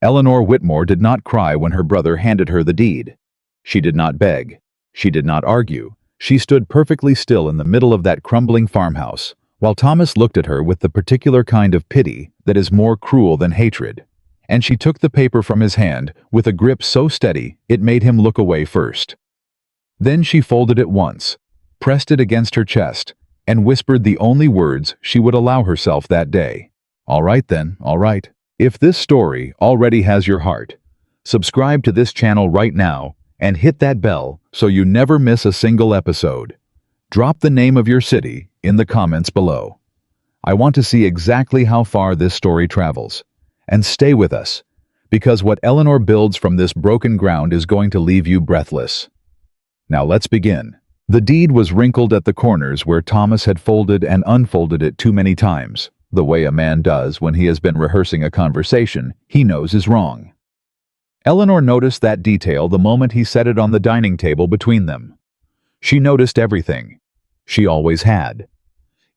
Eleanor Whitmore did not cry when her brother handed her the deed. She did not beg. She did not argue. She stood perfectly still in the middle of that crumbling farmhouse, while Thomas looked at her with the particular kind of pity that is more cruel than hatred. And she took the paper from his hand with a grip so steady it made him look away first. Then she folded it once, pressed it against her chest, and whispered the only words she would allow herself that day. "All right then, all right. If this story already has your heart, subscribe to this channel right now and hit that bell so you never miss a single episode. Drop the name of your city in the comments below. I want to see exactly how far this story travels. And stay with us, because what Eleanor builds from this broken ground is going to leave you breathless. Now let's begin. The deed was wrinkled at the corners where Thomas had folded and unfolded it too many times, the way a man does when he has been rehearsing a conversation he knows is wrong. Eleanor noticed that detail the moment he set it on the dining table between them. She noticed everything. She always had.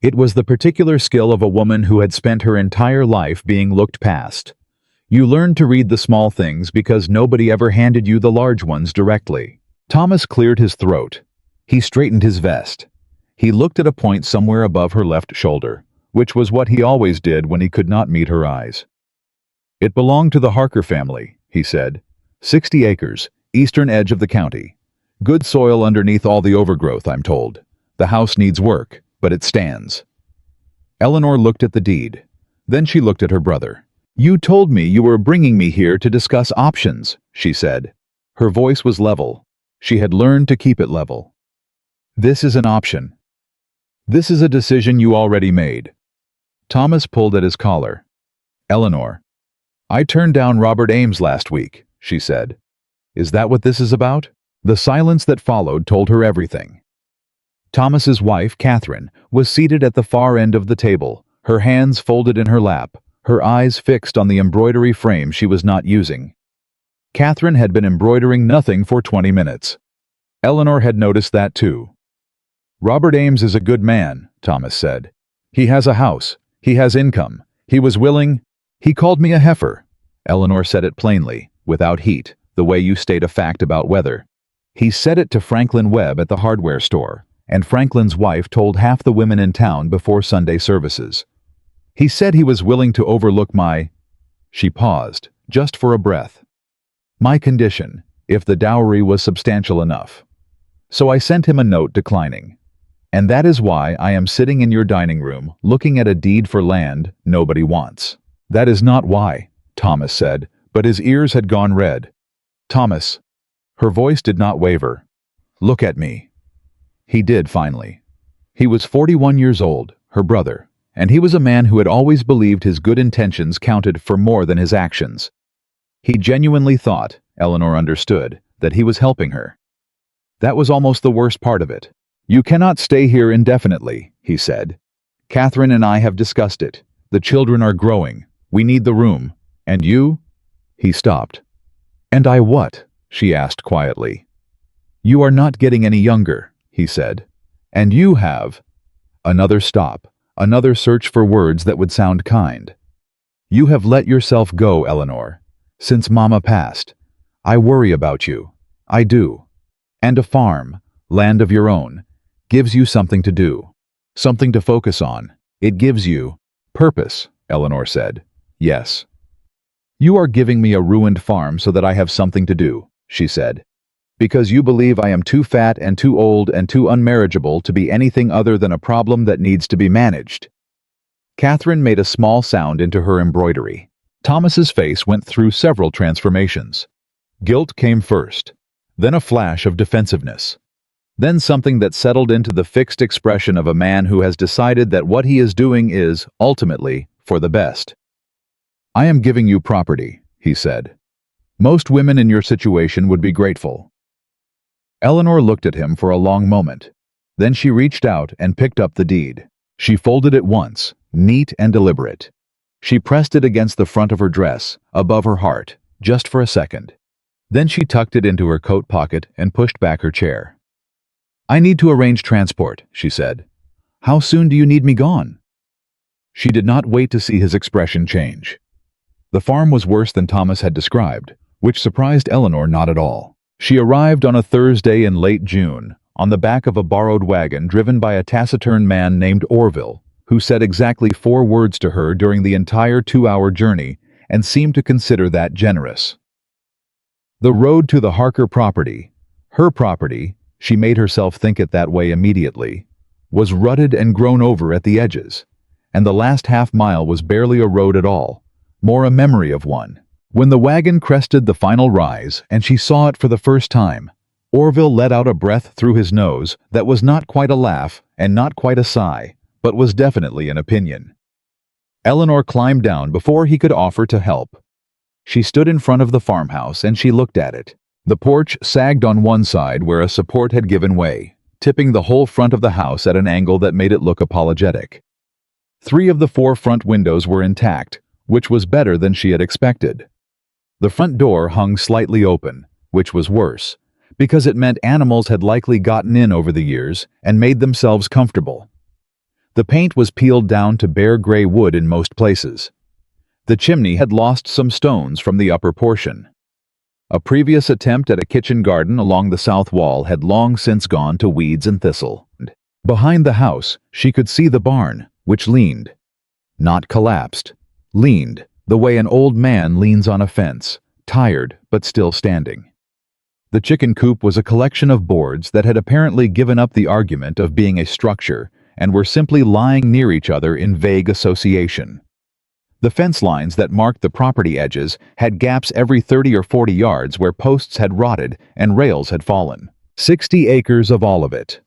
It was the particular skill of a woman who had spent her entire life being looked past. You learned to read the small things because nobody ever handed you the large ones directly. Thomas cleared his throat. He straightened his vest. He looked at a point somewhere above her left shoulder, which was what he always did when he could not meet her eyes. "It belonged to the Harker family," he said. 60 acres, eastern edge of the county. Good soil underneath all the overgrowth, I'm told. The house needs work, but it stands." Eleanor looked at the deed. Then she looked at her brother. "You told me you were bringing me here to discuss options," she said. Her voice was level. She had learned to keep it level. "This is an option. This is a decision you already made." Thomas pulled at his collar. "Eleanor, I turned down Robert Ames last week," she said. "Is that what this is about?" The silence that followed told her everything. Thomas's wife, Catherine, was seated at the far end of the table, her hands folded in her lap, her eyes fixed on the embroidery frame she was not using. Catherine had been embroidering nothing for 20 minutes. Eleanor had noticed that too. "Robert Ames is a good man," Thomas said. "He has a house. He has income. He was willing—" "He called me a heifer." Eleanor said it plainly, without heat, the way you state a fact about weather. "He said it to Franklin Webb at the hardware store, and Franklin's wife told half the women in town before Sunday services. He said he was willing to overlook my—" She paused, just for a breath. "My condition, if the dowry was substantial enough. So I sent him a note declining. And that is why I am sitting in your dining room looking at a deed for land nobody wants." "That is not why," Thomas said, but his ears had gone red. "Thomas." Her voice did not waver. "Look at me." He did finally. He was 41 years old, her brother, and he was a man who had always believed his good intentions counted for more than his actions. He genuinely thought, Eleanor understood, that he was helping her. That was almost the worst part of it. "You cannot stay here indefinitely," he said. "Catherine and I have discussed it. The children are growing. We need the room. And you?" He stopped. "And I what?" she asked quietly. "You are not getting any younger," he said. "And you have—" Another stop, another search for words that would sound kind. "You have let yourself go, Eleanor. Since Mama passed. I worry about you. I do. And a farm, land of your own, gives you something to do. Something to focus on. It gives you purpose," Eleanor said. "Yes." "You are giving me a ruined farm so that I have something to do," she said. "Because you believe I am too fat and too old and too unmarriageable to be anything other than a problem that needs to be managed." Catherine made a small sound into her embroidery. Thomas's face went through several transformations. Guilt came first, then a flash of defensiveness. Then something that settled into the fixed expression of a man who has decided that what he is doing is, ultimately, for the best. "I am giving you property," he said. "Most women in your situation would be grateful." Eleanor looked at him for a long moment. Then she reached out and picked up the deed. She folded it once, neat and deliberate. She pressed it against the front of her dress, above her heart, just for a second. Then she tucked it into her coat pocket and pushed back her chair. "I need to arrange transport," she said. "How soon do you need me gone?" She did not wait to see his expression change. The farm was worse than Thomas had described, which surprised Eleanor not at all. She arrived on a Thursday in late June, on the back of a borrowed wagon driven by a taciturn man named Orville, who said exactly 4 words to her during the entire 2-hour journey and seemed to consider that generous. The road to the Harker property, her property, she made herself think it that way immediately, was rutted and grown over at the edges, and the last half-mile was barely a road at all, more a memory of one. When the wagon crested the final rise and she saw it for the first time, Orville let out a breath through his nose that was not quite a laugh and not quite a sigh, but was definitely an opinion. Eleanor climbed down before he could offer to help. She stood in front of the farmhouse and she looked at it. The porch sagged on one side where a support had given way, tipping the whole front of the house at an angle that made it look apologetic. 3 of the 4 front windows were intact, which was better than she had expected. The front door hung slightly open, which was worse, because it meant animals had likely gotten in over the years and made themselves comfortable. The paint was peeled down to bare gray wood in most places. The chimney had lost some stones from the upper portion. A previous attempt at a kitchen garden along the south wall had long since gone to weeds and thistle. Behind the house, she could see the barn, which leaned. Not collapsed. Leaned, the way an old man leans on a fence, tired but still standing. The chicken coop was a collection of boards that had apparently given up the argument of being a structure and were simply lying near each other in vague association. The fence lines that marked the property edges had gaps every 30 or 40 yards where posts had rotted and rails had fallen. 60 acres of all of it.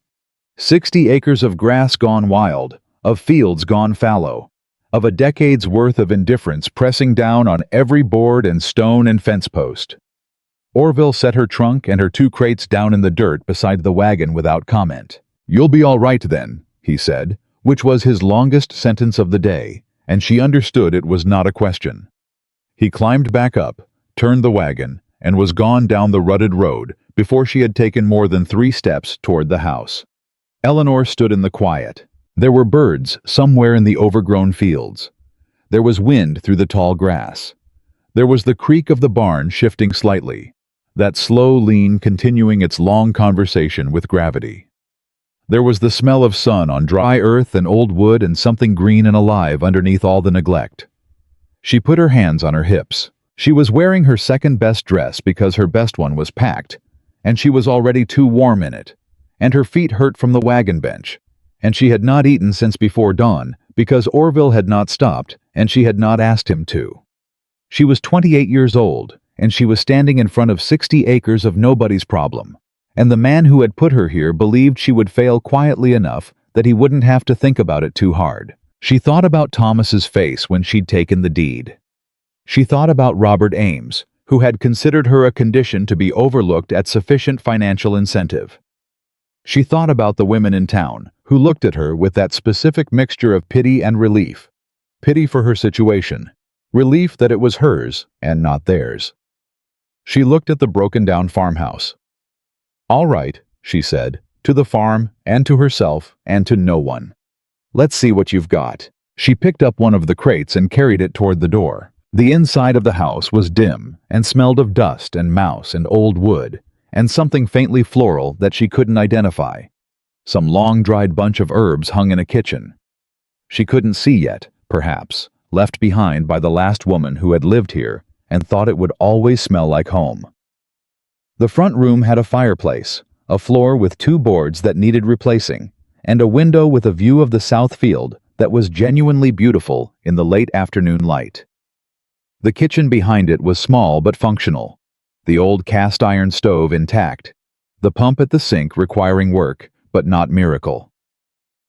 60 acres of grass gone wild, of fields gone fallow, of a decade's worth of indifference pressing down on every board and stone and fence post. Orville set her trunk and her 2 crates down in the dirt beside the wagon without comment. "You'll be all right then," he said, which was his longest sentence of the day, and she understood it was not a question. He climbed back up, turned the wagon, and was gone down the rutted road before she had taken more than 3 steps toward the house. Eleanor stood in the quiet. There were birds somewhere in the overgrown fields. There was wind through the tall grass. There was the creak of the barn shifting slightly, that slow lean continuing its long conversation with gravity. There was the smell of sun on dry earth and old wood and something green and alive underneath all the neglect. She put her hands on her hips. She was wearing her second-best dress because her best one was packed, and she was already too warm in it, and her feet hurt from the wagon bench, and she had not eaten since before dawn because Orville had not stopped and she had not asked him to. She was 28 years old, and she was standing in front of 60 acres of nobody's problem. And the man who had put her here believed she would fail quietly enough that he wouldn't have to think about it too hard. She thought about Thomas's face when she'd taken the deed. She thought about Robert Ames, who had considered her a condition to be overlooked at sufficient financial incentive. She thought about the women in town, who looked at her with that specific mixture of pity and relief. Pity for her situation, relief that it was hers and not theirs. She looked at the broken-down farmhouse. "All right," she said, to the farm and to herself and to no one. "Let's see what you've got." She picked up one of the crates and carried it toward the door. The inside of the house was dim and smelled of dust and mouse and old wood and something faintly floral that she couldn't identify. Some long-dried bunch of herbs hung in a kitchen. She couldn't see yet, perhaps, left behind by the last woman who had lived here and thought it would always smell like home. The front room had a fireplace, a floor with 2 boards that needed replacing, and a window with a view of the south field that was genuinely beautiful in the late afternoon light. The kitchen behind it was small but functional, the old cast-iron stove intact, the pump at the sink requiring work, but not miracle.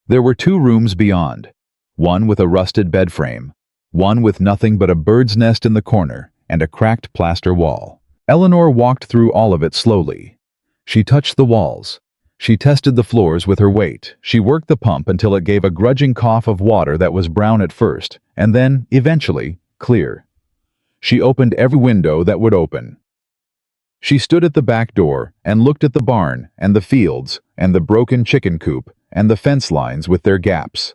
There were 2 rooms beyond, one with a rusted bed frame, one with nothing but a bird's nest in the corner and a cracked plaster wall. Eleanor walked through all of it slowly. She touched the walls. She tested the floors with her weight. She worked the pump until it gave a grudging cough of water that was brown at first, and then, eventually, clear. She opened every window that would open. She stood at the back door and looked at the barn and the fields and the broken chicken coop and the fence lines with their gaps.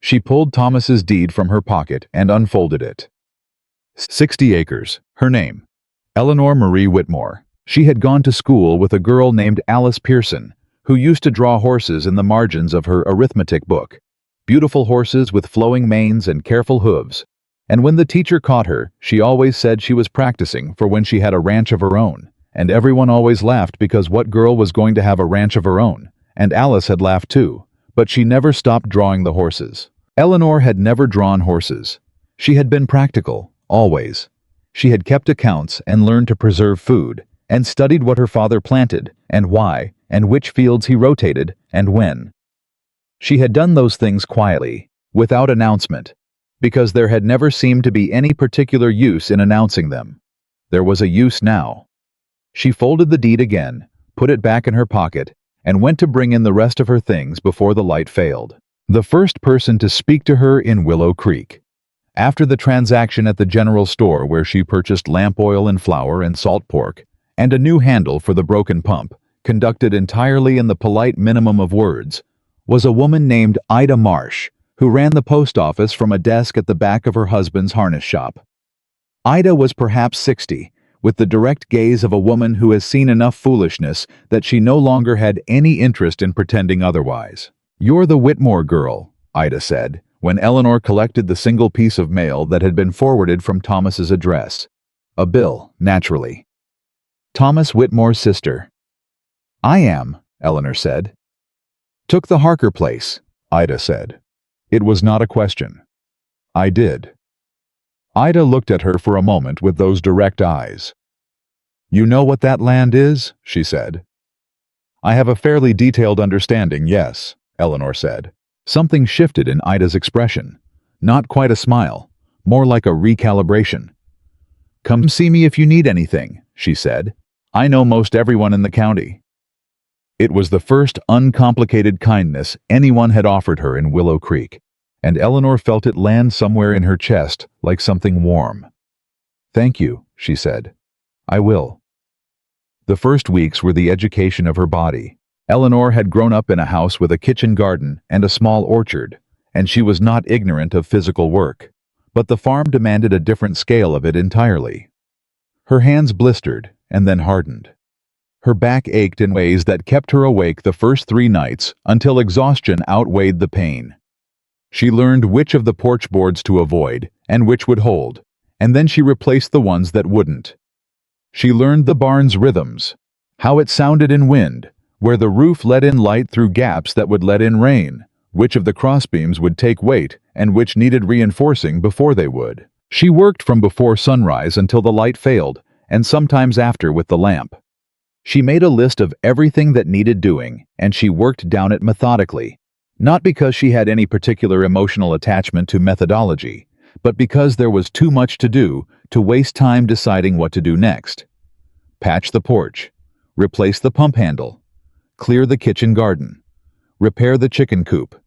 She pulled Thomas's deed from her pocket and unfolded it. 60 acres. Her name, Eleanor Marie Whitmore. She had gone to school with a girl named Alice Pearson, who used to draw horses in the margins of her arithmetic book. Beautiful horses with flowing manes and careful hooves. And when the teacher caught her, she always said she was practicing for when she had a ranch of her own. And everyone always laughed because what girl was going to have a ranch of her own? And Alice had laughed too, but she never stopped drawing the horses. Eleanor had never drawn horses. She had been practical, always. She had kept accounts and learned to preserve food, and studied what her father planted, and why, and which fields he rotated, and when. She had done those things quietly, without announcement, because there had never seemed to be any particular use in announcing them. There was a use now. She folded the deed again, put it back in her pocket, and went to bring in the rest of her things before the light failed. The first person to speak to her in Willow Creek. After the transaction at the general store where she purchased lamp oil and flour and salt pork, and a new handle for the broken pump, conducted entirely in the polite minimum of words, was a woman named Ida Marsh, who ran the post office from a desk at the back of her husband's harness shop. Ida was perhaps 60, with the direct gaze of a woman who has seen enough foolishness that she no longer had any interest in pretending otherwise. "You're the Whitmore girl," Ida said, when Eleanor collected the single piece of mail that had been forwarded from Thomas's address. A bill, naturally. Thomas Whitmore's sister. "I am," Eleanor said. "Took the Harker place," Ida said. It was not a question. "I did." Ida looked at her for a moment with those direct eyes. "You know what that land is?" she said. "I have a fairly detailed understanding, yes," Eleanor said. Something shifted in Ida's expression. Not quite a smile, more like a recalibration. "Come see me if you need anything," she said. "I know most everyone in the county." It was the first uncomplicated kindness anyone had offered her in Willow Creek, and Eleanor felt it land somewhere in her chest like something warm. "Thank you," she said. "I will." The first weeks were the education of her body. Eleanor had grown up in a house with a kitchen garden and a small orchard, and she was not ignorant of physical work, but the farm demanded a different scale of it entirely. Her hands blistered and then hardened. Her back ached in ways that kept her awake the first 3 nights until exhaustion outweighed the pain. She learned which of the porch boards to avoid and which would hold, and then she replaced the ones that wouldn't. She learned the barn's rhythms, how it sounded in wind, where the roof let in light through gaps that would let in rain, which of the crossbeams would take weight and which needed reinforcing before they would. She worked from before sunrise until the light failed, and sometimes after with the lamp. She made a list of everything that needed doing, and she worked down it methodically, not because she had any particular emotional attachment to methodology, but because there was too much to do to waste time deciding what to do next. Patch the porch, replace the pump handle, clear the kitchen garden, repair the chicken coop,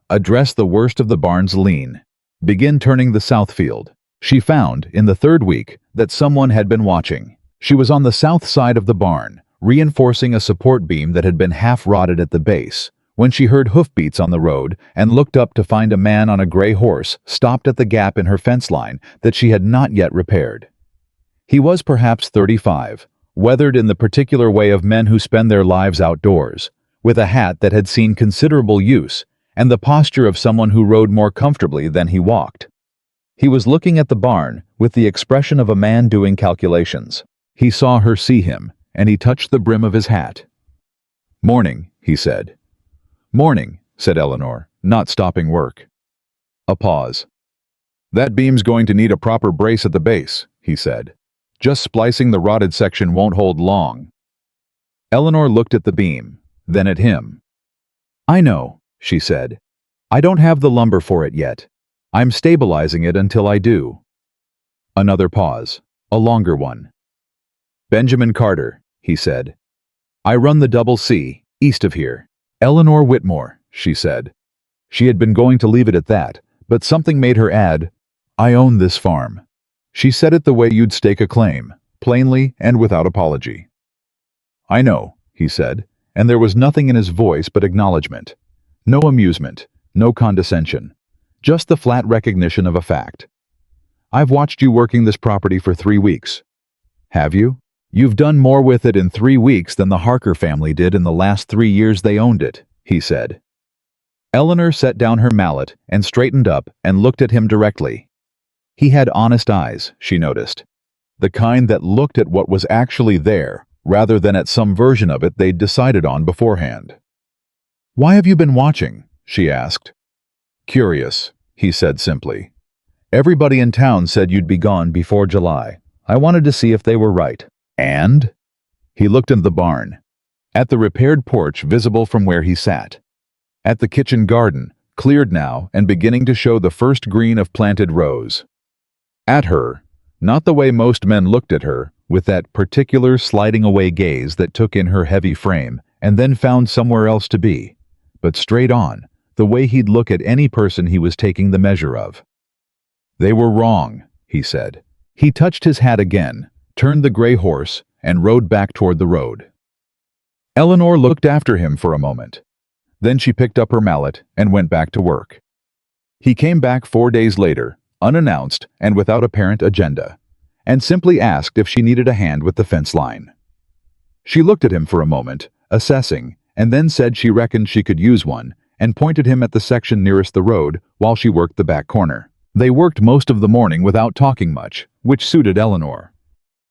address the worst of the barn's lean, begin turning the south field. She found, in the 3rd week, that someone had been watching. She was on the south side of the barn, reinforcing a support beam that had been half-rotted at the base, when she heard hoofbeats on the road and looked up to find a man on a gray horse stopped at the gap in her fence line that she had not yet repaired. He was perhaps 35, weathered in the particular way of men who spend their lives outdoors, with a hat that had seen considerable use and the posture of someone who rode more comfortably than he walked. He was looking at the barn with the expression of a man doing calculations. He saw her see him, and he touched the brim of his hat. "Morning," he said. "Morning," said Eleanor, not stopping work. A pause. "That beam's going to need a proper brace at the base," he said. "Just splicing the rotted section won't hold long." Eleanor looked at the beam, then at him. "I know," she said. "I don't have the lumber for it yet. I'm stabilizing it until I do." Another pause, a longer one. "Benjamin Carter," he said. "I run the Double C, east of here." "Eleanor Whitmore," she said. She had been going to leave it at that, but something made her add, "I own this farm." She said it the way you'd stake a claim, plainly and without apology. "I know," he said, and there was nothing in his voice but acknowledgement. No amusement, no condescension, just the flat recognition of a fact. I've watched you working this property for 3 weeks. Have you? You've done more with it in 3 weeks than the Harker family did in the last 3 years they owned it, he said. Eleanor set down her mallet and straightened up and looked at him directly. He had honest eyes, she noticed. The kind that looked at what was actually there, rather than at some version of it they'd decided on beforehand. "Why have you been watching?" she asked. "Curious," he said simply. "Everybody in town said you'd be gone before July. I wanted to see if they were right." "And?" He looked into the barn. At the repaired porch visible from where he sat. At the kitchen garden, cleared now and beginning to show the first green of planted rows. At her, not the way most men looked at her, with that particular sliding away gaze that took in her heavy frame and then found somewhere else to be, but straight on, the way he'd look at any person he was taking the measure of. "They were wrong," he said. He touched his hat again, turned the gray horse, and rode back toward the road. Eleanor looked after him for a moment. Then she picked up her mallet and went back to work. He came back 4 days later, unannounced and without apparent agenda, and simply asked if she needed a hand with the fence line. She looked at him for a moment, assessing, and then said she reckoned she could use one, and pointed him at the section nearest the road while she worked the back corner. They worked most of the morning without talking much, which suited Eleanor.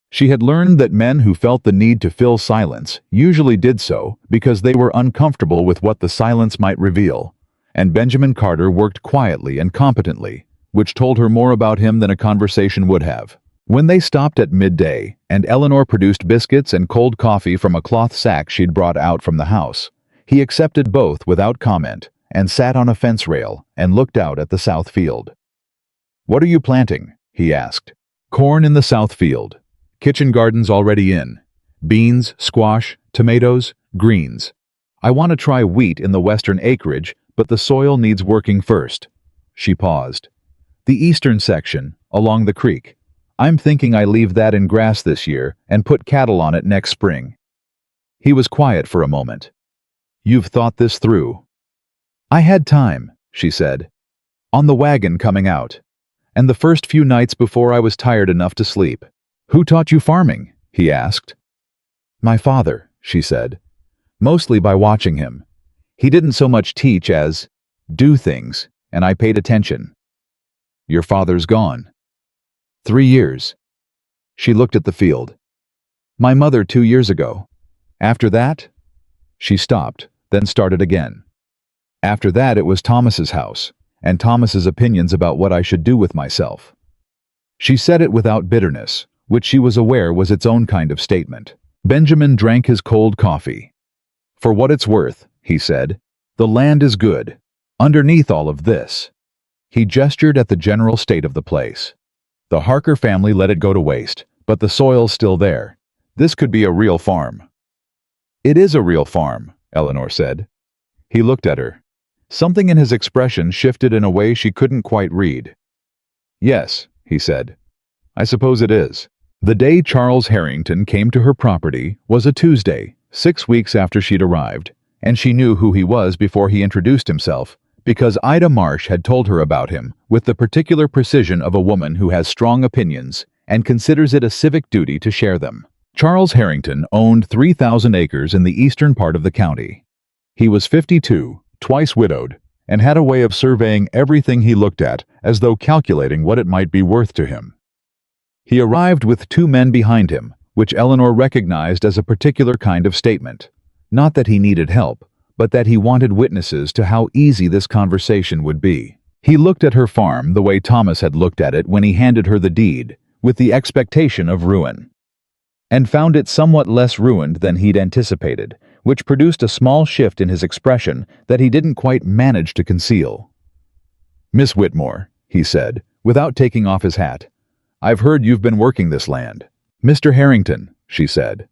She had learned that men who felt the need to fill silence usually did so because they were uncomfortable with what the silence might reveal, and Benjamin Carter worked quietly and competently, which told her more about him than a conversation would have. When they stopped at midday, and Eleanor produced biscuits and cold coffee from a cloth sack she'd brought out from the house, he accepted both without comment and sat on a fence rail and looked out at the south field. "What are you planting?" he asked. "Corn in the south field. Kitchen gardens already in. Beans, squash, tomatoes, greens. I want to try wheat in the western acreage, but the soil needs working first." She paused. "The eastern section, along the creek. I'm thinking I leave that in grass this year and put cattle on it next spring." He was quiet for a moment. "You've thought this through?" "I had time," she said. "On the wagon coming out. And the first few nights before I was tired enough to sleep." "Who taught you farming?" he asked. "My father," she said. "Mostly by watching him. He didn't so much teach as do things, and I paid attention." "Your father's gone." 3 years. She looked at the field. "My mother 2 years ago. After that?" She stopped, then started again. "After that it was Thomas's house, and Thomas's opinions about what I should do with myself." She said it without bitterness, which she was aware was its own kind of statement. Benjamin drank his cold coffee. "For what it's worth," he said, "the land is good. Underneath all of this." He gestured at the general state of the place. "The Harker family let it go to waste, but the soil's still there. This could be a real farm." "It is a real farm," Eleanor said. He looked at her. Something in his expression shifted in a way she couldn't quite read. "Yes," he said. "I suppose it is." The day Charles Harrington came to her property was a Tuesday, 6 weeks after she'd arrived, and she knew who he was before he introduced himself, because Ida Marsh had told her about him with the particular precision of a woman who has strong opinions and considers it a civic duty to share them. Charles Harrington owned 3,000 acres in the eastern part of the county. He was 52, twice widowed, and had a way of surveying everything he looked at as though calculating what it might be worth to him. He arrived with 2 men behind him, which Eleanor recognized as a particular kind of statement. Not that he needed help, but that he wanted witnesses to how easy this conversation would be. He looked at her farm the way Thomas had looked at it when he handed her the deed, with the expectation of ruin, and found it somewhat less ruined than he'd anticipated, which produced a small shift in his expression that he didn't quite manage to conceal. "Miss Whitmore," he said, without taking off his hat, "I've heard you've been working this land." "Mr. Harrington," she said.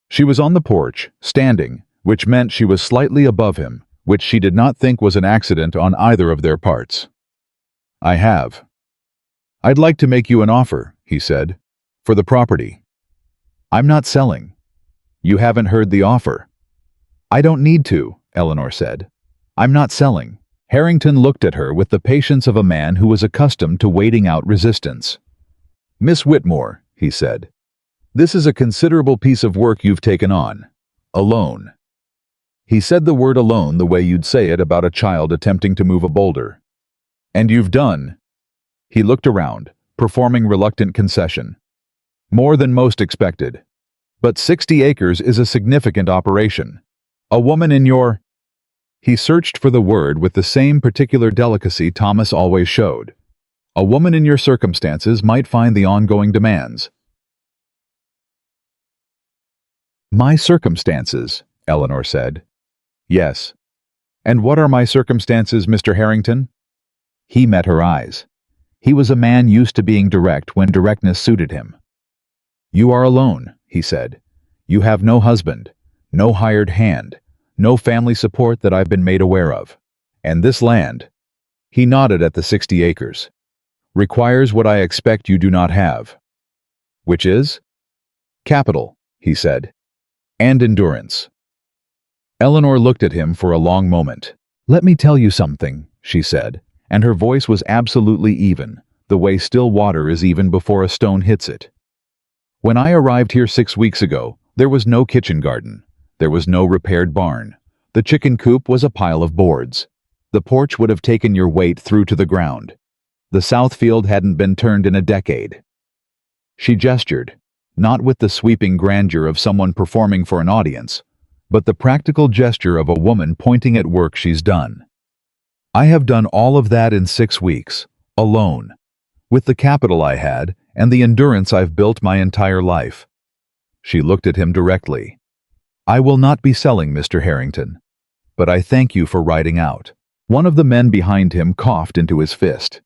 She was on the porch, standing, which meant she was slightly above him, which she did not think was an accident on either of their parts. "I have." "I'd like to make you an offer," he said, "for the property." "I'm not selling." "You haven't heard the offer." "I don't need to," Eleanor said. "I'm not selling." Harrington looked at her with the patience of a man who was accustomed to waiting out resistance. "Miss Whitmore," he said, "this is a considerable piece of work you've taken on. Alone." He said the word alone the way you'd say it about a child attempting to move a boulder. "And you've done." He looked around, performing reluctant concession. "More than most expected. But 60 acres is a significant operation. A woman in your—" He searched for the word with the same particular delicacy Thomas always showed. "A woman in your circumstances might find the ongoing demands." "My circumstances," Eleanor said. "Yes. And what are my circumstances, Mr. Harrington?" He met her eyes. He was a man used to being direct when directness suited him. "You are alone," he said. "You have no husband, no hired hand, no family support that I've been made aware of. And this land," he nodded at the 60 acres, "requires what I expect you do not have." "Which is?" "Capital," he said, "and endurance." Eleanor looked at him for a long moment. "Let me tell you something," she said, and her voice was absolutely even, the way still water is even before a stone hits it. "When I arrived here 6 weeks ago, there was no kitchen garden. There was no repaired barn. The chicken coop was a pile of boards. The porch would have taken your weight through to the ground. The south field hadn't been turned in a decade." She gestured, not with the sweeping grandeur of someone performing for an audience, but the practical gesture of a woman pointing at work she's done. "I have done all of that in 6 weeks, alone, with the capital I had and the endurance I've built my entire life." She looked at him directly. "I will not be selling, Mr. Harrington, but I thank you for riding out." One of the men behind him coughed into his fist.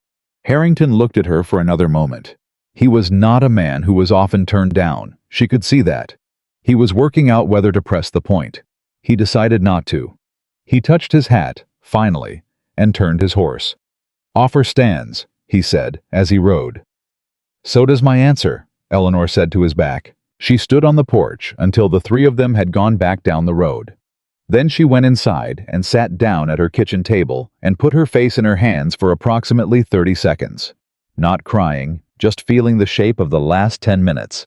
Harrington looked at her for another moment. He was not a man who was often turned down, she could see that. He was working out whether to press the point. He decided not to. He touched his hat, finally, and turned his horse. "Offer stands," he said, as he rode. "So does my answer," Eleanor said to his back. She stood on the porch until the three of them had gone back down the road. Then she went inside and sat down at her kitchen table and put her face in her hands for approximately 30 seconds. Not crying, just feeling the shape of the last 10 minutes.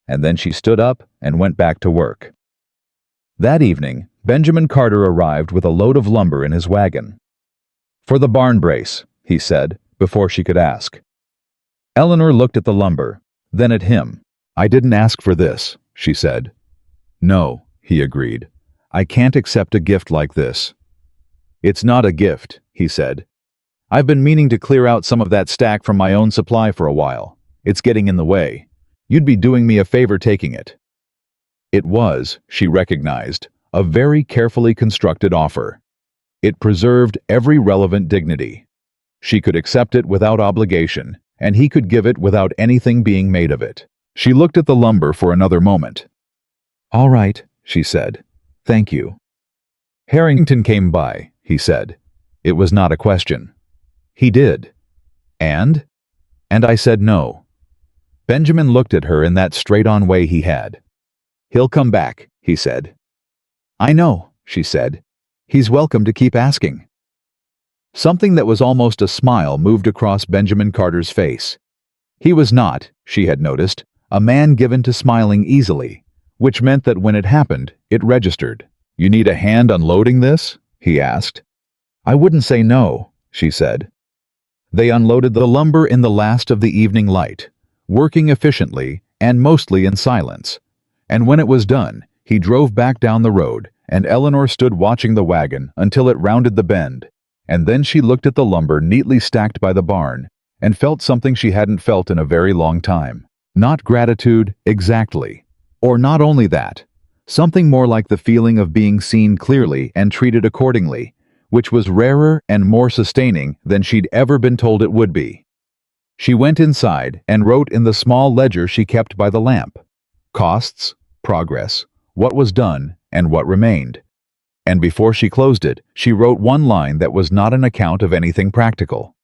And then she stood up and went back to work. That evening, Benjamin Carter arrived with a load of lumber in his wagon. "For the barn brace," he said, before she could ask. Eleanor looked at the lumber, then at him. "I didn't ask for this," she said. "No," he agreed. "I can't accept a gift like this." "It's not a gift," he said. "I've been meaning to clear out some of that stack from my own supply for a while. It's getting in the way. You'd be doing me a favor taking it." It was, she recognized, a very carefully constructed offer. It preserved every relevant dignity. She could accept it without obligation, and he could give it without anything being made of it. She looked at the lumber for another moment. "All right," she said. "Thank you." "Harrington came by," he said. It was not a question. "He did." "And?" "And I said no." Benjamin looked at her in that straight-on way he had. "He'll come back," he said. "I know," she said. "He's welcome to keep asking." Something that was almost a smile moved across Benjamin Carter's face. He was not, she had noticed, a man given to smiling easily, which meant that when it happened, it registered. "You need a hand unloading this?" he asked. "I wouldn't say no," she said. They unloaded the lumber in the last of the evening light, working efficiently and mostly in silence. And when it was done, he drove back down the road, and Eleanor stood watching the wagon until it rounded the bend. And then she looked at the lumber neatly stacked by the barn and felt something she hadn't felt in a very long time. Not gratitude, exactly. Or not only that, something more like the feeling of being seen clearly and treated accordingly, which was rarer and more sustaining than she'd ever been told it would be. She went inside and wrote in the small ledger she kept by the lamp. Costs, progress, what was done, and what remained. And before she closed it, she wrote one line that was not an account of anything practical.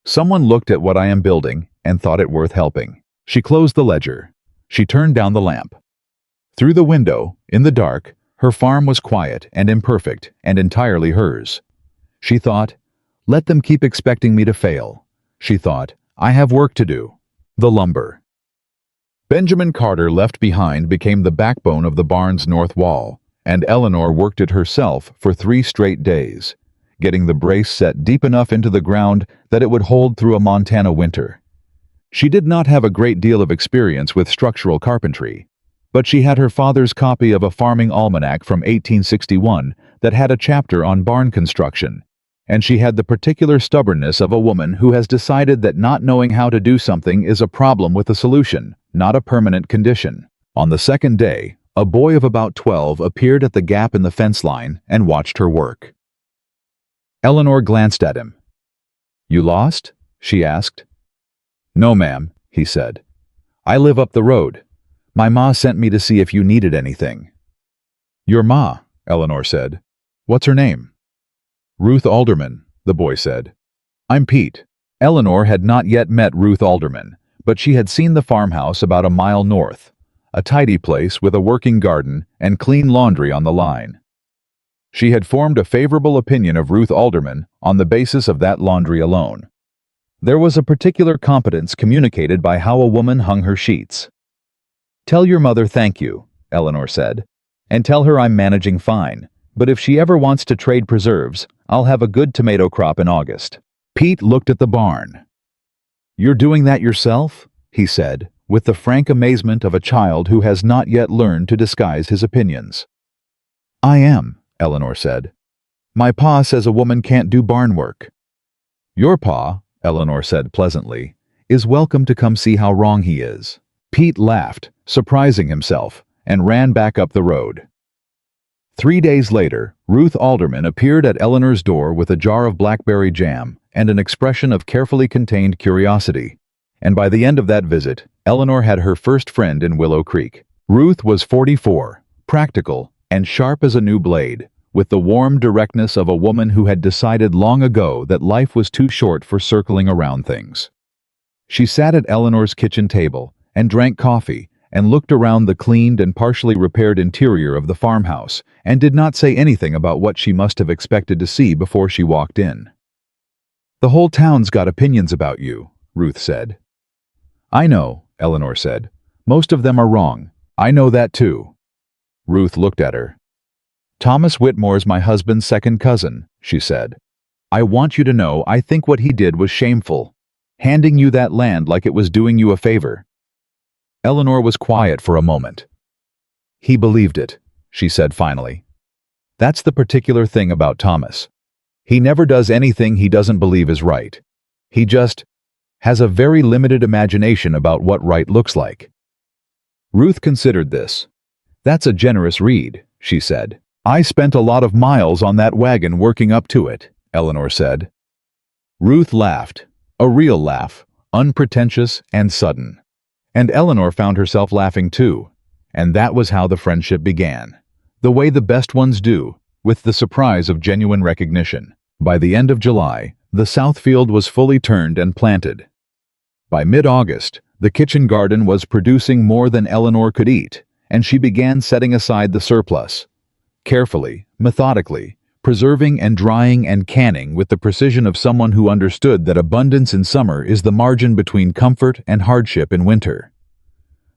"Someone looked at what I am building and thought it worth helping." She closed the ledger. She turned down the lamp. Through the window, in the dark, her farm was quiet and imperfect and entirely hers. She thought, "Let them keep expecting me to fail." She thought, "I have work to do." The lumber. Benjamin Carter left behind became the backbone of the barn's north wall, and Eleanor worked it herself for 3 straight days, getting the brace set deep enough into the ground that it would hold through a Montana winter. She did not have a great deal of experience with structural carpentry, but she had her father's copy of a farming almanac from 1861 that had a chapter on barn construction, and she had the particular stubbornness of a woman who has decided that not knowing how to do something is a problem with a solution, not a permanent condition. On the second day, a boy of about 12 appeared at the gap in the fence line and watched her work. Eleanor glanced at him. "You lost?" she asked. "No, ma'am," he said. "I live up the road. My ma sent me to see if you needed anything." "Your ma," Eleanor said. "What's her name?" "Ruth Alderman," the boy said. "I'm Pete." Eleanor had not yet met Ruth Alderman, but she had seen the farmhouse about a mile north, a tidy place with a working garden and clean laundry on the line. She had formed a favorable opinion of Ruth Alderman on the basis of that laundry alone. There was a particular competence communicated by how a woman hung her sheets. "Tell your mother thank you," Eleanor said, "and tell her I'm managing fine, but if she ever wants to trade preserves, I'll have a good tomato crop in August." Pete looked at the barn. "You're doing that yourself?" he said, with the frank amazement of a child who has not yet learned to disguise his opinions. "I am," Eleanor said. "My pa says a woman can't do barn work." "Your pa," Eleanor said pleasantly, "is welcome to come see how wrong he is." Pete laughed, surprising himself, and ran back up the road. 3 days later, Ruth Alderman appeared at Eleanor's door with a jar of blackberry jam and an expression of carefully contained curiosity. And by the end of that visit, Eleanor had her first friend in Willow Creek. Ruth was 44, practical, and sharp as a new blade, with the warm directness of a woman who had decided long ago that life was too short for circling around things. She sat at Eleanor's kitchen table and drank coffee and looked around the cleaned and partially repaired interior of the farmhouse and did not say anything about what she must have expected to see before she walked in. "The whole town's got opinions about you," Ruth said. "I know," Eleanor said. "Most of them are wrong. I know that too." Ruth looked at her. "Thomas Whitmore's my husband's second cousin," she said. "I want you to know I think what he did was shameful, handing you that land like it was doing you a favor." Eleanor was quiet for a moment. "He believed it," she said finally. "That's the particular thing about Thomas. He never does anything he doesn't believe is right. He just has a very limited imagination about what right looks like." Ruth considered this. "That's a generous read," she said. "I spent a lot of miles on that wagon working up to it," Eleanor said. Ruth laughed, a real laugh, unpretentious and sudden. And Eleanor found herself laughing too, and that was how the friendship began, the way the best ones do, with the surprise of genuine recognition. By the end of July, the south field was fully turned and planted. By mid-August, the kitchen garden was producing more than Eleanor could eat, and she began setting aside the surplus. Carefully, methodically, preserving and drying and canning with the precision of someone who understood that abundance in summer is the margin between comfort and hardship in winter.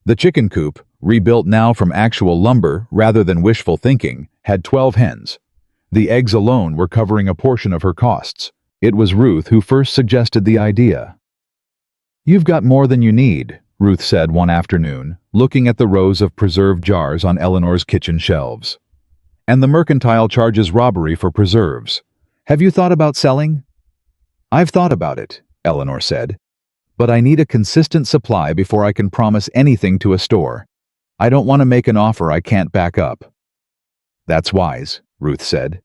The chicken coop, rebuilt now from actual lumber rather than wishful thinking, had 12 hens. The eggs alone were covering a portion of her costs. It was Ruth who first suggested the idea. "You've got more than you need," Ruth said one afternoon, looking at the rows of preserved jars on Eleanor's kitchen shelves. "And the mercantile charges robbery for preserves. Have you thought about selling?" "I've thought about it," Eleanor said. "But I need a consistent supply before I can promise anything to a store. I don't want to make an offer I can't back up." "That's wise," Ruth said.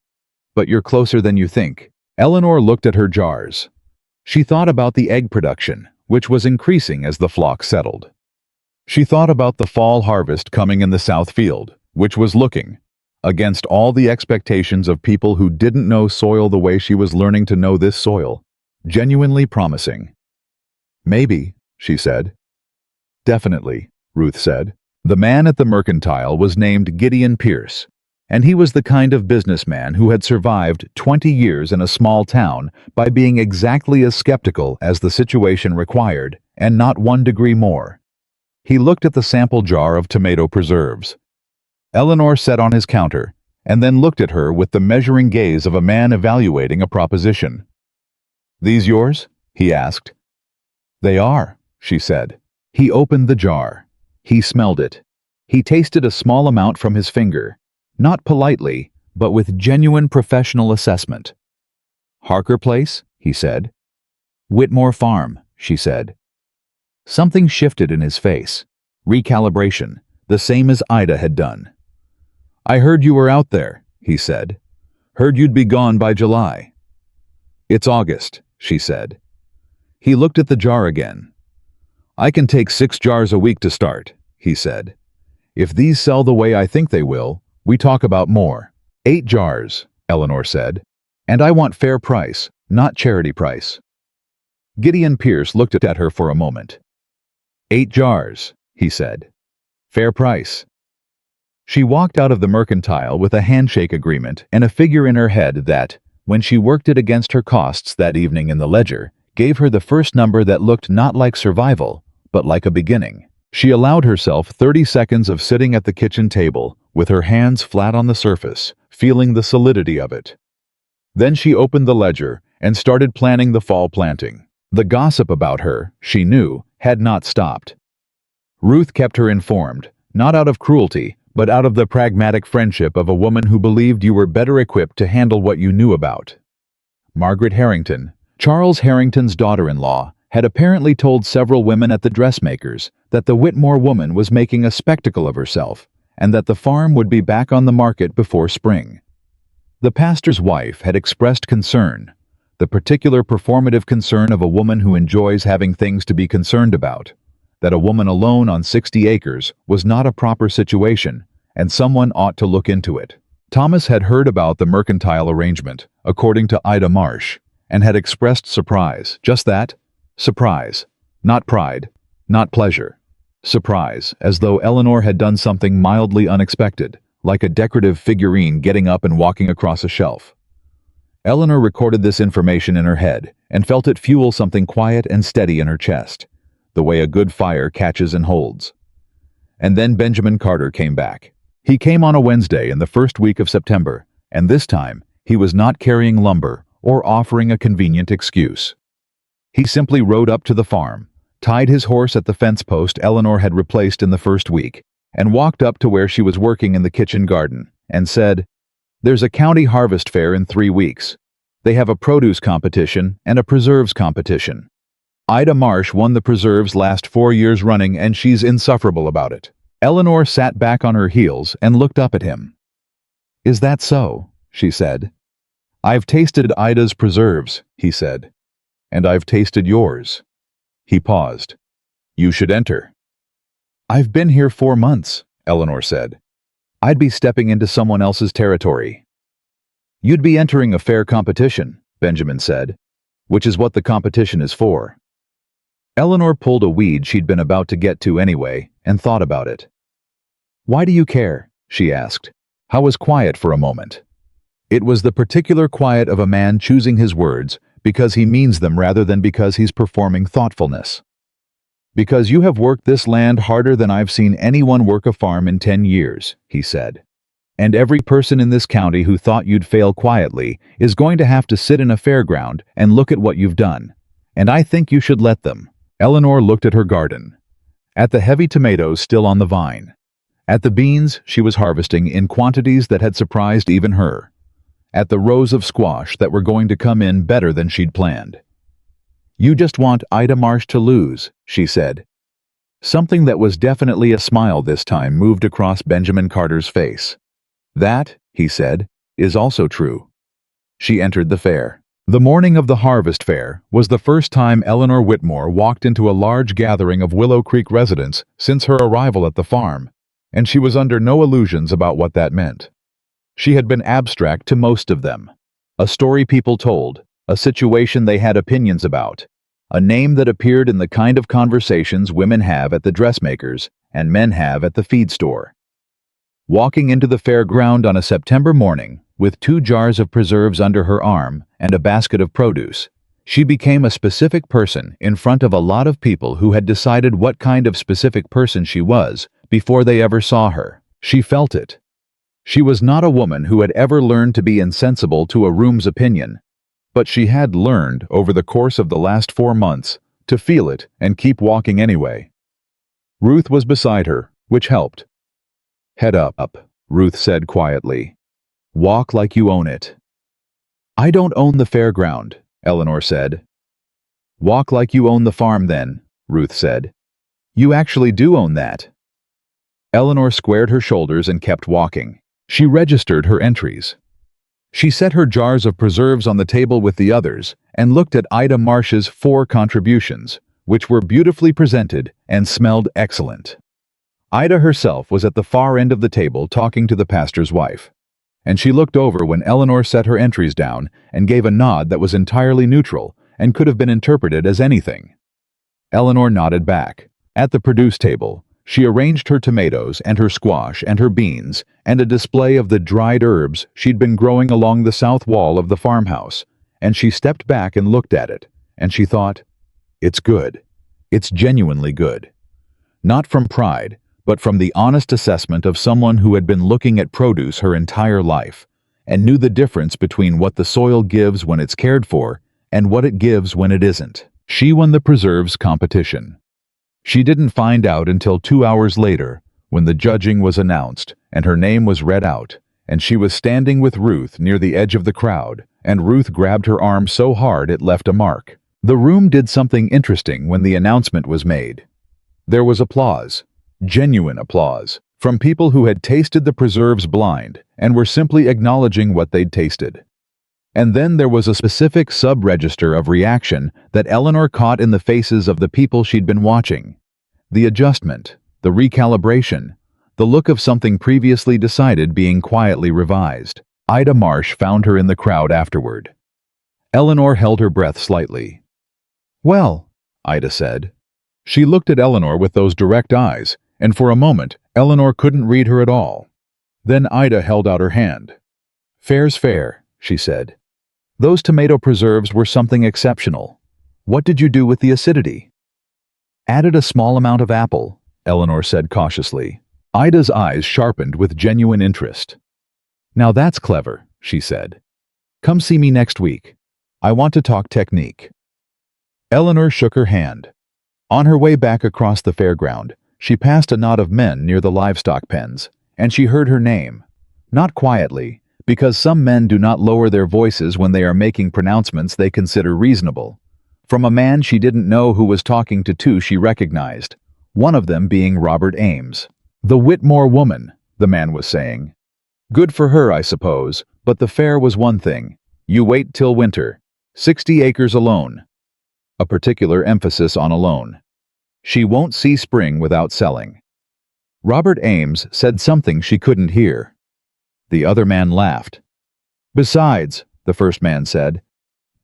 "But you're closer than you think." Eleanor looked at her jars. She thought about the egg production, which was increasing as the flock settled. She thought about the fall harvest coming in the south field, which was looking, against all the expectations of people who didn't know soil the way she was learning to know this soil, genuinely promising. "Maybe," she said. "Definitely," Ruth said. The man at the mercantile was named Gideon Pierce, and he was the kind of businessman who had survived 20 years in a small town by being exactly as skeptical as the situation required and not 1 degree more. He looked at the sample jar of tomato preserves. Eleanor sat on his counter, and then looked at her with the measuring gaze of a man evaluating a proposition. "These yours?" he asked. "They are," she said. He opened the jar. He smelled it. He tasted a small amount from his finger, not politely, but with genuine professional assessment. "Harker Place?" he said. "Whitmore Farm," she said. Something shifted in his face. Recalibration, the same as Ida had done. "I heard you were out there," he said. "Heard you'd be gone by July." "It's August," she said. He looked at the jar again. "I can take 6 jars a week to start," he said. "If these sell the way I think they will, we talk about more." 8 jars, Eleanor said. "And I want fair price, not charity price." Gideon Pierce looked at her for a moment. 8 jars, he said. "Fair price." She walked out of the mercantile with a handshake agreement and a figure in her head that, when she worked it against her costs that evening in the ledger, gave her the first number that looked not like survival, but like a beginning. She allowed herself 30 seconds of sitting at the kitchen table, with her hands flat on the surface, feeling the solidity of it. Then she opened the ledger and started planning the fall planting. The gossip about her, she knew, had not stopped. Ruth kept her informed, not out of cruelty, but out of the pragmatic friendship of a woman who believed you were better equipped to handle what you knew about. Margaret Harrington, Charles Harrington's daughter-in-law, had apparently told several women at the dressmakers that the Whitmore woman was making a spectacle of herself, and that the farm would be back on the market before spring. The pastor's wife had expressed concern, the particular performative concern of a woman who enjoys having things to be concerned about, that a woman alone on 60 acres was not a proper situation, and someone ought to look into it. Thomas had heard about the mercantile arrangement, according to Ida Marsh, and had expressed surprise, just that, surprise, not pride, not pleasure. Surprise, as though Eleanor had done something mildly unexpected, like a decorative figurine getting up and walking across a shelf. Eleanor recorded this information in her head and felt it fuel something quiet and steady in her chest, the way a good fire catches and holds. And then Benjamin Carter came back. He came on a Wednesday in the first week of September, and this time he was not carrying lumber or offering a convenient excuse. He simply rode up to the farm, tied his horse at the fence post Eleanor had replaced in the first week, and walked up to where she was working in the kitchen garden, and said, "There's a county harvest fair in 3 weeks. They have a produce competition and a preserves competition. Ida Marsh won the preserves last 4 years running, and she's insufferable about it." Eleanor sat back on her heels and looked up at him. "Is that so?" she said. "I've tasted Ida's preserves," he said. "And I've tasted yours." He paused. "You should enter." "I've been here 4 months," Eleanor said. "I'd be stepping into someone else's territory." "You'd be entering a fair competition," Benjamin said, "which is what the competition is for." Eleanor pulled a weed she'd been about to get to anyway and thought about it. "Why do you care?" she asked. Howe was quiet for a moment. It was the particular quiet of a man choosing his words because he means them rather than because he's performing thoughtfulness. "Because you have worked this land harder than I've seen anyone work a farm in 10 years, he said. "And every person in this county who thought you'd fail quietly is going to have to sit in a fairground and look at what you've done. And I think you should let them." Eleanor looked at her garden, at the heavy tomatoes still on the vine, at the beans she was harvesting in quantities that had surprised even her, at the rows of squash that were going to come in better than she'd planned. "You just want Ida Marsh to lose," she said. Something that was definitely a smile this time moved across Benjamin Carter's face. "That," he said, "is also true." She entered the fair. The morning of the harvest fair was the first time Eleanor Whitmore walked into a large gathering of Willow Creek residents since her arrival at the farm, and she was under no illusions about what that meant. She had been abstract to most of them. A story people told, a situation they had opinions about, a name that appeared in the kind of conversations women have at the dressmakers and men have at the feed store. Walking into the fairground on a September morning, with 2 jars of preserves under her arm and a basket of produce, She became a specific person in front of a lot of people who had decided what kind of specific person she was before they ever saw her. She felt it. She was not a woman who had ever learned to be insensible to a room's opinion, but she had learned over the course of the last 4 months to feel it and keep walking anyway. Ruth was beside her, which helped. "Head up," Ruth said quietly. "Walk like you own it." "I don't own the fairground," Eleanor said. "Walk like you own the farm then," Ruth said. "You actually do own that." Eleanor squared her shoulders and kept walking. She registered her entries. She set her jars of preserves on the table with the others and looked at Ida Marsh's 4 contributions, which were beautifully presented and smelled excellent. Ida herself was at the far end of the table talking to the pastor's wife, and she looked over when Eleanor set her entries down and gave a nod that was entirely neutral and could have been interpreted as anything. Eleanor nodded back. At the produce table, she arranged her tomatoes and her squash and her beans and a display of the dried herbs she'd been growing along the south wall of the farmhouse, and she stepped back and looked at it, and she thought, "It's good. It's genuinely good." Not from pride, but from the honest assessment of someone who had been looking at produce her entire life and knew the difference between what the soil gives when it's cared for and what it gives when it isn't. She won the preserves competition. She didn't find out until 2 hours later, when the judging was announced and her name was read out, and she was standing with Ruth near the edge of the crowd, and Ruth grabbed her arm so hard it left a mark. The room did something interesting when the announcement was made. There was applause, genuine applause, from people who had tasted the preserves blind and were simply acknowledging what they'd tasted. And then there was a specific sub-register of reaction that Eleanor caught in the faces of the people she'd been watching. The adjustment, the recalibration, the look of something previously decided being quietly revised. Ida Marsh found her in the crowd afterward. Eleanor held her breath slightly. "Well," Ida said. She looked at Eleanor with those direct eyes, and for a moment, Eleanor couldn't read her at all. Then Ida held out her hand. "Fair's fair," she said. "Those tomato preserves were something exceptional. What did you do with the acidity?" "Added a small amount of apple," Eleanor said cautiously. Ida's eyes sharpened with genuine interest. "Now that's clever," she said. "Come see me next week. I want to talk technique." Eleanor shook her hand. On her way back across the fairground, she passed a knot of men near the livestock pens, and she heard her name. Not quietly, because some men do not lower their voices when they are making pronouncements they consider reasonable. From a man she didn't know who was talking to 2 she recognized, one of them being Robert Ames. "The Whitmore woman," the man was saying. "Good for her, I suppose, but the fair was one thing. You wait till winter. 60 acres alone." A particular emphasis on alone. "She won't see spring without selling." Robert Ames said something she couldn't hear. The other man laughed. "Besides," the first man said,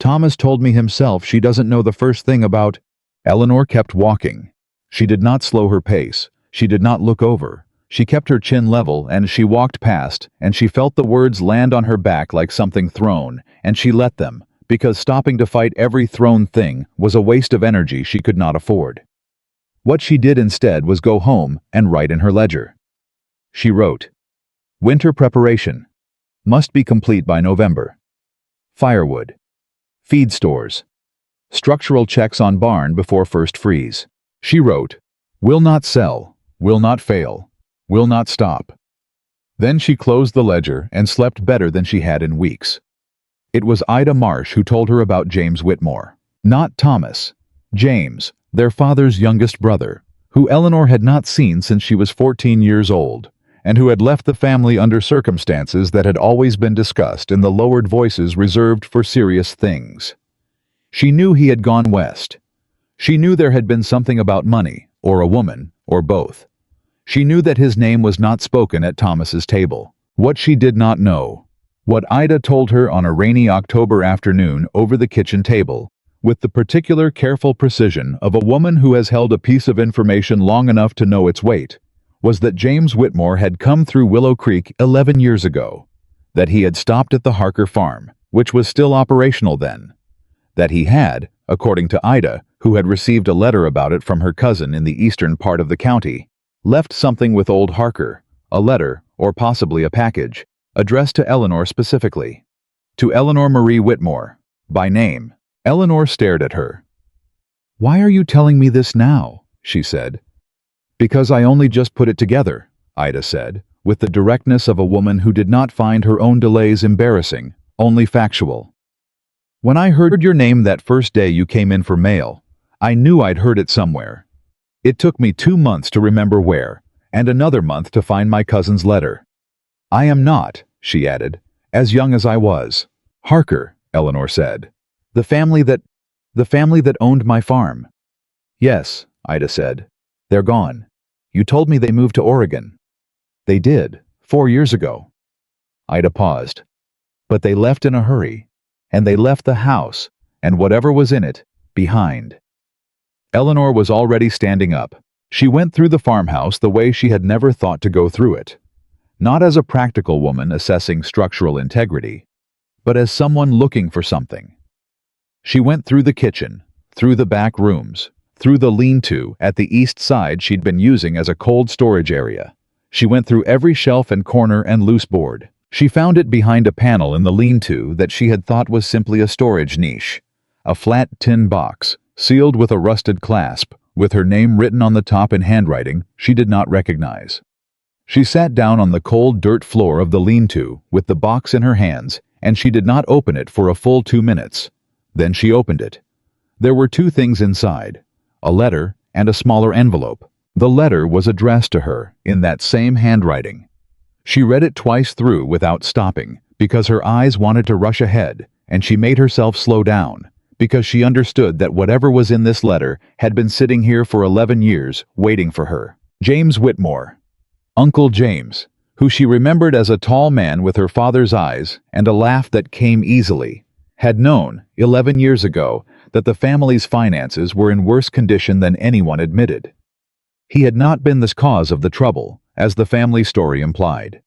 "Thomas told me himself she doesn't know the first thing about—" Eleanor kept walking. She did not slow her pace. She did not look over. She kept her chin level, and she walked past, and she felt the words land on her back like something thrown, and she let them, because stopping to fight every thrown thing was a waste of energy she could not afford. What she did instead was go home and write in her ledger. She wrote, "Winter preparation. Must be complete by November. Firewood. Feed stores. Structural checks on barn before first freeze." She wrote, "Will not sell. Will not fail. Will not stop." Then she closed the ledger and slept better than she had in weeks. It was Ida Marsh who told her about James Whitmore. Not Thomas. James, their father's youngest brother, who Eleanor had not seen since she was 14 years old, and who had left the family under circumstances that had always been discussed in the lowered voices reserved for serious things. She knew he had gone west. She knew there had been something about money, or a woman, or both. She knew that his name was not spoken at Thomas's table. What she did not know, what Ida told her on a rainy October afternoon over the kitchen table, with the particular careful precision of a woman who has held a piece of information long enough to know its weight, was that James Whitmore had come through Willow Creek 11 years ago, that he had stopped at the Harker farm, which was still operational then, That he had, according to Ida, who had received a letter about it from her cousin in the eastern part of the county, left something with old Harker, a letter, or possibly a package, addressed to Eleanor specifically. To Eleanor Marie Whitmore, by name. Eleanor stared at her. "Why are you telling me this now?" she said. "Because I only just put it together," Ida said, with the directness of a woman who did not find her own delays embarrassing, only factual. "When I heard your name that first day you came in for mail, I knew I'd heard it somewhere. It took me 2 months to remember where, and another month to find my cousin's letter. I am not," she added, "as young as I was." "Harker," Eleanor said. The family that owned my farm." "Yes," Ida said. "They're gone. You told me they moved to Oregon." "They did, 4 years ago." Ida paused. "But they left in a hurry, and they left the house, and whatever was in it, behind." Eleanor was already standing up. She went through the farmhouse the way she had never thought to go through it. Not as a practical woman assessing structural integrity, but as someone looking for something. She went through the kitchen, through the back rooms, through the lean-to at the east side she'd been using as a cold storage area. She went through every shelf and corner and loose board. She found it behind a panel in the lean-to that she had thought was simply a storage niche. A flat tin box, sealed with a rusted clasp, with her name written on the top in handwriting she did not recognize. She sat down on the cold dirt floor of the lean-to with the box in her hands, and she did not open it for a full 2 minutes. Then she opened it. There were 2 things inside, a letter and a smaller envelope. The letter was addressed to her in that same handwriting. She read it twice through without stopping, because her eyes wanted to rush ahead, and she made herself slow down, because she understood that whatever was in this letter had been sitting here for 11 years, waiting for her. James Whitmore. Uncle James, who she remembered as a tall man with her father's eyes and a laugh that came easily, had known, 11 years ago, that the family's finances were in worse condition than anyone admitted. He had not been the cause of the trouble, as the family story implied.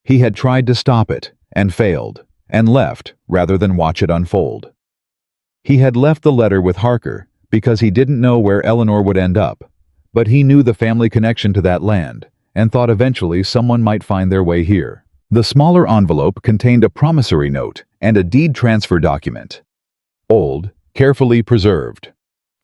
He had tried to stop it, and failed, and left rather than watch it unfold. He had left the letter with Harker because he didn't know where Eleanor would end up, but he knew the family connection to that land, and thought eventually someone might find their way here. The smaller envelope contained a promissory note and a deed transfer document. Old, carefully preserved.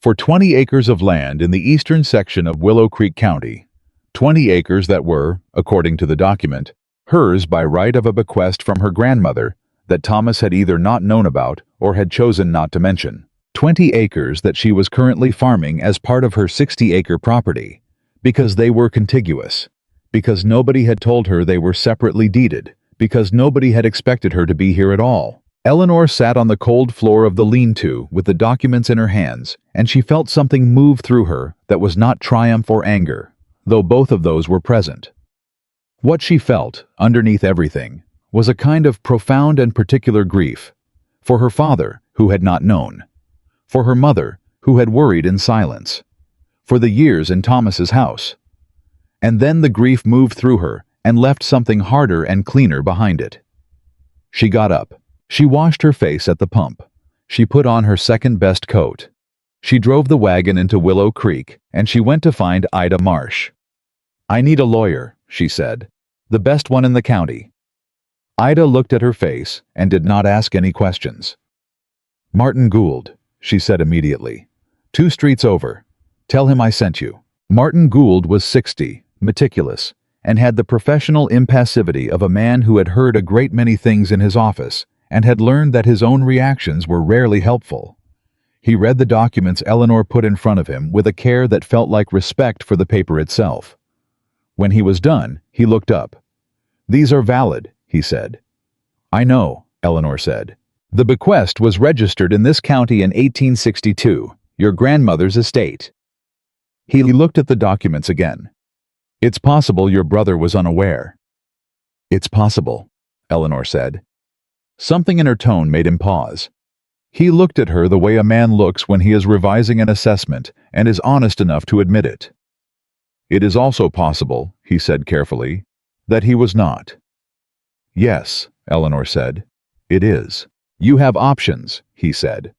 For 20 acres of land in the eastern section of Willow Creek County. 20 acres that were, according to the document, hers by right of a bequest from her grandmother that Thomas had either not known about or had chosen not to mention. 20 acres that she was currently farming as part of her 60-acre property, because they were contiguous, because nobody had told her they were separately deeded, because nobody had expected her to be here at all. Eleanor sat on the cold floor of the lean-to with the documents in her hands, and she felt something move through her that was not triumph or anger, though both of those were present. What she felt, underneath everything, was a kind of profound and particular grief, for her father, who had not known, for her mother, who had worried in silence, for the years in Thomas's house. And then the grief moved through her and left something harder and cleaner behind it. She got up. She washed her face at the pump. She put on her second-best coat. She drove the wagon into Willow Creek, and she went to find Ida Marsh. "I need a lawyer," she said. "The best one in the county." Ida looked at her face and did not ask any questions. "Martin Gould," she said immediately. "2 streets over. Tell him I sent you." Martin Gould was 60, meticulous, and had the professional impassivity of a man who had heard a great many things in his office and had learned that his own reactions were rarely helpful. He read the documents Eleanor put in front of him with a care that felt like respect for the paper itself. When he was done, he looked up. "These are valid," he said. "I know," Eleanor said. "The bequest was registered in this county in 1862, your grandmother's estate." He looked at the documents again. "It's possible your brother was unaware." "It's possible," Eleanor said. Something in her tone made him pause. He looked at her the way a man looks when he is revising an assessment and is honest enough to admit it. "It is also possible," he said carefully, "that he was not." "Yes," Eleanor said, "it is." "You have options," he said.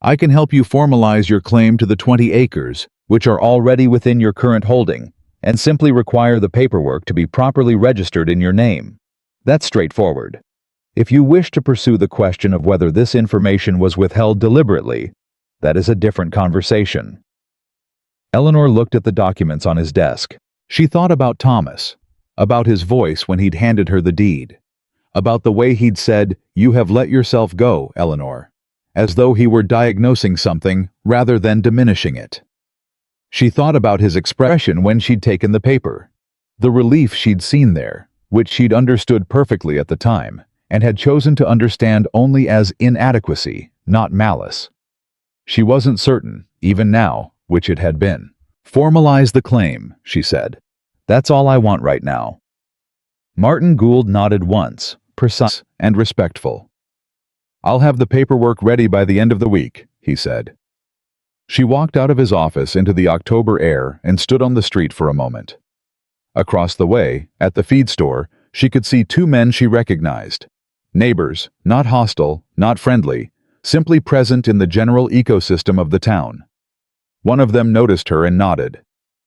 I can help you formalize your claim to the 20 acres, which are already within your current holding, and simply require the paperwork to be properly registered in your name. That's straightforward. If you wish to pursue the question of whether this information was withheld deliberately, that is a different conversation. Eleanor looked at the documents on his desk. She thought about Thomas, about his voice when he'd handed her the deed, about the way he'd said, "You have let yourself go, Eleanor," as though he were diagnosing something rather than diminishing it. She thought about his expression when she'd taken the paper, the relief she'd seen there, which she'd understood perfectly at the time, and had chosen to understand only as inadequacy, not malice. She wasn't certain, even now, which it had been. "Formalize the claim," she said. "That's all I want right now." Martin Gould nodded once, precise and respectful. "I'll have the paperwork ready by the end of the week," he said. She walked out of his office into the October air and stood on the street for a moment. Across the way, at the feed store, she could see two men she recognized. Neighbors, not hostile, not friendly, simply present in the general ecosystem of the town. One of them noticed her and nodded.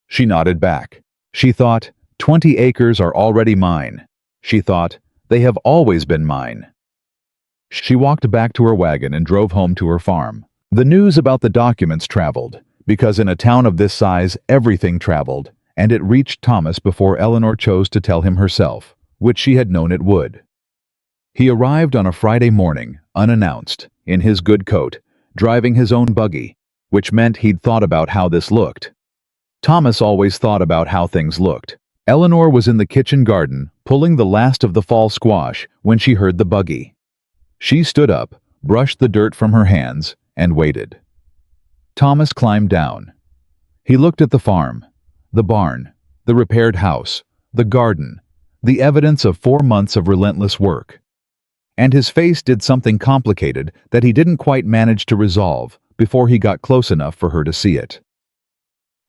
She nodded back. She thought, 20 acres are already mine. She thought, they have always been mine. She walked back to her wagon and drove home to her farm. The news about the documents traveled, because in a town of this size everything traveled, and it reached Thomas before Eleanor chose to tell him herself, which she had known it would. He arrived on a Friday morning, unannounced, in his good coat, driving his own buggy, which meant he'd thought about how this looked. Thomas always thought about how things looked. Eleanor was in the kitchen garden, pulling the last of the fall squash, when she heard the buggy. She stood up, brushed the dirt from her hands, and waited. Thomas climbed down. He looked at the farm, the barn, the repaired house, the garden, the evidence of 4 months of relentless work. And his face did something complicated that he didn't quite manage to resolve before he got close enough for her to see it.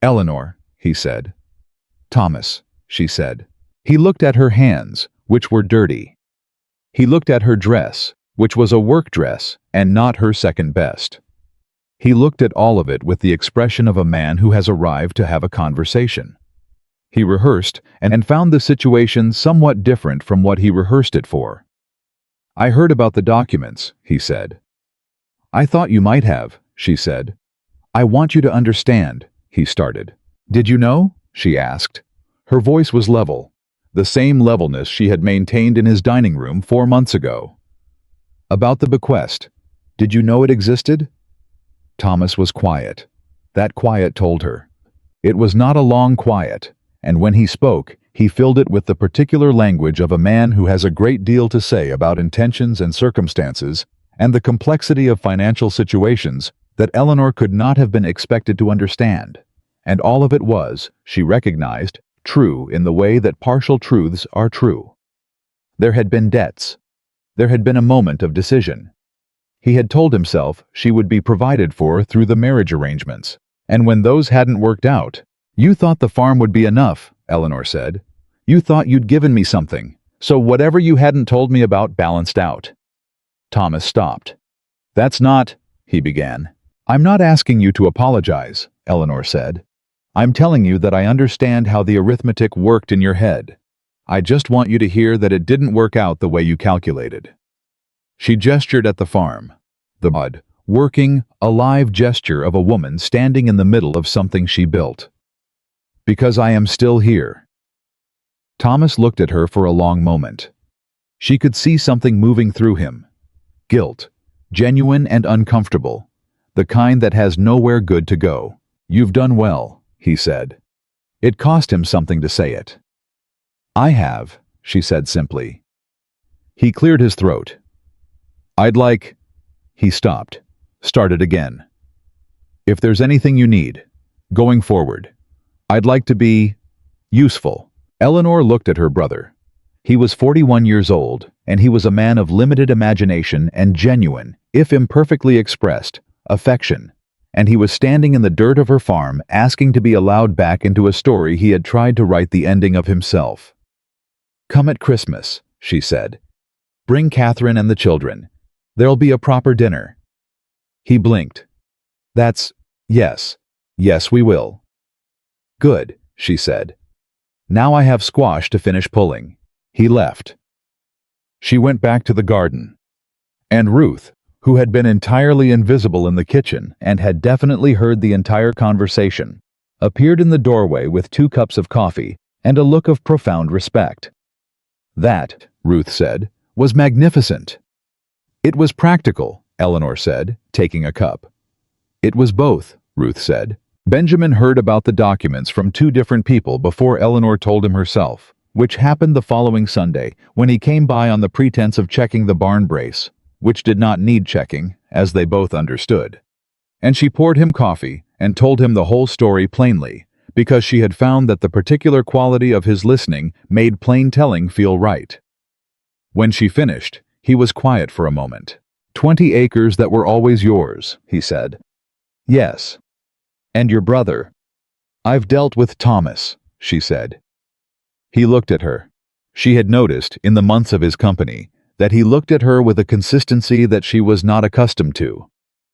"Eleanor," he said. "Thomas," she said. He looked at her hands, which were dirty. He looked at her dress, which was a work dress and not her second best. He looked at all of it with the expression of a man who has arrived to have a conversation. He rehearsed and found the situation somewhat different from what he rehearsed it for. "I heard about the documents," he said. "I thought you might have," she said. "I want you to understand," he started. "Did you know?" she asked. Her voice was level, the same levelness she had maintained in his dining room 4 months ago. "About the bequest. Did you know it existed?" Thomas was quiet. That quiet told her. It was not a long quiet, and when he spoke, he filled it with the particular language of a man who has a great deal to say about intentions and circumstances and the complexity of financial situations that Eleanor could not have been expected to understand. And all of it was, she recognized, true in the way that partial truths are true. There had been debts. There had been a moment of decision. He had told himself she would be provided for through the marriage arrangements, and when those hadn't worked out, "You thought the farm would be enough," Eleanor said. "You thought you'd given me something, so whatever you hadn't told me about balanced out." Thomas stopped. "That's not," he began. "I'm not asking you to apologize," Eleanor said. "I'm telling you that I understand how the arithmetic worked in your head. I just want you to hear that it didn't work out the way you calculated." She gestured at the farm, the odd, working, alive gesture of a woman standing in the middle of something she built. "Because I am still here." Thomas looked at her for a long moment. She could see something moving through him. Guilt, genuine and uncomfortable, the kind that has nowhere good to go. "You've done well," he said. It cost him something to say it. "I have," she said simply. He cleared his throat. He stopped, started again. "If there's anything you need, going forward, I'd like to be useful." Eleanor looked at her brother. He was 41 years old, and he was a man of limited imagination and genuine, if imperfectly expressed, affection, and he was standing in the dirt of her farm asking to be allowed back into a story he had tried to write the ending of himself. "Come at Christmas," she said. "Bring Catherine and the children. There'll be a proper dinner." He blinked. That's, yes. Yes, we will. Good, she said. Now I have squash to finish pulling. He left. She went back to the garden. And Ruth, who had been entirely invisible in the kitchen and had definitely heard the entire conversation, appeared in the doorway with 2 cups of coffee and a look of profound respect. That, Ruth said, was magnificent. It was practical, Eleanor said, taking a cup. It was both, Ruth said. Benjamin heard about the documents from 2 different people before Eleanor told him herself, which happened the following Sunday when he came by on the pretense of checking the barn brace, which did not need checking, as they both understood. And she poured him coffee and told him the whole story plainly, because she had found that the particular quality of his listening made plain telling feel right. When she finished, he was quiet for a moment. 20 acres that were always yours, he said. Yes. And your brother? I've dealt with Thomas, she said. He looked at her. She had noticed, in the months of his company, that he looked at her with a consistency that she was not accustomed to.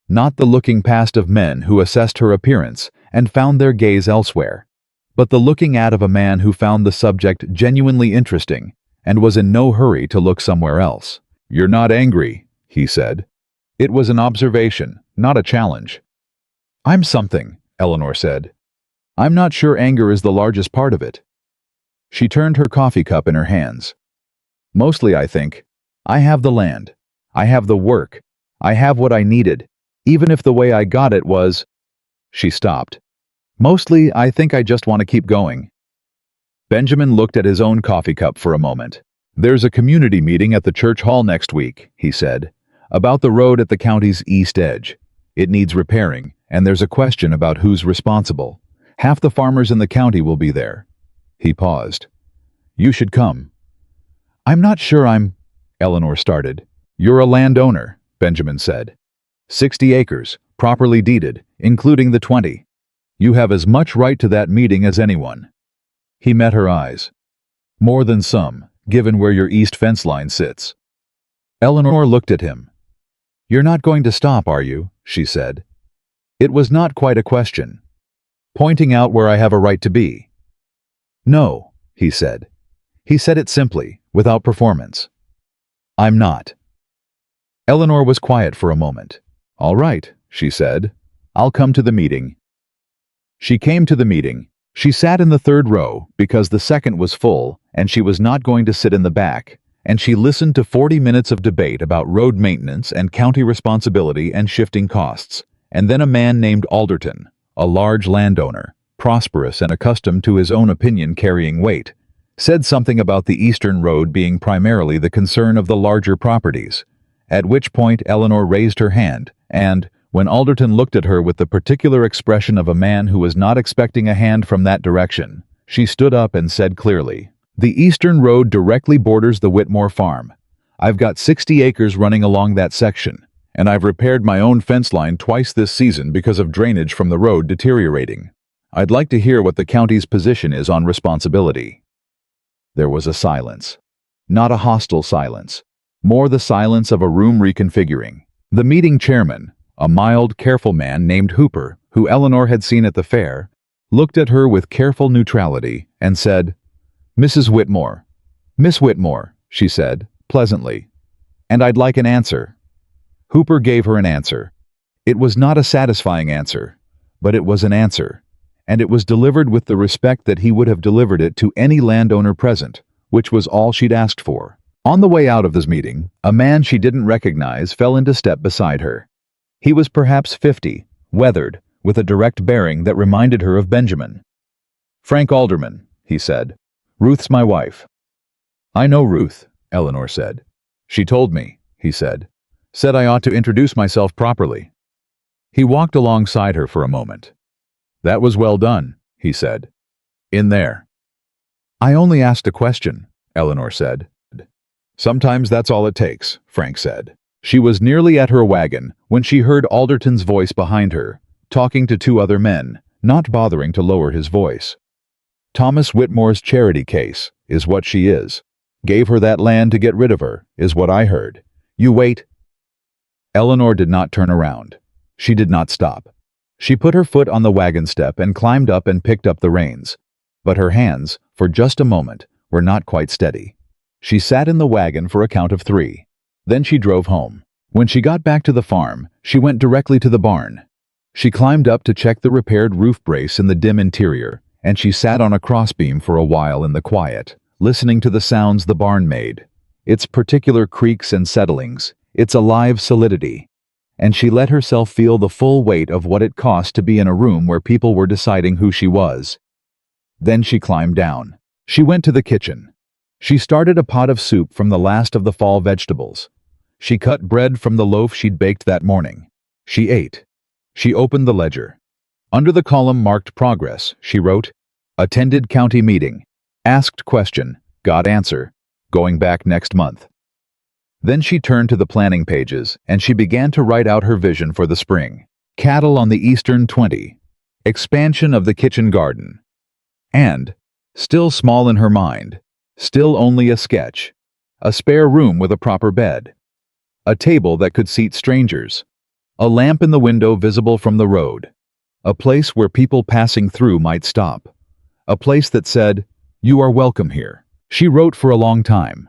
Not the looking past of men who assessed her appearance and found their gaze elsewhere, but the looking at of a man who found the subject genuinely interesting and was in no hurry to look somewhere else. You're not angry, he said. It was an observation, not a challenge. I'm something, Eleanor said. I'm not sure anger is the largest part of it. She turned her coffee cup in her hands. Mostly, I think. I have the land. I have the work. I have what I needed, even if the way I got it was... She stopped. Mostly, I think I just want to keep going. Benjamin looked at his own coffee cup for a moment. There's a community meeting at the church hall next week, he said, about the road at the county's east edge. It needs repairing, and there's a question about who's responsible. Half the farmers in the county will be there. He paused. You should come. I'm not sure Eleanor started. You're a landowner, Benjamin said. 60 acres, properly deeded, including the 20. You have as much right to that meeting as anyone. He met her eyes. More than some, given where your east fence line sits. Eleanor looked at him. You're not going to stop, are you? She said. It was not quite a question. Pointing out where I have a right to be. No, he said. He said it simply, without performance. I'm not. Eleanor was quiet for a moment. All right, she said. I'll come to the meeting. She came to the meeting. She sat in the 3rd row because the 2nd was full and she was not going to sit in the back, and she listened to 40 minutes of debate about road maintenance and county responsibility and shifting costs, and then a man named Alderton, a large landowner, prosperous and accustomed to his own opinion carrying weight, said something about the eastern road being primarily the concern of the larger properties, at which point Eleanor raised her hand, and, when Alderton looked at her with the particular expression of a man who was not expecting a hand from that direction, she stood up and said clearly, The eastern road directly borders the Whitmore farm. I've got 60 acres running along that section, and I've repaired my own fence line twice this season because of drainage from the road deteriorating. I'd like to hear what the county's position is on responsibility. There was a silence. Not a hostile silence. More the silence of a room reconfiguring. The meeting chairman, a mild, careful man named Hooper, who Eleanor had seen at the fair, looked at her with careful neutrality and said, Mrs. Whitmore. Miss Whitmore, she said, pleasantly. And I'd like an answer. Hooper gave her an answer. It was not a satisfying answer, but it was an answer, and it was delivered with the respect that he would have delivered it to any landowner present, which was all she'd asked for. On the way out of this meeting, a man she didn't recognize fell into step beside her. He was perhaps 50, weathered, with a direct bearing that reminded her of Benjamin. Frank Alderman, he said. Ruth's my wife. I know Ruth, Eleanor said. She told me, he said. Said I ought to introduce myself properly. He walked alongside her for a moment. That was well done, he said. In there. I only asked a question, Eleanor said. Sometimes that's all it takes, Frank said. She was nearly at her wagon when she heard Alderton's voice behind her, talking to 2 other men, not bothering to lower his voice. Thomas Whitmore's charity case is what she is. Gave her that land to get rid of her, is what I heard. You wait. Eleanor did not turn around. She did not stop. She put her foot on the wagon step and climbed up and picked up the reins. But her hands, for just a moment, were not quite steady. She sat in the wagon for a count of 3. Then she drove home. When she got back to the farm, she went directly to the barn. She climbed up to check the repaired roof brace in the dim interior, and she sat on a crossbeam for a while in the quiet, listening to the sounds the barn made, its particular creaks and settlings, its alive solidity. And she let herself feel the full weight of what it cost to be in a room where people were deciding who she was. Then she climbed down. She went to the kitchen. She started a pot of soup from the last of the fall vegetables. She cut bread from the loaf she'd baked that morning. She ate. She opened the ledger. Under the column marked progress, she wrote, "Attended county meeting. Asked question. Got answer. Going back next month." Then she turned to the planning pages, and she began to write out her vision for the spring. Cattle on the eastern 20. Expansion of the kitchen garden. And, still small in her mind, still only a sketch, a spare room with a proper bed, a table that could seat strangers, a lamp in the window visible from the road, a place where people passing through might stop, a place that said, "You are welcome here." She wrote for a long time.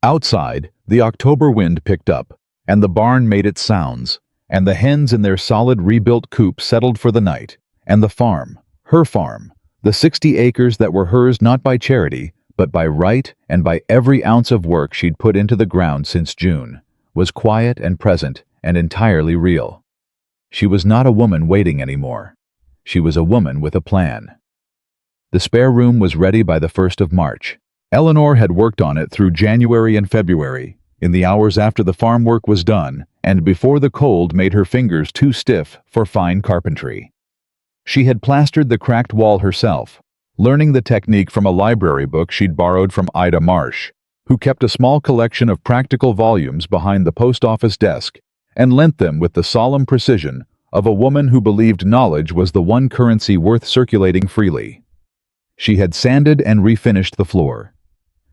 Outside, the October wind picked up, and the barn made its sounds, and the hens in their solid rebuilt coop settled for the night, and the farm, her farm, the 60 acres that were hers not by charity, but by right and by every ounce of work she'd put into the ground since June, was quiet and present and entirely real. She was not a woman waiting anymore. She was a woman with a plan. The spare room was ready by the 1st of March. Eleanor had worked on it through January and February, in the hours after the farm work was done, and before the cold made her fingers too stiff for fine carpentry. She had plastered the cracked wall herself, learning the technique from a library book she'd borrowed from Ida Marsh, who kept a small collection of practical volumes behind the post office desk and lent them with the solemn precision of a woman who believed knowledge was the one currency worth circulating freely. She had sanded and refinished the floor.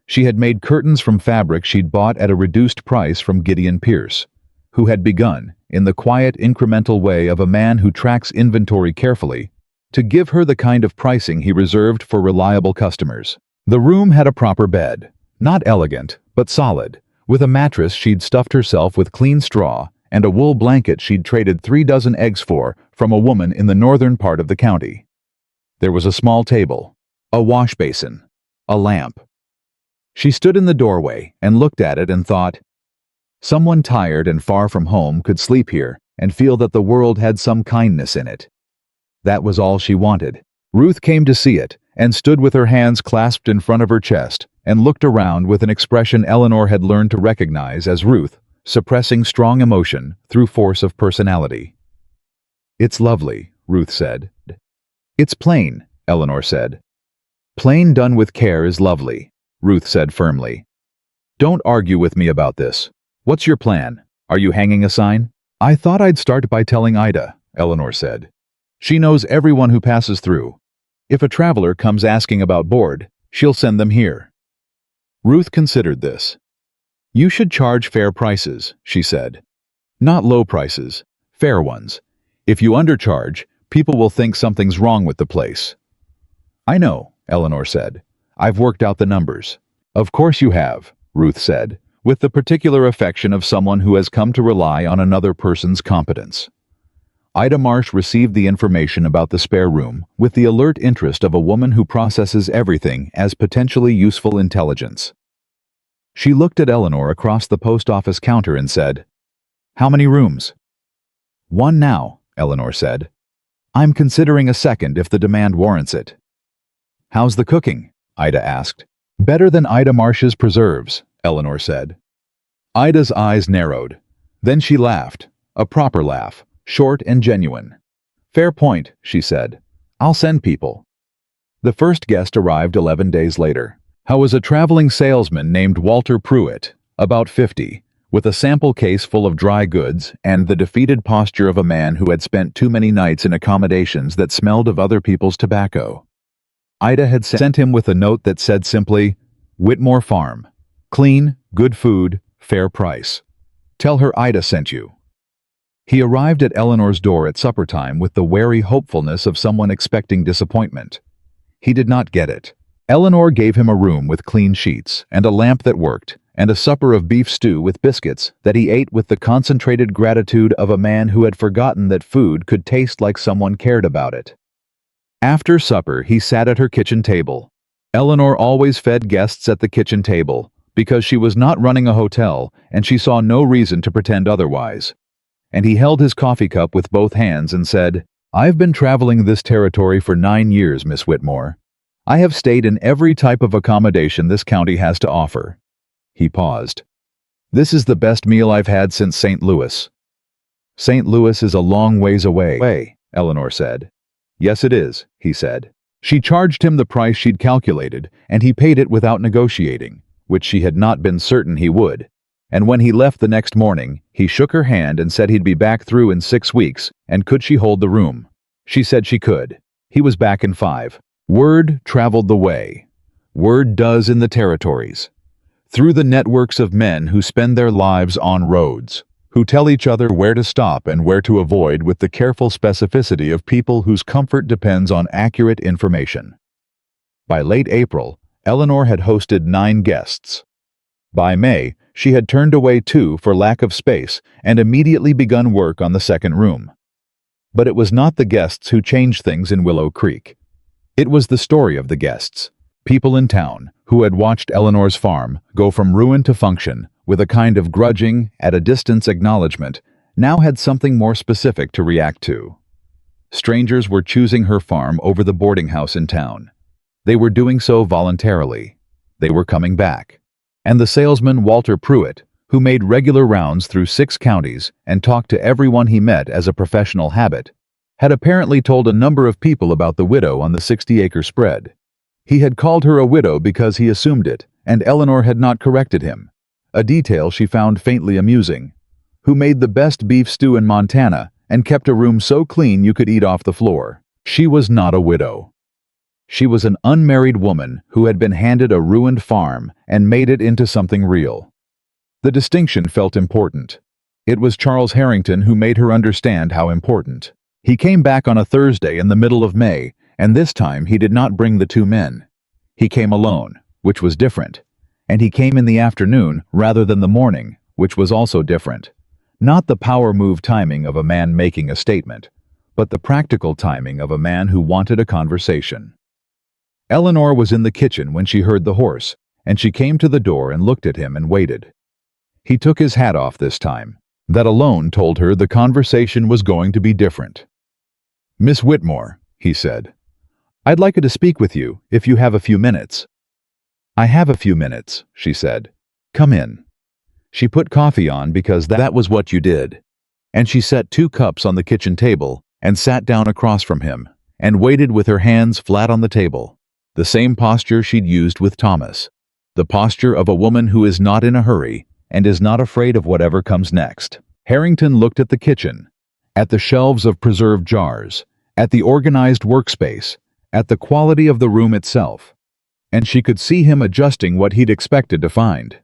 She had made curtains from fabric she'd bought at a reduced price from Gideon Pierce, who had begun, in the quiet, incremental way of a man who tracks inventory carefully, to give her the kind of pricing he reserved for reliable customers. The room had a proper bed, not elegant, but solid, with a mattress she'd stuffed herself with clean straw and a wool blanket she'd traded 3 dozen eggs for from a woman in the northern part of the county. There was a small table, a wash basin, a lamp. She stood in the doorway and looked at it and thought, someone tired and far from home could sleep here and feel that the world had some kindness in it. That was all she wanted. Ruth came to see it and stood with her hands clasped in front of her chest and looked around with an expression Eleanor had learned to recognize as Ruth, suppressing strong emotion through force of personality. "It's lovely," Ruth said. "It's plain," Eleanor said. "Plain done with care is lovely," Ruth said firmly. "Don't argue with me about this. What's your plan? Are you hanging a sign?" "I thought I'd start by telling Ida," Eleanor said. "She knows everyone who passes through. If a traveler comes asking about board, she'll send them here." Ruth considered this. "You should charge fair prices," she said. "Not low prices, fair ones. If you undercharge, people will think something's wrong with the place." "I know," Eleanor said. "I've worked out the numbers." "Of course you have," Ruth said, with the particular affection of someone who has come to rely on another person's competence. Ida Marsh received the information about the spare room with the alert interest of a woman who processes everything as potentially useful intelligence. She looked at Eleanor across the post office counter and said, "How many rooms?" "One now," Eleanor said. "I'm considering a second if the demand warrants it." "How's the cooking?" Ida asked. "Better than Ida Marsh's preserves," Eleanor said. Ida's eyes narrowed. Then she laughed, a proper laugh, short and genuine. "Fair point," she said. "I'll send people." The first guest arrived 11 days later. He was a traveling salesman named Walter Pruitt, about 50, with a sample case full of dry goods and the defeated posture of a man who had spent too many nights in accommodations that smelled of other people's tobacco. Ida had sent him with a note that said simply, "Whitmore Farm. Clean, good food, fair price. Tell her Ida sent you." He arrived at Eleanor's door at supper time with the wary hopefulness of someone expecting disappointment. He did not get it. Eleanor gave him a room with clean sheets and a lamp that worked, and a supper of beef stew with biscuits that he ate with the concentrated gratitude of a man who had forgotten that food could taste like someone cared about it. After supper, he sat at her kitchen table. Eleanor always fed guests at the kitchen table, because she was not running a hotel and she saw no reason to pretend otherwise. And he held his coffee cup with both hands and said, "I've been traveling this territory for 9 years, Miss Whitmore. I have stayed in every type of accommodation this county has to offer." He paused. "This is the best meal I've had since St. Louis." "St. Louis is a long ways away," Eleanor said. "Yes, it is," he said. She charged him the price she'd calculated, and he paid it without negotiating, which she had not been certain he would. And when he left the next morning, he shook her hand and said he'd be back through in 6 weeks, and could she hold the room? She said she could. He was back in 5. Word traveled the way. Word does in the territories. Through the networks of men who spend their lives on roads, who tell each other where to stop and where to avoid with the careful specificity of people whose comfort depends on accurate information. By late April, Eleanor had hosted 9 guests. By May, she had turned away 2 for lack of space and immediately begun work on the second room. But it was not the guests who changed things in Willow Creek. It was the story of the guests, people in town who had watched Eleanor's farm go from ruin to function with a kind of grudging, at a distance acknowledgement, now had something more specific to react to. Strangers were choosing her farm over the boarding house in town. They were doing so voluntarily. They were coming back. And the salesman Walter Pruitt, who made regular rounds through 6 counties and talked to everyone he met as a professional habit, had apparently told a number of people about the widow on the 60-acre spread. He had called her a widow because he assumed it, and Eleanor had not corrected him, a detail she found faintly amusing, who made the best beef stew in Montana and kept a room so clean you could eat off the floor. She was not a widow. She was an unmarried woman who had been handed a ruined farm and made it into something real. The distinction felt important. It was Charles Harrington who made her understand how important. He came back on a Thursday in the middle of May, and this time he did not bring the 2 men. He came alone, which was different. And he came in the afternoon rather than the morning, which was also different. Not the power move timing of a man making a statement, but the practical timing of a man who wanted a conversation. Eleanor was in the kitchen when she heard the horse, and she came to the door and looked at him and waited. He took his hat off this time. That alone told her the conversation was going to be different. "Miss Whitmore," he said, "I'd like to speak with you, if you have a few minutes." "I have a few minutes," she said. "Come in." She put coffee on because that was what you did. And she set 2 cups on the kitchen table and sat down across from him and waited with her hands flat on the table. The same posture she'd used with Thomas. The posture of a woman who is not in a hurry and is not afraid of whatever comes next. Harrington looked at the kitchen, at the shelves of preserved jars, at the organized workspace, at the quality of the room itself, and she could see him adjusting what he'd expected to find.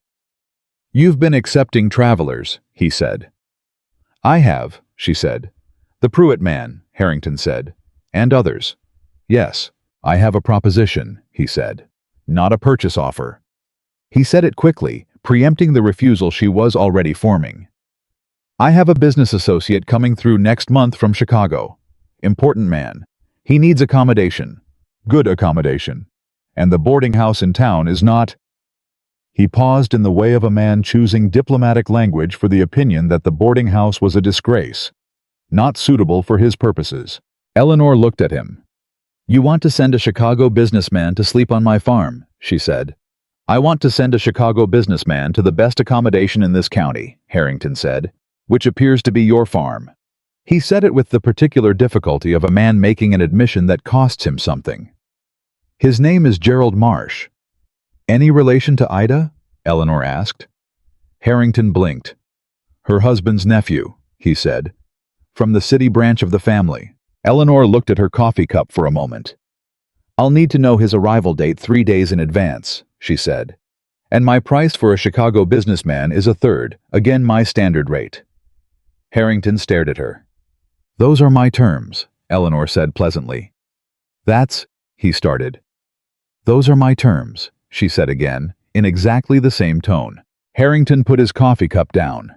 "You've been accepting travelers," he said. "I have," she said. "The Pruitt man," Harrington said, "and others." "Yes, I have a proposition," he said. "Not a purchase offer." He said it quickly, preempting the refusal she was already forming. "I have a business associate coming through next month from Chicago. Important man. He needs accommodation. Good accommodation. And the boarding house in town is not—" He paused in the way of a man choosing diplomatic language for the opinion that the boarding house was a disgrace, not suitable for his purposes. Eleanor looked at him. "You want to send a Chicago businessman to sleep on my farm," she said. "I want to send a Chicago businessman to the best accommodation in this county," Harrington said, "which appears to be your farm." He said it with the particular difficulty of a man making an admission that costs him something. "His name is Gerald Marsh." "Any relation to Ida?" Eleanor asked. Harrington blinked. "Her husband's nephew," he said. "From the city branch of the family." Eleanor looked at her coffee cup for a moment. "I'll need to know his arrival date 3 days in advance," she said. "And my price for a Chicago businessman is 1/3, again my standard rate." Harrington stared at her. "Those are my terms," Eleanor said pleasantly. "That's," he started. "Those are my terms," she said again, in exactly the same tone. Harrington put his coffee cup down.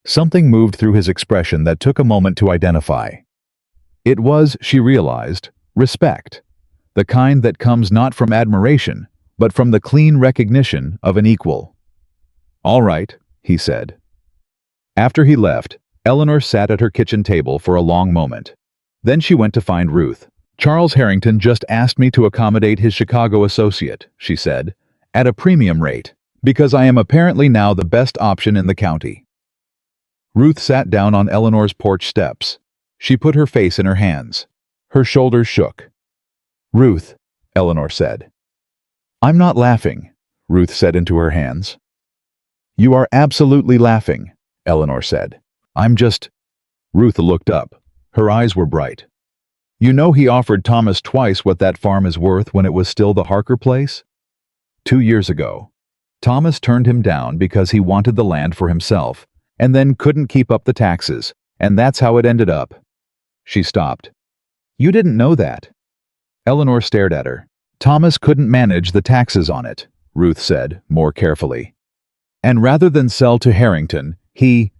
Something moved through his expression that took a moment to identify. It was, she realized, respect. The kind that comes not from admiration, but from the clean recognition of an equal. "All right," he said. After he left, Eleanor sat at her kitchen table for a long moment. Then she went to find Ruth. "Charles Harrington just asked me to accommodate his Chicago associate," she said, "at a premium rate, because I am apparently now the best option in the county." Ruth sat down on Eleanor's porch steps. She put her face in her hands. Her shoulders shook. "Ruth," Eleanor said. "I'm not laughing," Ruth said into her hands. "You are absolutely laughing," Eleanor said. "I'm just—" Ruth looked up. Her eyes were bright. "You know he offered Thomas twice what that farm is worth when it was still the Harker place? 2 years ago. Thomas turned him down because he wanted the land for himself, and then couldn't keep up the taxes, and that's how it ended up." She stopped. "You didn't know that?" Eleanor stared at her. "Thomas couldn't manage the taxes on it," Ruth said, more carefully. "And rather than sell to Harrington, he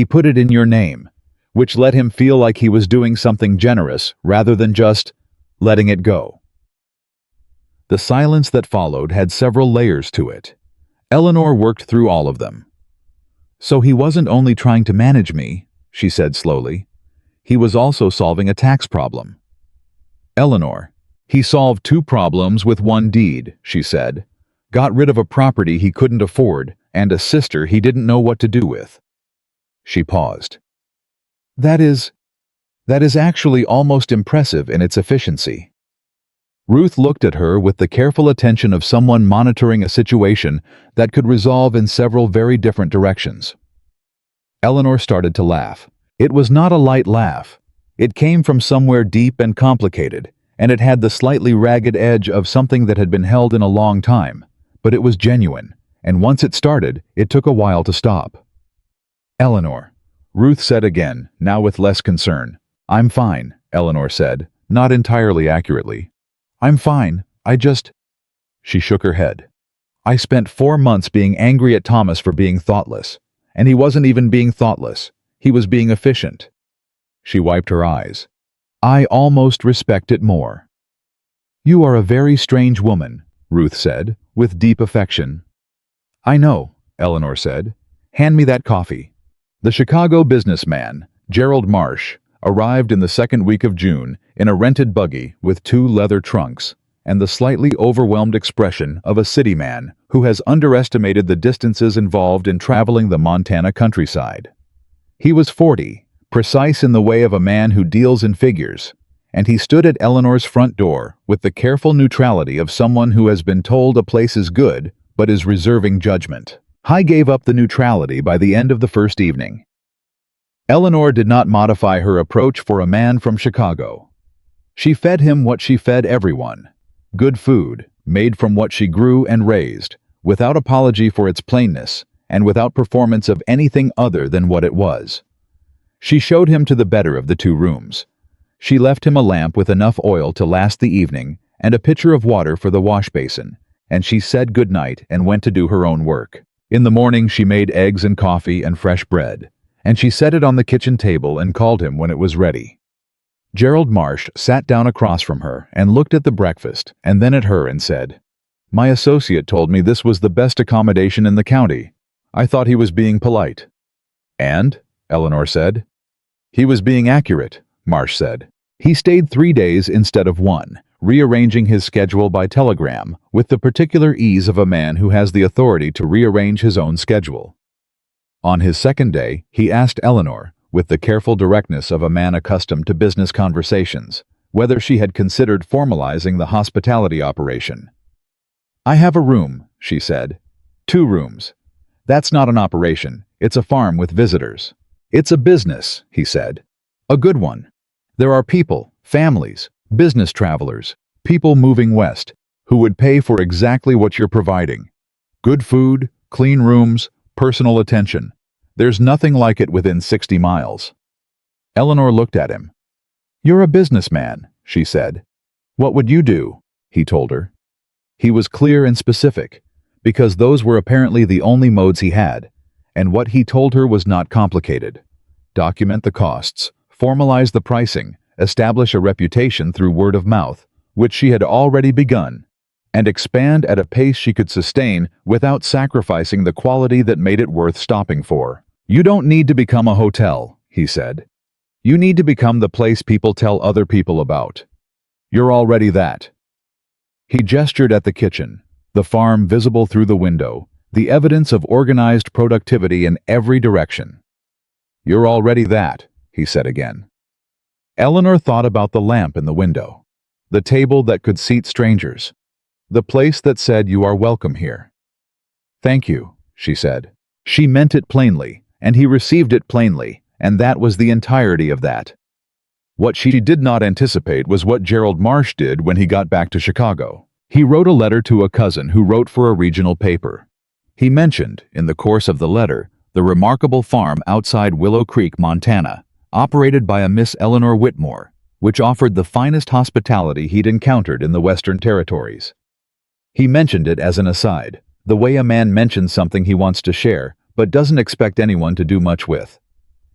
put it in your name, which let him feel like he was doing something generous rather than just letting it go." The silence that followed had several layers to it. Eleanor worked through all of them. "So he wasn't only trying to manage me," she said slowly. "He was also solving a tax problem." "Eleanor, he solved 2 problems with 1 deed," she said. "Got rid of a property he couldn't afford and a sister he didn't know what to do with." She paused. That is actually almost impressive in its efficiency." Ruth looked at her with the careful attention of someone monitoring a situation that could resolve in several very different directions. Eleanor started to laugh. It was not a light laugh. It came from somewhere deep and complicated, and it had the slightly ragged edge of something that had been held in a long time, but it was genuine, and once it started, it took a while to stop. "Eleanor," Ruth said again, now with less concern. "I'm fine," Eleanor said, not entirely accurately. "I'm fine, She shook her head. "I spent 4 months being angry at Thomas for being thoughtless. And he wasn't even being thoughtless. He was being efficient." She wiped her eyes. "I almost respect it more." "You are a very strange woman," Ruth said, with deep affection. "I know," Eleanor said. "Hand me that coffee." The Chicago businessman, Gerald Marsh, arrived in the second week of June in a rented buggy with 2 leather trunks and the slightly overwhelmed expression of a city man who has underestimated the distances involved in traveling the Montana countryside. He was 40, precise in the way of a man who deals in figures, and he stood at Eleanor's front door with the careful neutrality of someone who has been told a place is good but is reserving judgment. He gave up the neutrality by the end of the first evening. Eleanor did not modify her approach for a man from Chicago. She fed him what she fed everyone: good food, made from what she grew and raised, without apology for its plainness, and without performance of anything other than what it was. She showed him to the better of the 2 rooms. She left him a lamp with enough oil to last the evening and a pitcher of water for the wash basin, and she said good night and went to do her own work. In the morning she made eggs and coffee and fresh bread, and she set it on the kitchen table and called him when it was ready. Gerald Marsh sat down across from her and looked at the breakfast and then at her and said, "My associate told me this was the best accommodation in the county. I thought he was being polite." "And?" Eleanor said. "He was being accurate," Marsh said. "He stayed 3 days instead of 1, rearranging his schedule by telegram with the particular ease of a man who has the authority to rearrange his own schedule. On his second day, he asked Eleanor, with the careful directness of a man accustomed to business conversations, whether she had considered formalizing the hospitality operation. "I have a room," she said. 2 rooms. "That's not an operation. It's a farm with visitors." "It's a business," he said. "A good one. There are people, families, business travelers, people moving west, who would pay for exactly what you're providing. Good food, clean rooms, personal attention. There's nothing like it within 60 miles. Eleanor looked at him. You're a businessman, she said. What would you do? He told her. He was clear and specific, because those were apparently the only modes he had, and what he told her was not complicated. Document the costs, formalize the pricing, establish a reputation through word of mouth, which she had already begun, and expand at a pace she could sustain without sacrificing the quality that made it worth stopping for. You don't need to become a hotel, he said. You need to become the place people tell other people about. You're already that. He gestured at the kitchen, the farm visible through the window, the evidence of organized productivity in every direction. You're already that, he said again. Eleanor thought about the lamp in the window, the table that could seat strangers, the place that said you are welcome here. Thank you, she said. She meant it plainly, and he received it plainly, and that was the entirety of that. What she did not anticipate was what Gerald Marsh did when he got back to Chicago. He wrote a letter to a cousin who wrote for a regional paper. He mentioned, in the course of the letter, the remarkable farm outside Willow Creek, Montana, operated by a Miss Eleanor Whitmore, which offered the finest hospitality he'd encountered in the Western Territories. He mentioned it as an aside, the way a man mentions something he wants to share, but doesn't expect anyone to do much with.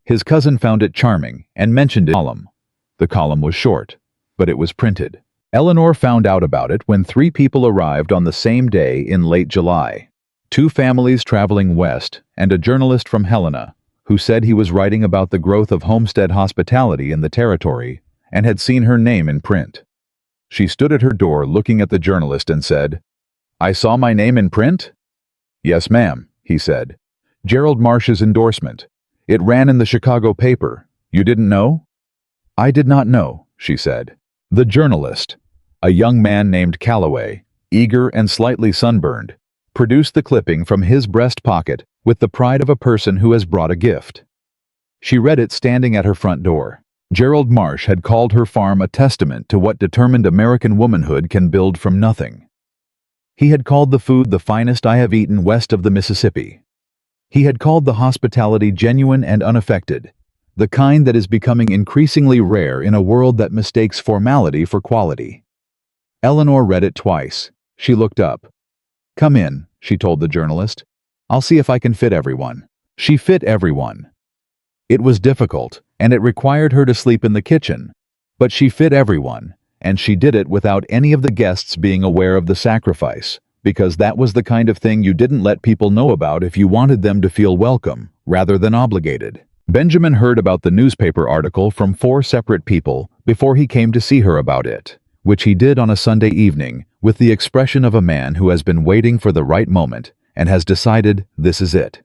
His cousin found it charming and mentioned it in a column. The column was short, but it was printed. Eleanor found out about it when 3 people arrived on the same day in late July. 2 families traveling west and a journalist from Helena, who said he was writing about the growth of homestead hospitality in the territory and had seen her name in print. She stood at her door looking at the journalist and said, I saw my name in print? Yes, ma'am, he said. Gerald Marsh's endorsement. It ran in the Chicago paper. You didn't know? I did not know, she said. The journalist, a young man named Calloway, eager and slightly sunburned, produced the clipping from his breast pocket with the pride of a person who has brought a gift. She read it standing at her front door. Gerald Marsh had called her farm a testament to what determined American womanhood can build from nothing. He had called the food the finest I have eaten west of the Mississippi. He had called the hospitality genuine and unaffected, the kind that is becoming increasingly rare in a world that mistakes formality for quality. Eleanor read it twice. She looked up. Come in, she told the journalist. I'll see if I can fit everyone. She fit everyone. It was difficult, and it required her to sleep in the kitchen, but she fit everyone, and she did it without any of the guests being aware of the sacrifice, because that was the kind of thing you didn't let people know about if you wanted them to feel welcome, rather than obligated. Benjamin heard about the newspaper article from 4 separate people before he came to see her about it, which he did on a Sunday evening with the expression of a man who has been waiting for the right moment and has decided this is it.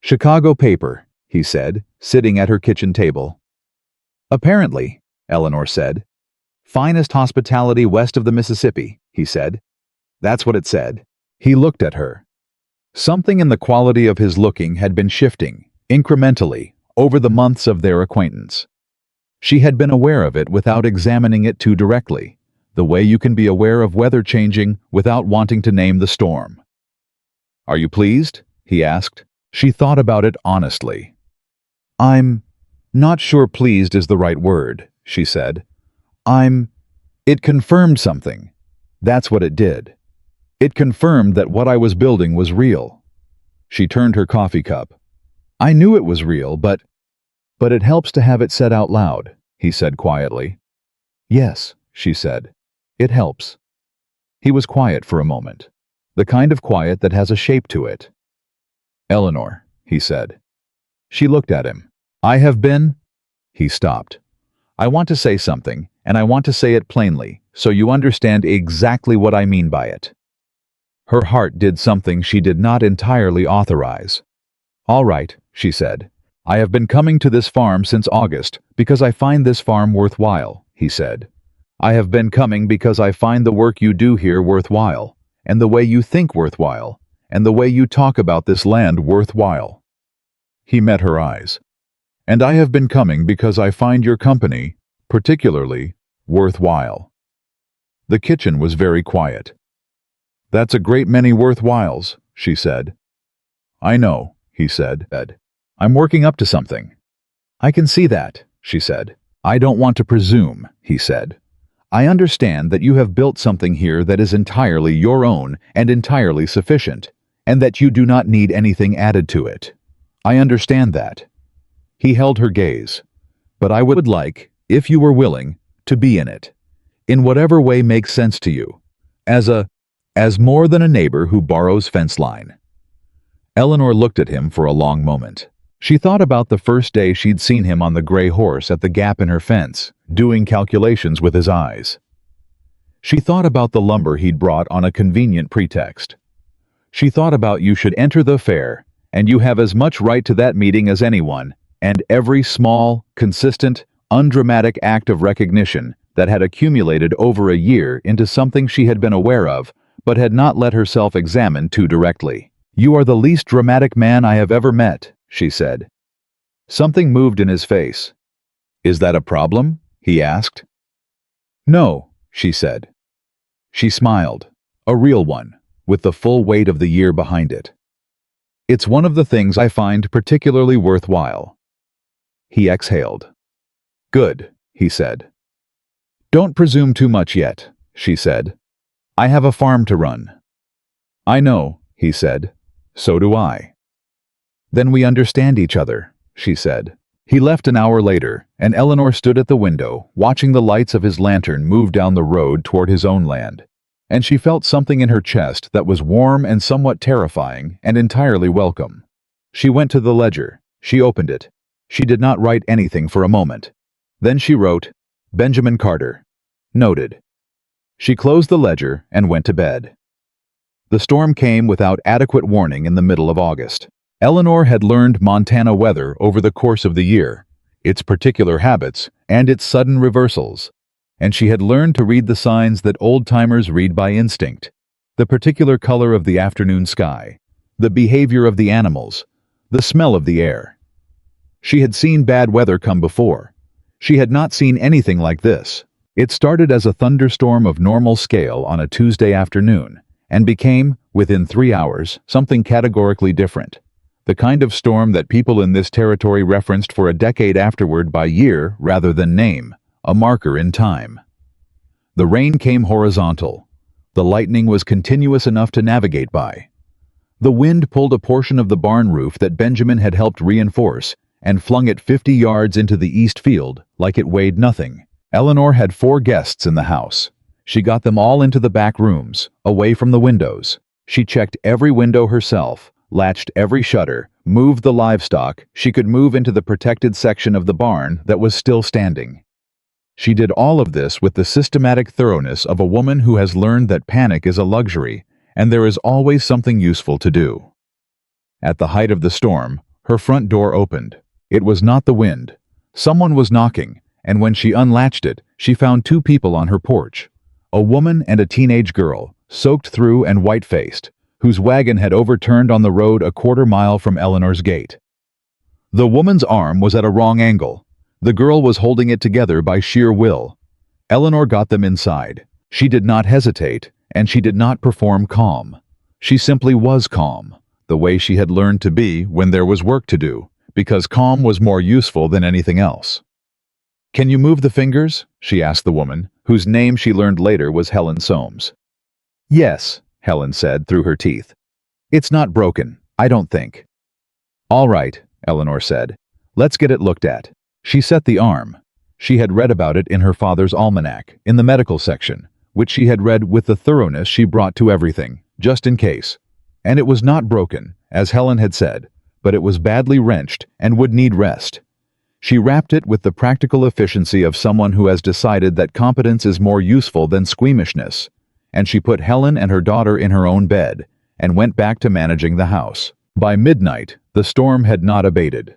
Chicago paper, he said, sitting at her kitchen table. Apparently, Eleanor said. Finest hospitality west of the Mississippi, he said. That's what it said. He looked at her. Something in the quality of his looking had been shifting, incrementally, over the months of their acquaintance. She had been aware of it without examining it too directly, the way you can be aware of weather changing without wanting to name the storm. Are you pleased? He asked. She thought about it honestly. I'm not sure pleased is the right word, she said. It confirmed something. That's what it did. It confirmed that what I was building was real. She turned her coffee cup. I knew it was real, but it helps to have it said out loud, he said quietly. Yes, she said. It helps. He was quiet for a moment, the kind of quiet that has a shape to it. Eleanor, he said. She looked at him. I have been... He stopped. I want to say something, and I want to say it plainly, so you understand exactly what I mean by it. Her heart did something she did not entirely authorize. All right, she said. I have been coming to this farm since August because I find this farm worthwhile, he said. I have been coming because I find the work you do here worthwhile, and the way you think worthwhile, and the way you talk about this land worthwhile. He met her eyes. And I have been coming because I find your company, particularly, worthwhile. The kitchen was very quiet. That's a great many worthwhiles, she said. I know, he said. I'm working up to something." "I can see that," she said. "I don't want to presume," he said. "I understand that you have built something here that is entirely your own and entirely sufficient, and that you do not need anything added to it. I understand that." He held her gaze. "But I would like, if you were willing, to be in it, in whatever way makes sense to you, as more than a neighbor who borrows fence line." Eleanor looked at him for a long moment. She thought about the first day she'd seen him on the gray horse at the gap in her fence, doing calculations with his eyes. She thought about the lumber he'd brought on a convenient pretext. She thought about "you should enter the fair, and you have as much right to that meeting as anyone," and every small, consistent, undramatic act of recognition that had accumulated over a year into something she had been aware of, but had not let herself examine too directly. "You are the least dramatic man I have ever met," she said. Something moved in his face. "Is that a problem?" he asked. "No," she said. She smiled, a real one, with the full weight of the year behind it. "It's one of the things I find particularly worthwhile." He exhaled. "Good," he said. "Don't presume too much yet," she said. "I have a farm to run." "I know," he said. "So do I." "Then we understand each other," she said. He left an hour later, and Eleanor stood at the window, watching the lights of his lantern move down the road toward his own land. And she felt something in her chest that was warm and somewhat terrifying and entirely welcome. She went to the ledger. She opened it. She did not write anything for a moment. Then she wrote, "Benjamin Carter. Noted." She closed the ledger and went to bed. The storm came without adequate warning in the middle of August. Eleanor had learned Montana weather over the course of the year, its particular habits, and its sudden reversals. And she had learned to read the signs that old-timers read by instinct: the particular color of the afternoon sky, the behavior of the animals, the smell of the air. She had seen bad weather come before. She had not seen anything like this. It started as a thunderstorm of normal scale on a Tuesday afternoon, and became, within 3 hours, something categorically different. The kind of storm that people in this territory referenced for a decade afterward by year rather than name, a marker in time. The rain came horizontal. The lightning was continuous enough to navigate by. The wind pulled a portion of the barn roof that Benjamin had helped reinforce and flung it 50 yards into the east field like it weighed nothing. Eleanor had 4 guests in the house. She got them all into the back rooms, away from the windows. She checked every window herself, latched every shutter, moved the livestock she could move into the protected section of the barn that was still standing. She did all of this with the systematic thoroughness of a woman who has learned that panic is a luxury, and there is always something useful to do. At the height of the storm, her front door opened. It was not the wind. Someone was knocking, and when she unlatched it, she found 2 people on her porch. A woman and a teenage girl, soaked through and white-faced, whose wagon had overturned on the road a quarter-mile from Eleanor's gate. The woman's arm was at a wrong angle. The girl was holding it together by sheer will. Eleanor got them inside. She did not hesitate, and she did not perform calm. She simply was calm, the way she had learned to be when there was work to do, because calm was more useful than anything else. "Can you move the fingers?" she asked the woman, whose name she learned later was Helen Soames. "Yes," Helen said through her teeth. "It's not broken, I don't think." "All right," Eleanor said. "Let's get it looked at." She set the arm. She had read about it in her father's almanac, in the medical section, which she had read with the thoroughness she brought to everything, just in case. And it was not broken, as Helen had said, but it was badly wrenched and would need rest. She wrapped it with the practical efficiency of someone who has decided that competence is more useful than squeamishness, and she put Helen and her daughter in her own bed and went back to managing the house. By midnight, the storm had not abated.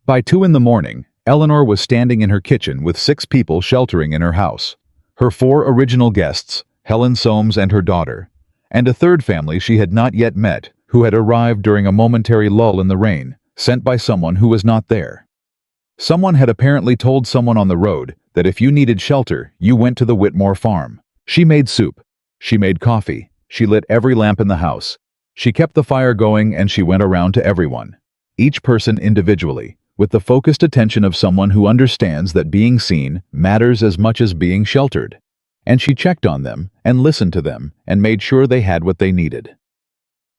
By 2 in the morning, Eleanor was standing in her kitchen with 6 people sheltering in her house. Her 4 original guests, Helen Soames and her daughter, and a third family she had not yet met who had arrived during a momentary lull in the rain, sent by someone who was not there. Someone had apparently told someone on the road that if you needed shelter, you went to the Whitmore farm. She made soup. She made coffee. She lit every lamp in the house. She kept the fire going, and she went around to everyone. each person individually, with the focused attention of someone who understands that being seen matters as much as being sheltered. And she checked on them and listened to them and made sure they had what they needed.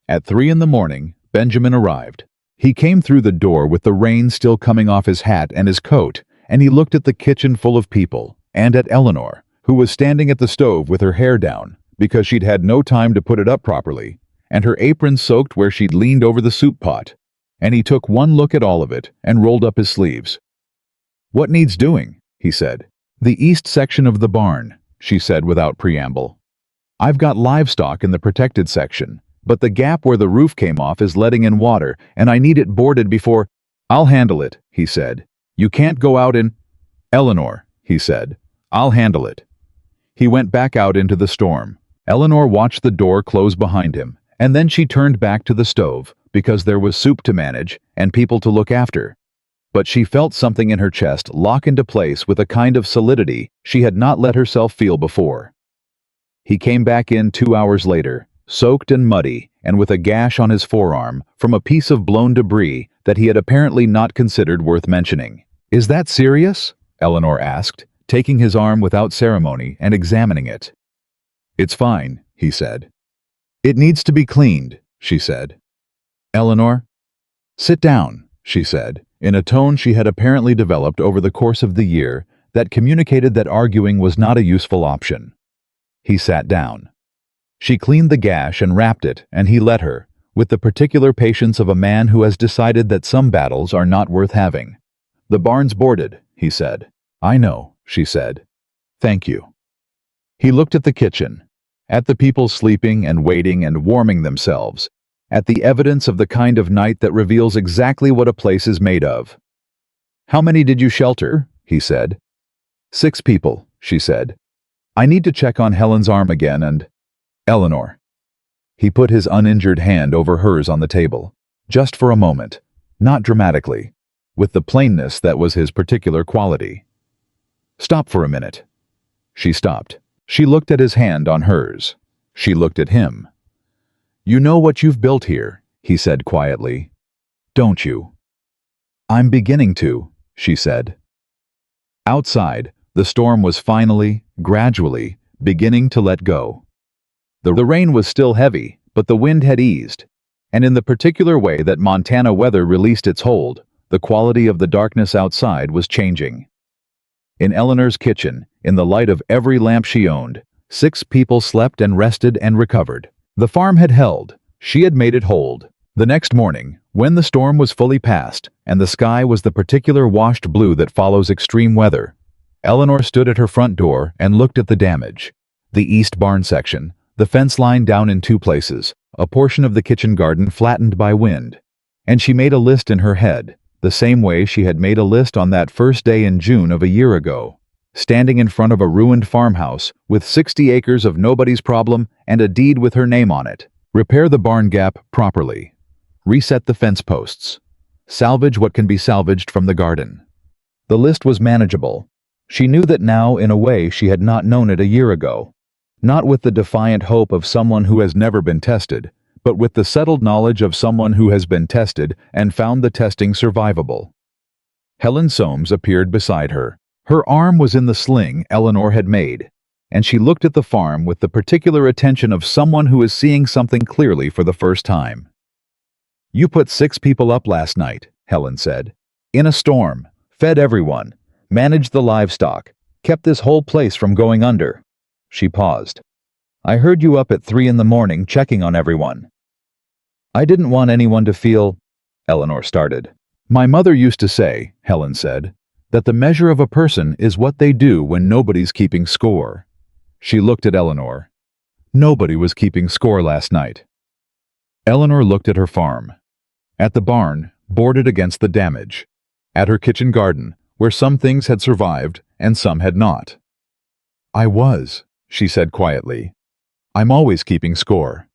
At 3 in the morning, Benjamin arrived. He came through the door with the rain still coming off his hat and his coat, and he looked at the kitchen full of people, and at Eleanor, who was standing at the stove with her hair down, because she'd had no time to put it up properly, and her apron soaked where she'd leaned over the soup pot. And he took one look at all of it and rolled up his sleeves. "What needs doing?" he said. "The east section of the barn," she said without preamble. "I've got livestock in the protected section, but the gap where the roof came off is letting in water, and I need it boarded before—" "I'll handle it," he said. "You can't go out in—" "Eleanor," he said. "I'll handle it." He went back out into the storm. Eleanor watched the door close behind him, and then she turned back to the stove, because there was soup to manage and people to look after. But she felt something in her chest lock into place with a kind of solidity she had not let herself feel before. He came back in 2 hours later, soaked and muddy, and with a gash on his forearm from a piece of blown debris that he had apparently not considered worth mentioning. "Is that serious?" Eleanor asked, taking his arm without ceremony and examining it. "It's fine," he said. "It needs to be cleaned," she said. "Eleanor?" "Sit down," she said, in a tone she had apparently developed over the course of the year that communicated that arguing was not a useful option. He sat down. She cleaned the gash and wrapped it, and he let her, with the particular patience of a man who has decided that some battles are not worth having. "The barn's boarded," he said. "I know," she said. "Thank you." He looked at the kitchen, at the people sleeping and waiting and warming themselves, at the evidence of the kind of night that reveals exactly what a place is made of. "How many did you shelter?" he said. 6 people, she said. "I need to check on Helen's arm again and—" "Eleanor." He put his uninjured hand over hers on the table, just for a moment, not dramatically, with the plainness that was his particular quality. "Stop for a minute." She stopped. She looked at his hand on hers. She looked at him. "You know what you've built here," he said quietly. "Don't you?" "I'm beginning to," she said. Outside, the storm was finally, gradually, beginning to let go. The rain was still heavy, but the wind had eased, and in the particular way that Montana weather released its hold, the quality of the darkness outside was changing. In Eleanor's kitchen, in the light of every lamp she owned, 6 people slept and rested and recovered. The farm had held. She had made it hold. The next morning, when the storm was fully past, and the sky was the particular washed blue that follows extreme weather, Eleanor stood at her front door and looked at the damage. The east barn section, the fence line down in 2 places, a portion of the kitchen garden flattened by wind. And she made a list in her head, the same way she had made a list on that first day in June of a year ago, standing in front of a ruined farmhouse with 60 acres of nobody's problem and a deed with her name on it. Repair the barn gap properly. Reset the fence posts. Salvage what can be salvaged from the garden. The list was manageable. She knew that now in a way she had not known it a year ago. Not with the defiant hope of someone who has never been tested, but with the settled knowledge of someone who has been tested and found the testing survivable. Helen Soames appeared beside her. Her arm was in the sling Eleanor had made, and she looked at the farm with the particular attention of someone who is seeing something clearly for the first time. "You put 6 people up last night," Helen said. "In a storm, fed everyone, managed the livestock, kept this whole place from going under." She paused. "I heard you up at 3 in the morning checking on everyone." "I didn't want anyone to feel—" Eleanor started. "My mother used to say," Helen said, "that the measure of a person is what they do when nobody's keeping score." She looked at Eleanor. Nobody was keeping score last night. Eleanor looked at her farm. At the barn, boarded against the damage. At her kitchen garden, where some things had survived and some had not. "I was," she said quietly. "I'm always keeping score."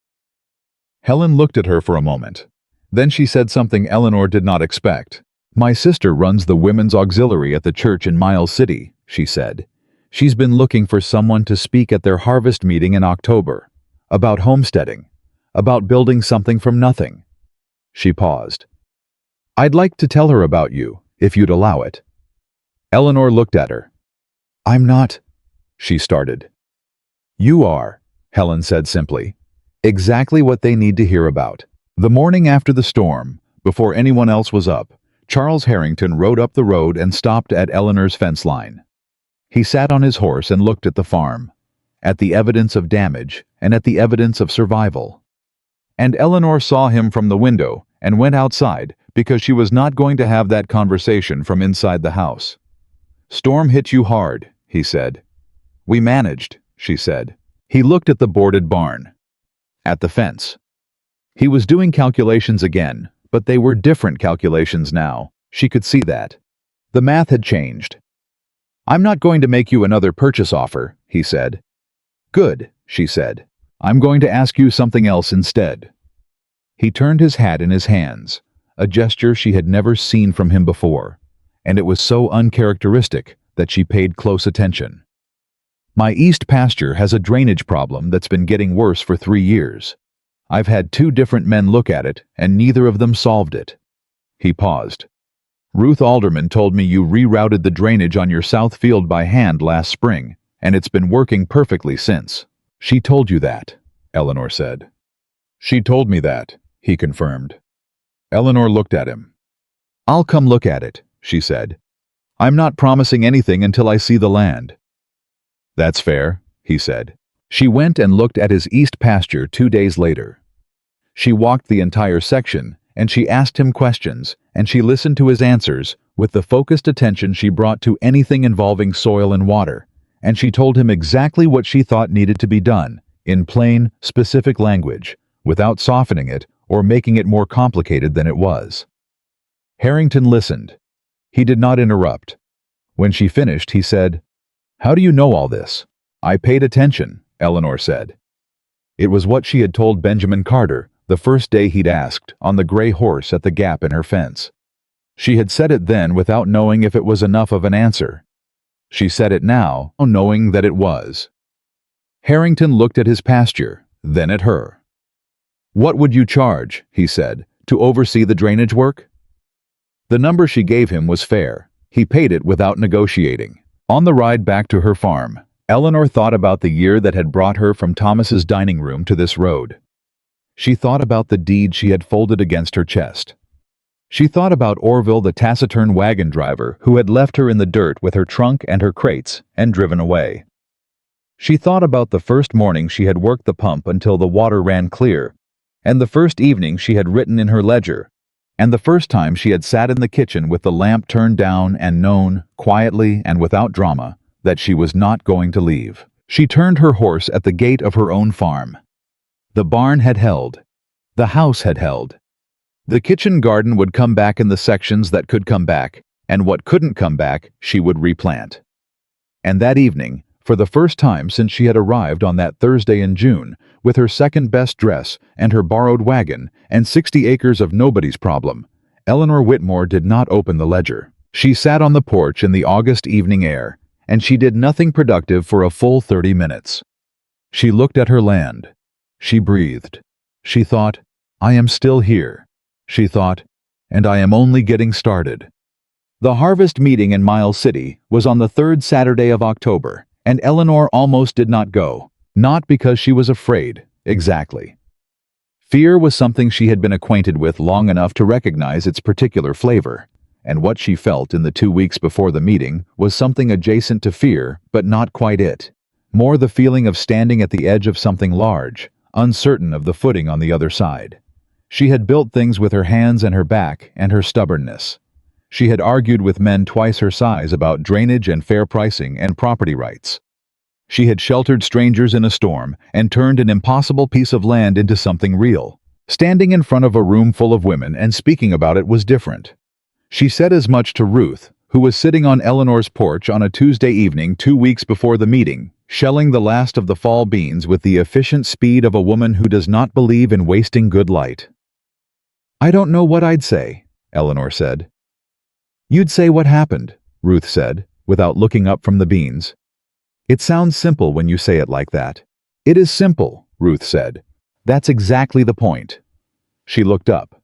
Helen looked at her for a moment. Then she said something Eleanor did not expect. "My sister runs the women's auxiliary at the church in Miles City," she said. "She's been looking for someone to speak at their harvest meeting in October. About homesteading. About building something from nothing." She paused. I'd like to tell her about you, if you'd allow it." Eleanor looked at her. "I'm not," she started. "You are," Helen said simply. "Exactly what they need to hear about." The morning after the storm, before anyone else was up, Charles Harrington rode up the road and stopped at Eleanor's fence line. He sat on his horse and looked at the farm, at the evidence of damage and at the evidence of survival. And Eleanor saw him from the window and went outside because she was not going to have that conversation from inside the house. "Storm hit you hard," he said. "We managed," she said. He looked at the boarded barn, at the fence. He was doing calculations again, but they were different calculations now. She could see that. The math had changed. "I'm not going to make you another purchase offer," he said. "Good," she said. "I'm going to ask you something else instead." He turned his hat in his hands, a gesture she had never seen from him before, and it was so uncharacteristic that she paid close attention. "My east pasture has a drainage problem that's been getting worse for 3 years. I've had 2 different men look at it, and neither of them solved it." He paused. "Ruth Alderman told me you rerouted the drainage on your south field by hand last spring, and it's been working perfectly since." "She told you that," Eleanor said. "She told me that," he confirmed. Eleanor looked at him. "I'll come look at it," she said. "I'm not promising anything until I see the land." "That's fair," he said. She went and looked at his east pasture 2 days later. She walked the entire section, and she asked him questions, and she listened to his answers with the focused attention she brought to anything involving soil and water, and she told him exactly what she thought needed to be done, in plain, specific language, without softening it or making it more complicated than it was. Harrington listened. He did not interrupt. When she finished, he said, "How do you know all this?" "I paid attention," Eleanor said. It was what she had told Benjamin Carter the first day he'd asked, on the gray horse at the gap in her fence. She had said it then without knowing if it was enough of an answer. She said it now, knowing that it was. Harrington looked at his pasture, then at her. "What would you charge," he said, "to oversee the drainage work?" The number she gave him was fair. He paid it without negotiating. On the ride back to her farm, Eleanor thought about the year that had brought her from Thomas's dining room to this road. She thought about the deed she had folded against her chest. She thought about Orville, the taciturn wagon driver who had left her in the dirt with her trunk and her crates and driven away. She thought about the first morning she had worked the pump until the water ran clear, and the first evening she had written in her ledger, and the first time she had sat in the kitchen with the lamp turned down and known, quietly and without drama, that she was not going to leave. She turned her horse at the gate of her own farm. The barn had held. The house had held. The kitchen garden would come back in the sections that could come back, and what couldn't come back, she would replant. And that evening, for the first time since she had arrived on that Thursday in June, with her second-best dress and her borrowed wagon and 60 acres of nobody's problem, Eleanor Whitmore did not open the ledger. She sat on the porch in the August evening air, and she did nothing productive for a full 30 minutes. She looked at her land. She breathed. She thought, "I am still here." She thought, "And I am only getting started." The harvest meeting in Miles City was on the 3rd Saturday of October, and Eleanor almost did not go. Not because she was afraid, exactly. Fear was something she had been acquainted with long enough to recognize its particular flavor, and what she felt in the 2 weeks before the meeting was something adjacent to fear, but not quite it. More the feeling of standing at the edge of something large, uncertain of the footing on the other side. She had built things with her hands and her back and her stubbornness. She had argued with men twice her size about drainage and fair pricing and property rights. She had sheltered strangers in a storm and turned an impossible piece of land into something real. Standing in front of a room full of women and speaking about it was different. She said as much to Ruth, who was sitting on Eleanor's porch on a Tuesday evening 2 weeks before the meeting, shelling the last of the fall beans with the efficient speed of a woman who does not believe in wasting good light. "I don't know what I'd say," Eleanor said. "You'd say what happened," Ruth said, without looking up from the beans. "It sounds simple when you say it like that." "It is simple," Ruth said. "That's exactly the point." She looked up.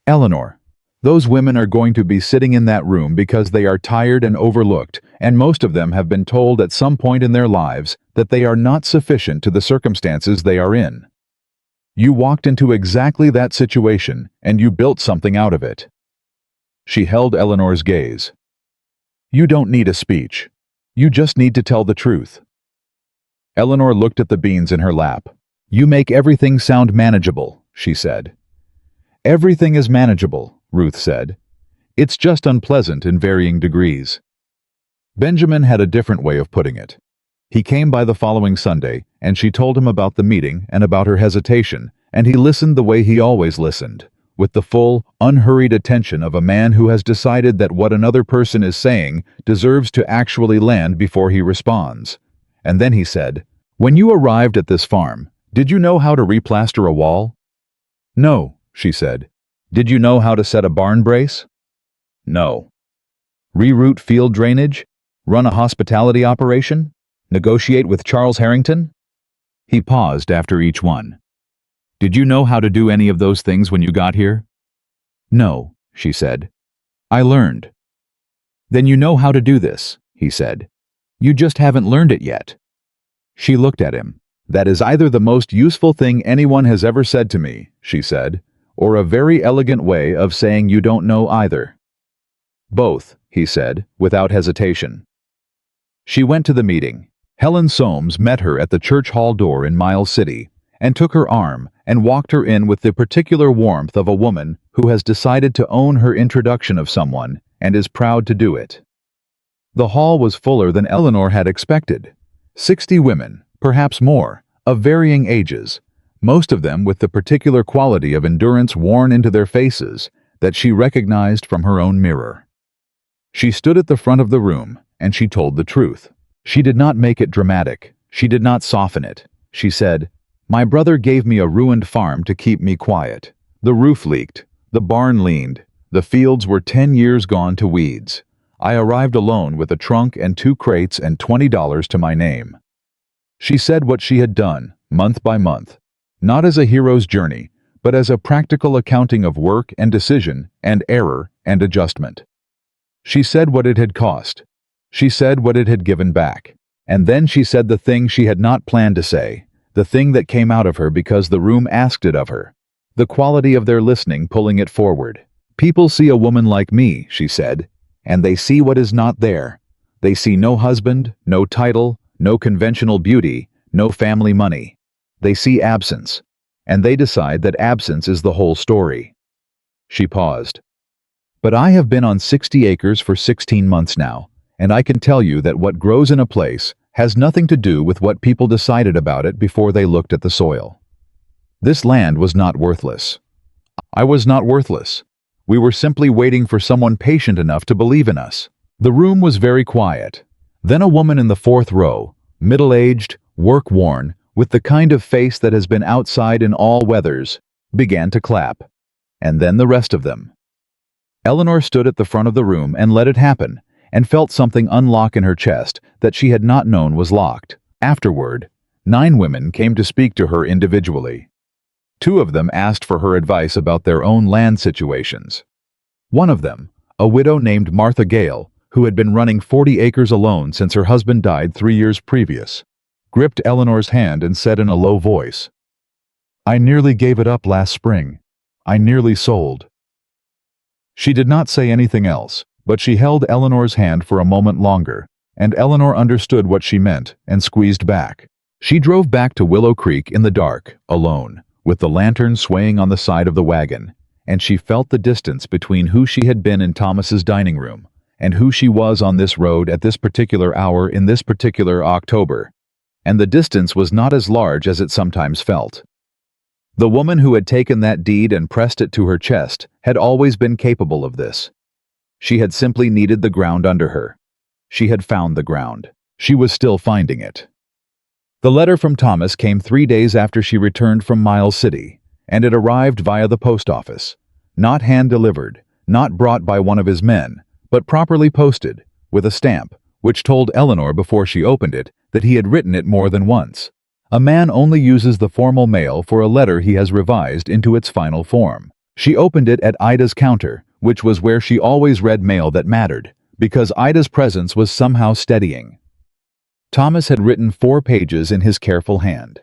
"Eleanor, Those women are going to be sitting in that room because they are tired and overlooked, and most of them have been told at some point in their lives that they are not sufficient to the circumstances they are in. You walked into exactly that situation, and you built something out of it. She held Eleanor's gaze. You don't need a speech. You just need to tell the truth. Eleanor looked at the beans in her lap. You make everything sound manageable, she said. Everything is manageable, Ruth said. It's just unpleasant in varying degrees. Benjamin had a different way of putting it. He came by the following Sunday, and she told him about the meeting and about her hesitation, and he listened the way he always listened, with the full, unhurried attention of a man who has decided that what another person is saying deserves to actually land before he responds. And then he said, When you arrived at this farm, did you know how to replaster a wall? No, she said. Did you know how to set a barn brace? No. Reroute field drainage? Run a hospitality operation? Negotiate with Charles Harrington? He paused after each one. Did you know how to do any of those things when you got here? No, she said. I learned. Then you know how to do this, he said. You just haven't learned it yet. She looked at him. That is either the most useful thing anyone has ever said to me, she said, or a very elegant way of saying you don't know either. Both, he said, without hesitation. She went to the meeting. Helen Soames met her at the church hall door in Miles City and took her arm and walked her in with the particular warmth of a woman who has decided to own her introduction of someone and is proud to do it. The hall was fuller than Eleanor had expected. 60 women, perhaps more, of varying ages, most of them with the particular quality of endurance worn into their faces that she recognized from her own mirror. She stood at the front of the room, and she told the truth. She did not make it dramatic. She did not soften it. She said, My brother gave me a ruined farm to keep me quiet. The roof leaked. The barn leaned. The fields were 10 years gone to weeds. I arrived alone with a trunk and 2 crates and $20 to my name. She said what she had done, month by month, not as a hero's journey, but as a practical accounting of work and decision and error and adjustment. She said what it had cost. She said what it had given back. And then she said the thing she had not planned to say, the thing that came out of her because the room asked it of her. The quality of their listening pulling it forward. People see a woman like me, she said, and they see what is not there. They see no husband, no title, no conventional beauty, no family money. They see absence, and they decide that absence is the whole story. She paused. But I have been on 60 acres for 16 months now, and I can tell you that what grows in a place has nothing to do with what people decided about it before they looked at the soil. This land was not worthless. I was not worthless. We were simply waiting for someone patient enough to believe in us. The room was very quiet. Then a woman in the 4th row, middle-aged, work-worn, with the kind of face that has been outside in all weathers, began to clap. And then the rest of them. Eleanor stood at the front of the room and let it happen, and felt something unlock in her chest that she had not known was locked. Afterward, 9 women came to speak to her individually. 2 of them asked for her advice about their own land situations. One of them, a widow named Martha Gale, who had been running 40 acres alone since her husband died 3 years previous, gripped Eleanor's hand and said in a low voice, I nearly gave it up last spring. I nearly sold. She did not say anything else, but she held Eleanor's hand for a moment longer, and Eleanor understood what she meant and squeezed back. She drove back to Willow Creek in the dark, alone, with the lantern swaying on the side of the wagon, and she felt the distance between who she had been in Thomas's dining room and who she was on this road at this particular hour in this particular October, and the distance was not as large as it sometimes felt. The woman who had taken that deed and pressed it to her chest had always been capable of this. She had simply needed the ground under her. She had found the ground. She was still finding it. The letter from Thomas came 3 days after she returned from Miles City, and it arrived via the post office, not hand-delivered, not brought by one of his men, but properly posted, with a stamp, which told Eleanor before she opened it that he had written it more than once. A man only uses the formal mail for a letter he has revised into its final form. She opened it at Ida's counter, which was where she always read mail that mattered, because Ida's presence was somehow steadying. Thomas had written 4 pages in his careful hand.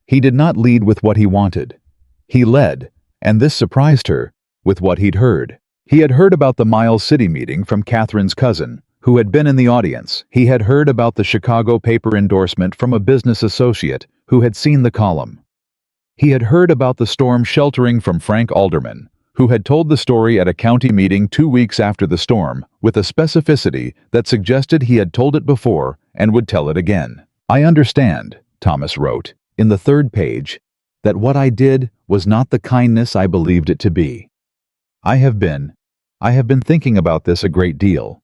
He did not lead with what he wanted. He led, and this surprised her, with what he'd heard. He had heard about the Miles City meeting from Catherine's cousin, who had been in the audience. He had heard about the Chicago paper endorsement from a business associate who had seen the column. He had heard about the storm sheltering from Frank Alderman, who had told the story at a county meeting 2 weeks after the storm, with a specificity that suggested he had told it before and would tell it again. "I understand," Thomas wrote, in the 3rd page, "that what I did was not the kindness I believed it to be. I have been thinking about this a great deal.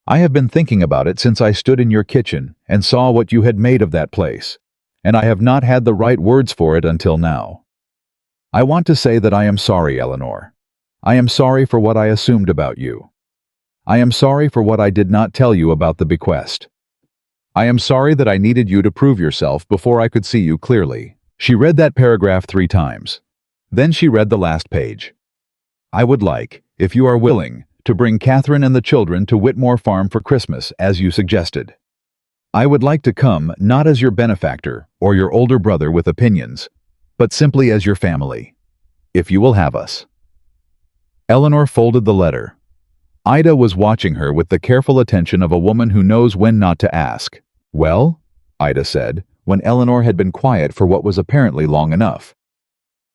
I have been thinking about it since I stood in your kitchen and saw what you had made of that place, and I have not had the right words for it until now. I want to say that I am sorry, Eleanor. I am sorry for what I assumed about you. I am sorry for what I did not tell you about the bequest. I am sorry that I needed you to prove yourself before I could see you clearly." She read that paragraph 3 times. Then she read the last page. "I would like, if you are willing, to bring Catherine and the children to Whitmore Farm for Christmas, as you suggested. I would like to come not as your benefactor or your older brother with opinions, but simply as your family, if you will have us." Eleanor folded the letter. Ida was watching her with the careful attention of a woman who knows when not to ask. "Well?" Ida said, when Eleanor had been quiet for what was apparently long enough.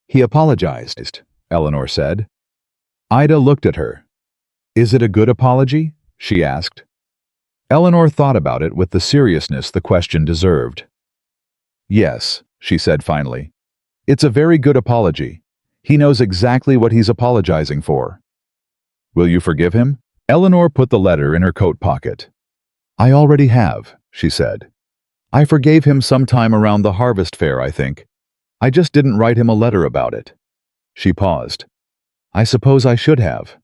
"He apologized," Eleanor said. Ida looked at her. "Is it a good apology?" she asked. Eleanor thought about it with the seriousness the question deserved. "Yes," she said finally. "It's a very good apology. He knows exactly what he's apologizing for." "Will you forgive him?" Eleanor put the letter in her coat pocket. "I already have," she said. "I forgave him sometime around the harvest fair, I think. I just didn't write him a letter about it." She paused. "I suppose I should have."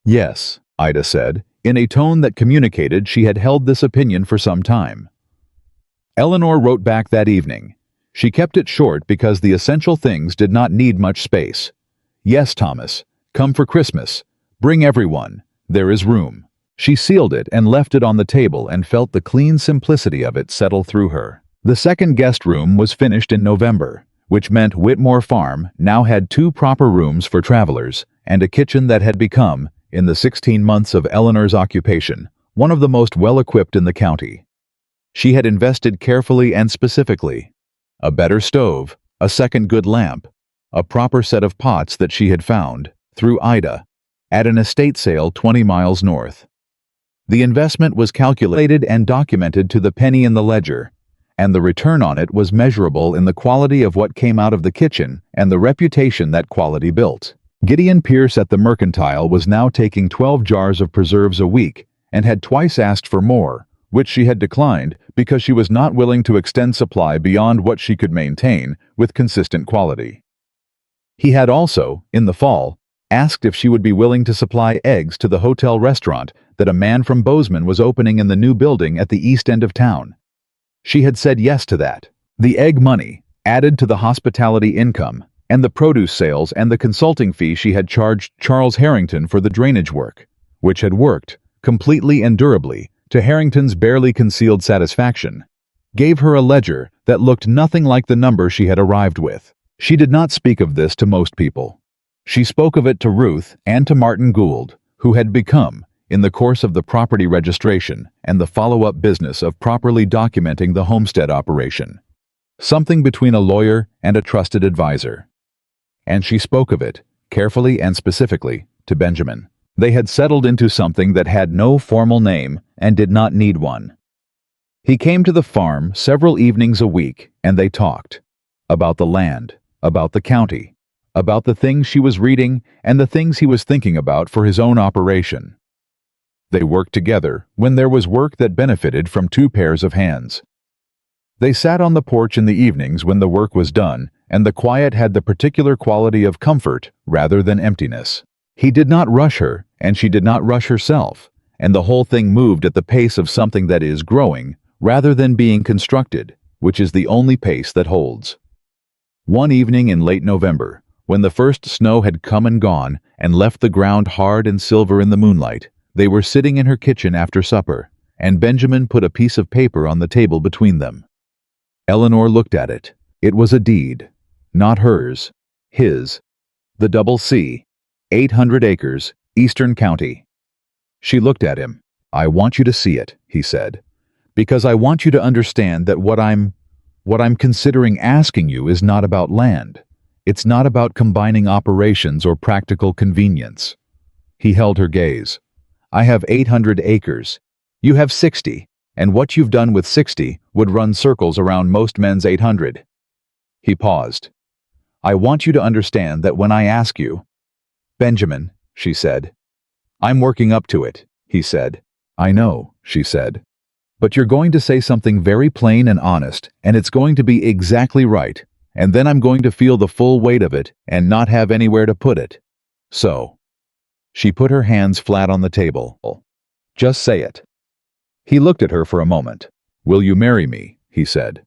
"Yes," Ida said, in a tone that communicated she had held this opinion for some time. Eleanor wrote back that evening. She kept it short because the essential things did not need much space. "Yes, Thomas, come for Christmas. Bring everyone. There is room." She sealed it and left it on the table and felt the clean simplicity of it settle through her. The second guest room was finished in November, which meant Whitmore Farm now had 2 proper rooms for travelers and a kitchen that had become, in the 16 months of Eleanor's occupation, one of the most well-equipped in the county. She had invested carefully and specifically. A better stove, a second good lamp, a proper set of pots that she had found, through Ida, at an estate sale 20 miles north. The investment was calculated and documented to the penny in the ledger, and the return on it was measurable in the quality of what came out of the kitchen and the reputation that quality built. Gideon Pierce at the Mercantile was now taking 12 jars of preserves a week and had twice asked for more, which she had declined because she was not willing to extend supply beyond what she could maintain with consistent quality. He had also, in the fall, asked if she would be willing to supply eggs to the hotel restaurant that a man from Bozeman was opening in the new building at the east end of town. She had said yes to that. The egg money, added to the hospitality income, and the produce sales and the consulting fee she had charged Charles Harrington for the drainage work, which had worked, completely and durably, to Harrington's barely concealed satisfaction, gave her a ledger that looked nothing like the number she had arrived with. She did not speak of this to most people. She spoke of it to Ruth and to Martin Gould, who had become, in the course of the property registration and the follow-up business of properly documenting the homestead operation, something between a lawyer and a trusted advisor. And she spoke of it, carefully and specifically, to Benjamin. They had settled into something that had no formal name and did not need one. He came to the farm several evenings a week, and they talked about the land, about the county, about the things she was reading and the things he was thinking about for his own operation. They worked together when there was work that benefited from 2 pairs of hands. They sat on the porch in the evenings when the work was done, and the quiet had the particular quality of comfort rather than emptiness. He did not rush her, and she did not rush herself, and the whole thing moved at the pace of something that is growing rather than being constructed, which is the only pace that holds. One evening in late November, When the first snow had come and gone and left the ground hard and silver in the moonlight, they were sitting in her kitchen after supper, and Benjamin put a piece of paper on the table between them. Eleanor looked at it. It was a deed. Not hers. His. The double C. 800 acres, Eastern County. She looked at him. "I want you to see it," he said, "because I want you to understand that what I'm considering asking you is not about land. It's not about combining operations or practical convenience." He held her gaze. "I have 800 acres. You have 60, and what you've done with 60 would run circles around most men's 800. He paused. "I want you to understand that when I ask you—" "Benjamin," she said. "I'm working up to it," he said. "I know," she said. "But you're going to say something very plain and honest, and it's going to be exactly right, and then I'm going to feel the full weight of it and not have anywhere to put it. So—" She put her hands flat on the table. "Just say it." He looked at her for a moment. "Will you marry me?" he said.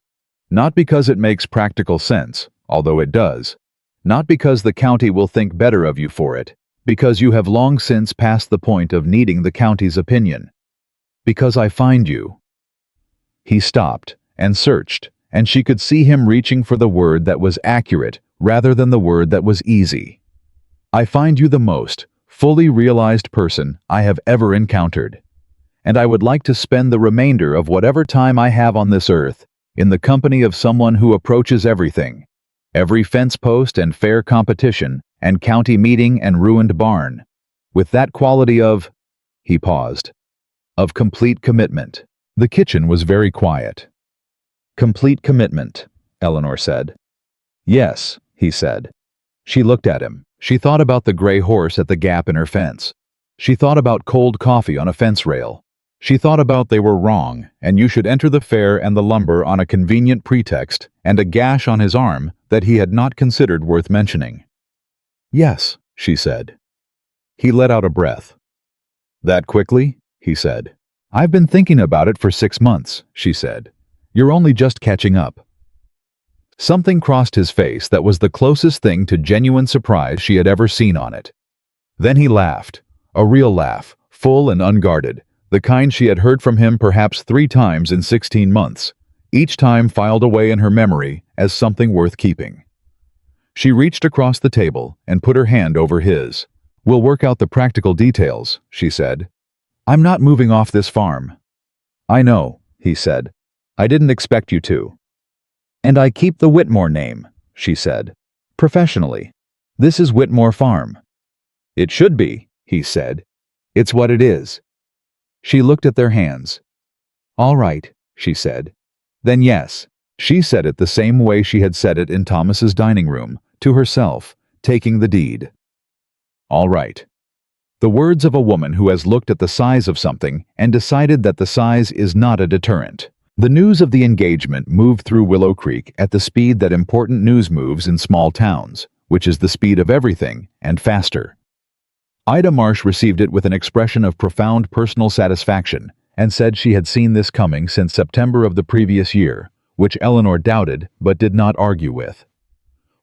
"Not because it makes practical sense, although it does. Not because the county will think better of you for it, because you have long since passed the point of needing the county's opinion. Because I find you—" He stopped and searched, and she could see him reaching for the word that was accurate rather than the word that was easy. "I find you the most fully realized person I have ever encountered. And I would like to spend the remainder of whatever time I have on this earth in the company of someone who approaches everything, every fence post and fair competition and county meeting and ruined barn, with that quality of—" He paused. "Of complete commitment." The kitchen was very quiet. "Complete commitment," Eleanor said. "Yes," he said. She looked at him. She thought about the gray horse at the gap in her fence. She thought about cold coffee on a fence rail. She thought about they were wrong, and you should enter the fair and the lumber on a convenient pretext, and a gash on his arm that he had not considered worth mentioning. "Yes," she said. He let out a breath. "That quickly?" he said. "I've been thinking about it for 6 months," she said. "You're only just catching up." Something crossed his face that was the closest thing to genuine surprise she had ever seen on it. Then he laughed, a real laugh, full and unguarded, the kind she had heard from him perhaps 3 times in 16 months, each time filed away in her memory as something worth keeping. She reached across the table and put her hand over his. "We'll work out the practical details," she said. "I'm not moving off this farm." "I know," he said. "I didn't expect you to." "And I keep the Whitmore name," she said. "Professionally. This is Whitmore Farm." "It should be," he said. "It's what it is." She looked at their hands. "All right," she said. "Then yes." She said it the same way she had said it in Thomas's dining room, to herself, taking the deed. "All right." The words of a woman who has looked at the size of something and decided that the size is not a deterrent. The news of the engagement moved through Willow Creek at the speed that important news moves in small towns, which is the speed of everything, and faster. Ida Marsh received it with an expression of profound personal satisfaction and said she had seen this coming since September of the previous year, which Eleanor doubted but did not argue with.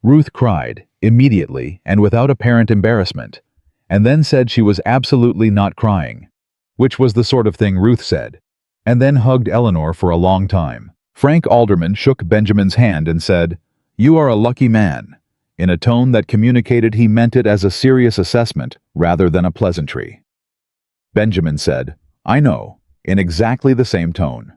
Ruth cried, immediately and without apparent embarrassment, and then said she was absolutely not crying, which was the sort of thing Ruth said, and then hugged Eleanor for a long time. Frank Alderman shook Benjamin's hand and said, "You are a lucky man," in a tone that communicated he meant it as a serious assessment rather than a pleasantry. Benjamin said, "I know," in exactly the same tone.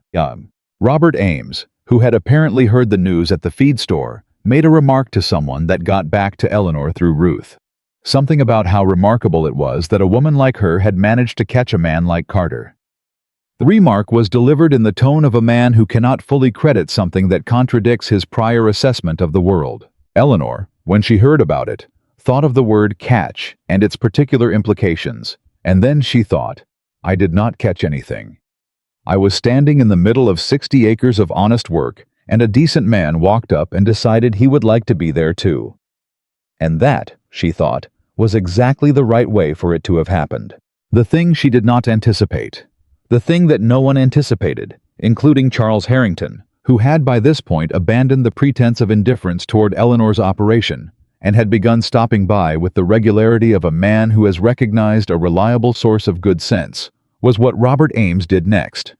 Robert Ames, who had apparently heard the news at the feed store, made a remark to someone that got back to Eleanor through Ruth. Something about how remarkable it was that a woman like her had managed to catch a man like Carter. The remark was delivered in the tone of a man who cannot fully credit something that contradicts his prior assessment of the world. Eleanor, when she heard about it, thought of the word catch and its particular implications, and then she thought, "I did not catch anything. I was standing in the middle of 60 acres of honest work, and a decent man walked up and decided he would like to be there too." And that, she thought, was exactly the right way for it to have happened. The thing she did not anticipate. The thing that no one anticipated, including Charles Harrington, who had by this point abandoned the pretense of indifference toward Eleanor's operation, and had begun stopping by with the regularity of a man who has recognized a reliable source of good sense, was what Robert Ames did next.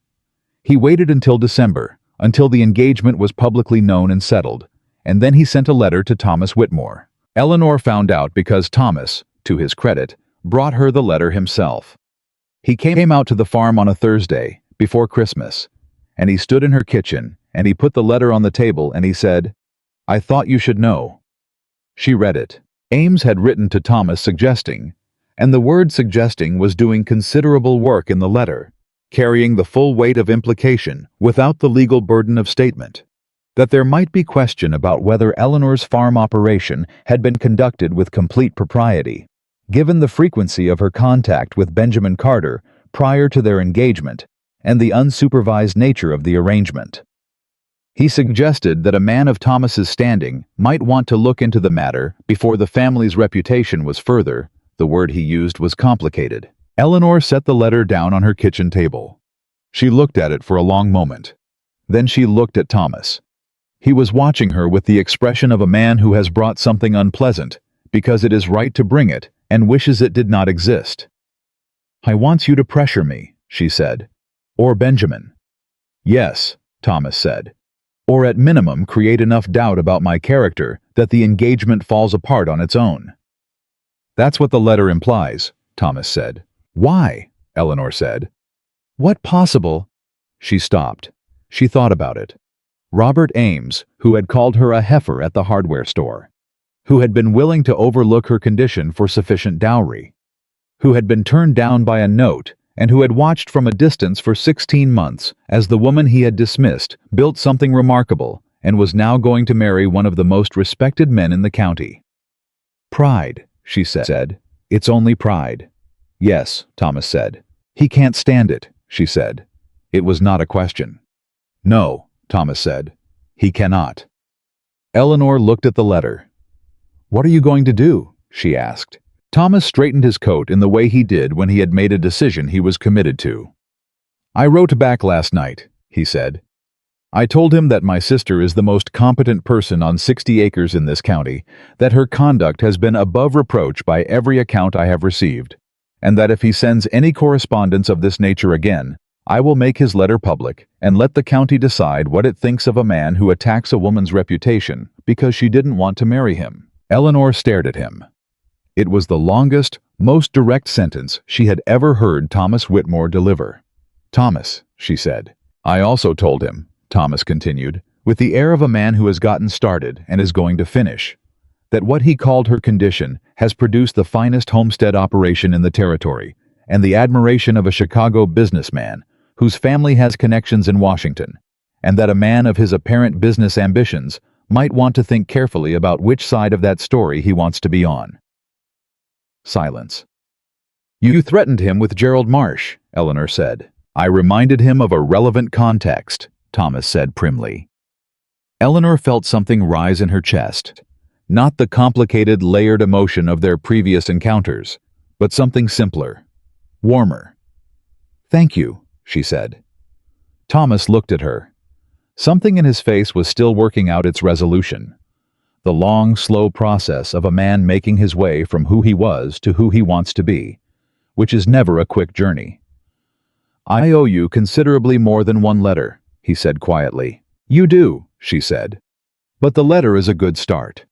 He waited until December, until the engagement was publicly known and settled, and then he sent a letter to Thomas Whitmore. Eleanor found out because Thomas, to his credit, brought her the letter himself. He came out to the farm on a Thursday, before Christmas, and he stood in her kitchen, and he put the letter on the table, and he said, "I thought you should know." She read it. Ames had written to Thomas suggesting, and the word suggesting was doing considerable work in the letter, carrying the full weight of implication without the legal burden of statement, that there might be question about whether Eleanor's farm operation had been conducted with complete propriety, given the frequency of her contact with Benjamin Carter prior to their engagement and the unsupervised nature of the arrangement. He suggested that a man of Thomas's standing might want to look into the matter before the family's reputation was further, the word he used was complicated. Eleanor set the letter down on her kitchen table. She looked at it for a long moment. Then she looked at Thomas. He was watching her with the expression of a man who has brought something unpleasant because it is right to bring it and wishes it did not exist. "I want you to pressure me," she said. "Or Benjamin." "Yes," Thomas said. "Or at minimum create enough doubt about my character that the engagement falls apart on its own." "That's what the letter implies," Thomas said. "Why?" Eleanor said. "What possible—" She stopped. She thought about it. Robert Ames, who had called her a heifer at the hardware store, who had been willing to overlook her condition for sufficient dowry, who had been turned down by a note, and who had watched from a distance for 16 months as the woman he had dismissed built something remarkable and was now going to marry one of the most respected men in the county. "Pride," she said. "It's only pride." "Yes," Thomas said. "He can't stand it," she said. It was not a question. "No," Thomas said. "He cannot." Eleanor looked at the letter. "What are you going to do?" she asked. Thomas straightened his coat in the way he did when he had made a decision he was committed to. "I wrote back last night," he said. "I told him that my sister is the most competent person on 60 acres in this county, that her conduct has been above reproach by every account I have received, and that if he sends any correspondence of this nature again, I will make his letter public and let the county decide what it thinks of a man who attacks a woman's reputation because she didn't want to marry him." Eleanor stared at him. It was the longest, most direct sentence she had ever heard Thomas Whitmore deliver. "Thomas," she said. "I also told him," Thomas continued, with the air of a man who has gotten started and is going to finish, that what he called her condition has produced the finest homestead operation in the territory and the admiration of a Chicago businessman whose family has connections in Washington, and that a man of his apparent business ambitions might want to think carefully about which side of that story he wants to be on. Silence. "You threatened him with Gerald Marsh," Eleanor said. "I reminded him of a relevant context," Thomas said primly. Eleanor felt something rise in her chest. Not the complicated, layered emotion of their previous encounters, but something simpler, warmer. "Thank you," she said. Thomas looked at her. Something in his face was still working out its resolution. The long, slow process of a man making his way from who he was to who he wants to be, which is never a quick journey. "I owe you considerably more than one letter," he said quietly. "You do," she said. "But the letter is a good start."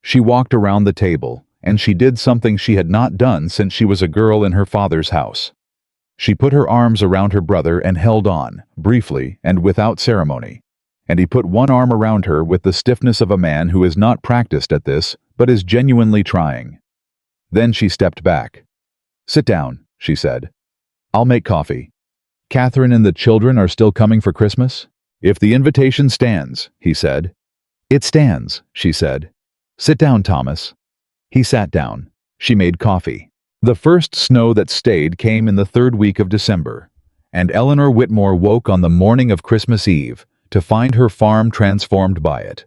She walked around the table, and she did something she had not done since she was a girl in her father's house. She put her arms around her brother and held on, briefly and without ceremony, and he put one arm around her with the stiffness of a man who is not practiced at this, but is genuinely trying. Then she stepped back. "Sit down," she said. "I'll make coffee. Catherine and the children are still coming for Christmas?" "If the invitation stands," he said. "It stands," she said. "Sit down, Thomas." He sat down. She made coffee. The first snow that stayed came in the 3rd week of December, and Eleanor Whitmore woke on the morning of Christmas Eve to find her farm transformed by it.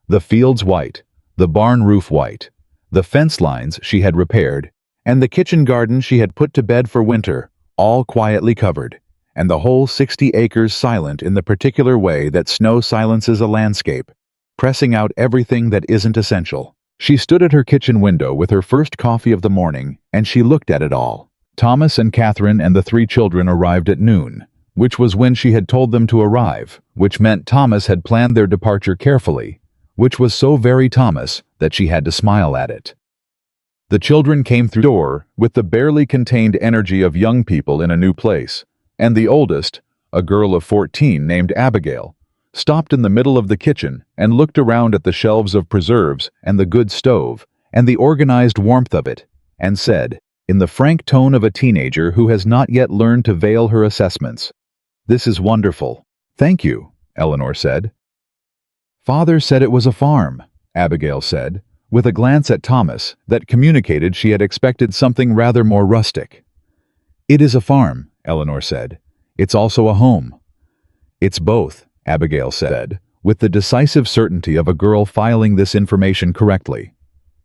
The fields white, the barn roof white, the fence lines she had repaired, and the kitchen garden she had put to bed for winter, all quietly covered, and the whole 60 acres silent in the particular way that snow silences a landscape, pressing out everything that isn't essential. She stood at her kitchen window with her first coffee of the morning, and she looked at it all. Thomas and Catherine and the 3 children arrived at noon, which was when she had told them to arrive, which meant Thomas had planned their departure carefully, which was so very Thomas that she had to smile at it. The children came through the door with the barely contained energy of young people in a new place, and the oldest, a girl of 14 named Abigail, stopped in the middle of the kitchen and looked around at the shelves of preserves and the good stove and the organized warmth of it, and said, in the frank tone of a teenager who has not yet learned to veil her assessments, "This is wonderful." "Thank you," Eleanor said. "Father said it was a farm," Abigail said, with a glance at Thomas that communicated she had expected something rather more rustic. "It is a farm," Eleanor said. "It's also a home." "It's both," Abigail said, with the decisive certainty of a girl filing this information correctly.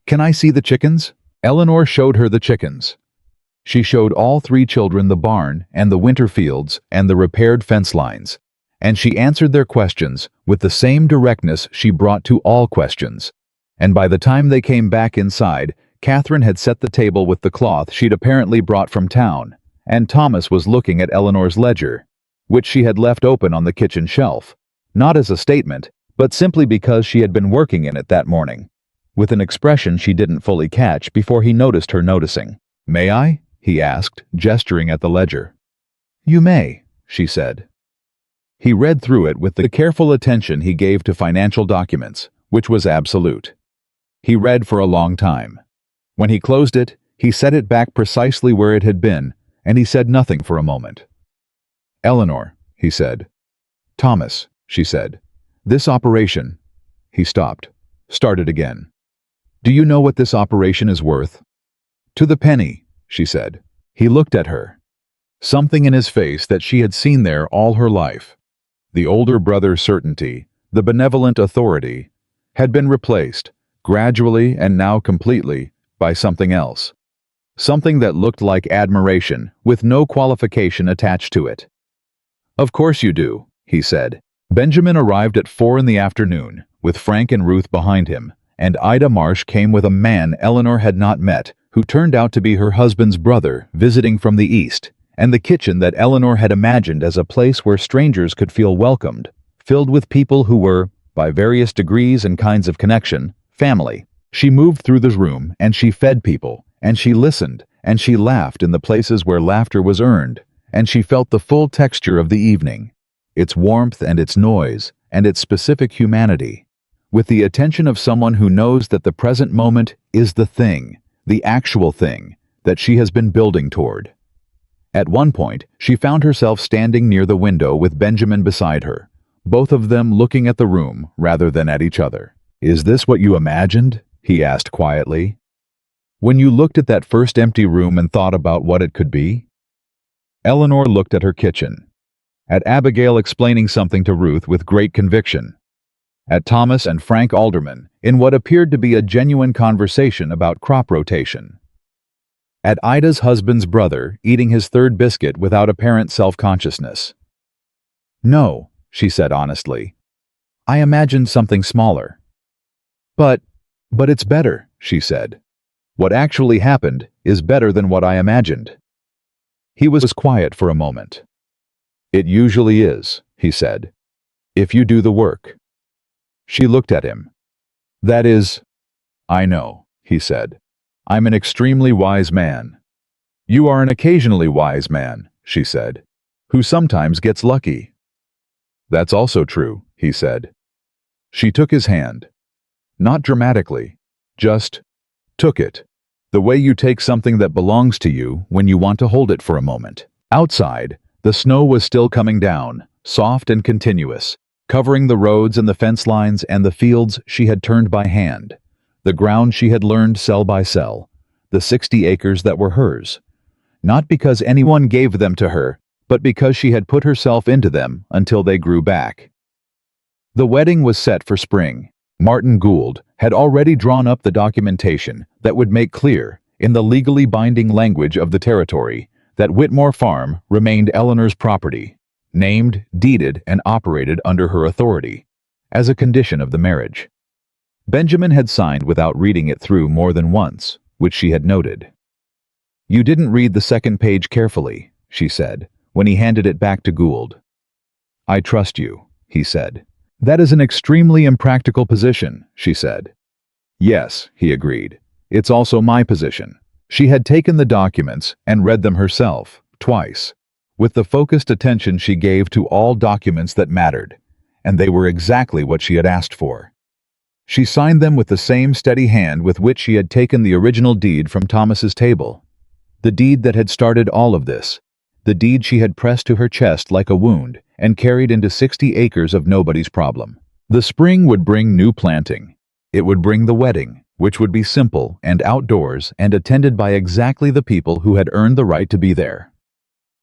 "Can I see the chickens?" Eleanor showed her the chickens. She showed all 3 children the barn and the winter fields and the repaired fence lines, and she answered their questions with the same directness she brought to all questions. And by the time they came back inside, Catherine had set the table with the cloth she'd apparently brought from town, and Thomas was looking at Eleanor's ledger, which she had left open on the kitchen shelf, not as a statement, but simply because she had been working in it that morning, with an expression she didn't fully catch before he noticed her noticing. "May I?" he asked, gesturing at the ledger. "You may," she said. He read through it with the careful attention he gave to financial documents, which was absolute. He read for a long time. When he closed it, he set it back precisely where it had been, and he said nothing for a moment. "Eleanor," he said. "Thomas," she said. "This operation—" He stopped. Started again. "Do you know what this operation is worth?" "To the penny," she said. He looked at her. Something in his face that she had seen there all her life. The older brother's certainty, the benevolent authority, had been replaced, gradually and now completely, by something else. Something that looked like admiration, with no qualification attached to it. "Of course you do," he said. Benjamin arrived at 4 in the afternoon, with Frank and Ruth behind him, and Ida Marsh came with a man Eleanor had not met, who turned out to be her husband's brother, visiting from the east, and the kitchen that Eleanor had imagined as a place where strangers could feel welcomed, filled with people who were, by various degrees and kinds of connection, family. She moved through the room, and she fed people, and she listened, and she laughed in the places where laughter was earned, and she felt the full texture of the evening, its warmth and its noise, and its specific humanity, with the attention of someone who knows that the present moment is the thing, the actual thing, that she has been building toward. At one point, she found herself standing near the window with Benjamin beside her, both of them looking at the room rather than at each other. "Is this what you imagined?" he asked quietly. "When you looked at that first empty room and thought about what it could be?" Eleanor looked at her kitchen, at Abigail explaining something to Ruth with great conviction, at Thomas and Frank Alderman in what appeared to be a genuine conversation about crop rotation, at Ida's husband's brother eating his 3rd biscuit without apparent self-consciousness. "No," she said honestly. "I imagined something smaller." But it's better," she said. "What actually happened is better than what I imagined." He was quiet for a moment. "It usually is," he said, "if you do the work." She looked at him. "That is—" "I know," he said. "I'm an extremely wise man." "You are an occasionally wise man," she said, "who sometimes gets lucky." "That's also true," he said. She took his hand. Not dramatically, just took it. The way you take something that belongs to you when you want to hold it for a moment. Outside, the snow was still coming down, soft and continuous, covering the roads and the fence lines and the fields she had turned by hand, the ground she had learned cell by cell, the 60 acres that were hers. Not because anyone gave them to her, but because she had put herself into them until they grew back. The wedding was set for spring. Martin Gould had already drawn up the documentation that would make clear, in the legally binding language of the territory, that Whitmore Farm remained Eleanor's property, named, deeded, and operated under her authority, as a condition of the marriage. Benjamin had signed without reading it through more than once, which she had noted. "You didn't read the second page carefully," she said, when he handed it back to Gould. "I trust you," he said. "That is an extremely impractical position," she said. "Yes," he agreed. "It's also my position." She had taken the documents and read them herself, twice, with the focused attention she gave to all documents that mattered, and they were exactly what she had asked for. She signed them with the same steady hand with which she had taken the original deed from Thomas's table. The deed that had started all of this. The deed she had pressed to her chest like a wound and carried into 60 acres of nobody's problem. The spring would bring new planting. It would bring the wedding, which would be simple and outdoors and attended by exactly the people who had earned the right to be there.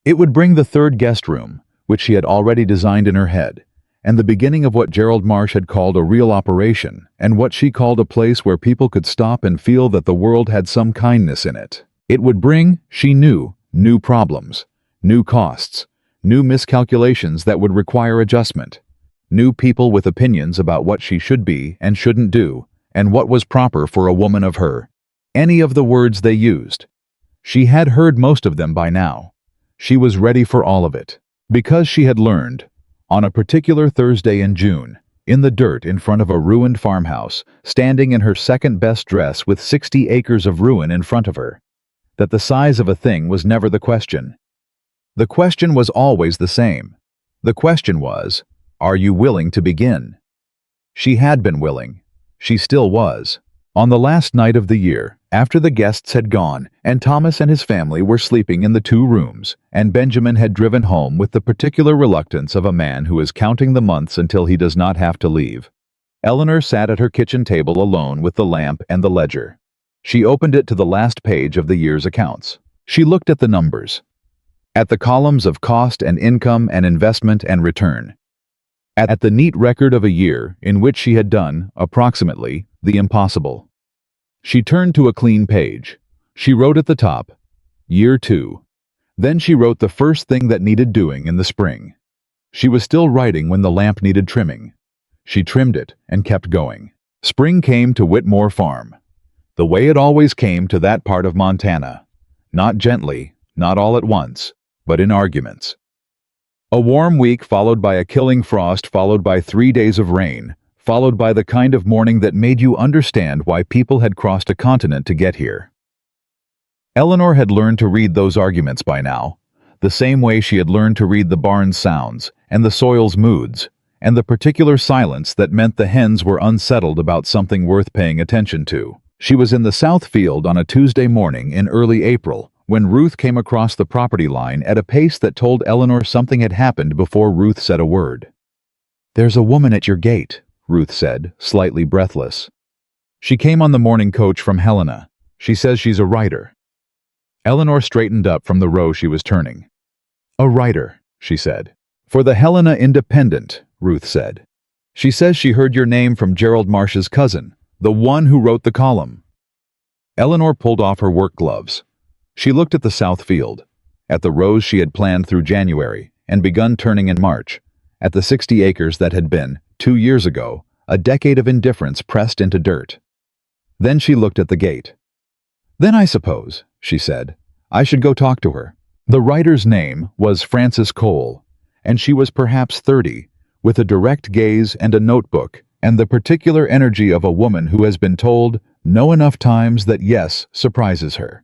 It would bring the third guest room, which she had already designed in her head, and the beginning of what Gerald Marsh had called a real operation, and what she called a place where people could stop and feel that the world had some kindness in it. It would bring, she knew, new problems, new costs, new miscalculations that would require adjustment, new people with opinions about what she should be and shouldn't do, and what was proper for a woman of her. Any of the words they used. She had heard most of them by now. She was ready for all of it, because she had learned, on a particular Thursday in June, in the dirt in front of a ruined farmhouse, standing in her second-best dress with 60 acres of ruin in front of her, that the size of a thing was never the question. The question was always the same. The question was, are you willing to begin? She had been willing. She still was. On the last night of the year, after the guests had gone, and Thomas and his family were sleeping in the 2 rooms, and Benjamin had driven home with the particular reluctance of a man who is counting the months until he does not have to leave, Eleanor sat at her kitchen table alone with the lamp and the ledger. She opened it to the last page of the year's accounts. She looked at the numbers, at the columns of cost and income and investment and return, at the neat record of a year in which she had done, approximately, the impossible. She turned to a clean page. She wrote at the top, Year 2. Then she wrote the first thing that needed doing in the spring. She was still writing when the lamp needed trimming. She trimmed it and kept going. Spring came to Whitmore Farm, the way it always came to that part of Montana. Not gently, not all at once, but in arguments. A warm week followed by a killing frost, followed by 3 days of rain, followed by the kind of morning that made you understand why people had crossed a continent to get here. Eleanor had learned to read those arguments by now, the same way she had learned to read the barn's sounds, and the soil's moods, and the particular silence that meant the hens were unsettled about something worth paying attention to. She was in the south field on a Tuesday morning in early April, when Ruth came across the property line at a pace that told Eleanor something had happened before Ruth said a word. "There's a woman at your gate," Ruth said, slightly breathless. "She came on the morning coach from Helena. She says she's a writer." Eleanor straightened up from the row she was turning. "A writer," she said. "For the Helena Independent," Ruth said. "She says she heard your name from Gerald Marsh's cousin, the one who wrote the column." Eleanor pulled off her work gloves. She looked at the south field, at the rows she had planned through January and begun turning in March, at the 60 acres that had been, 2 years ago, a decade of indifference pressed into dirt. Then she looked at the gate. "Then I suppose," she said, "I should go talk to her." The writer's name was Frances Cole, and she was perhaps 30, with a direct gaze and a notebook, and the particular energy of a woman who has been told no enough times that yes surprises her.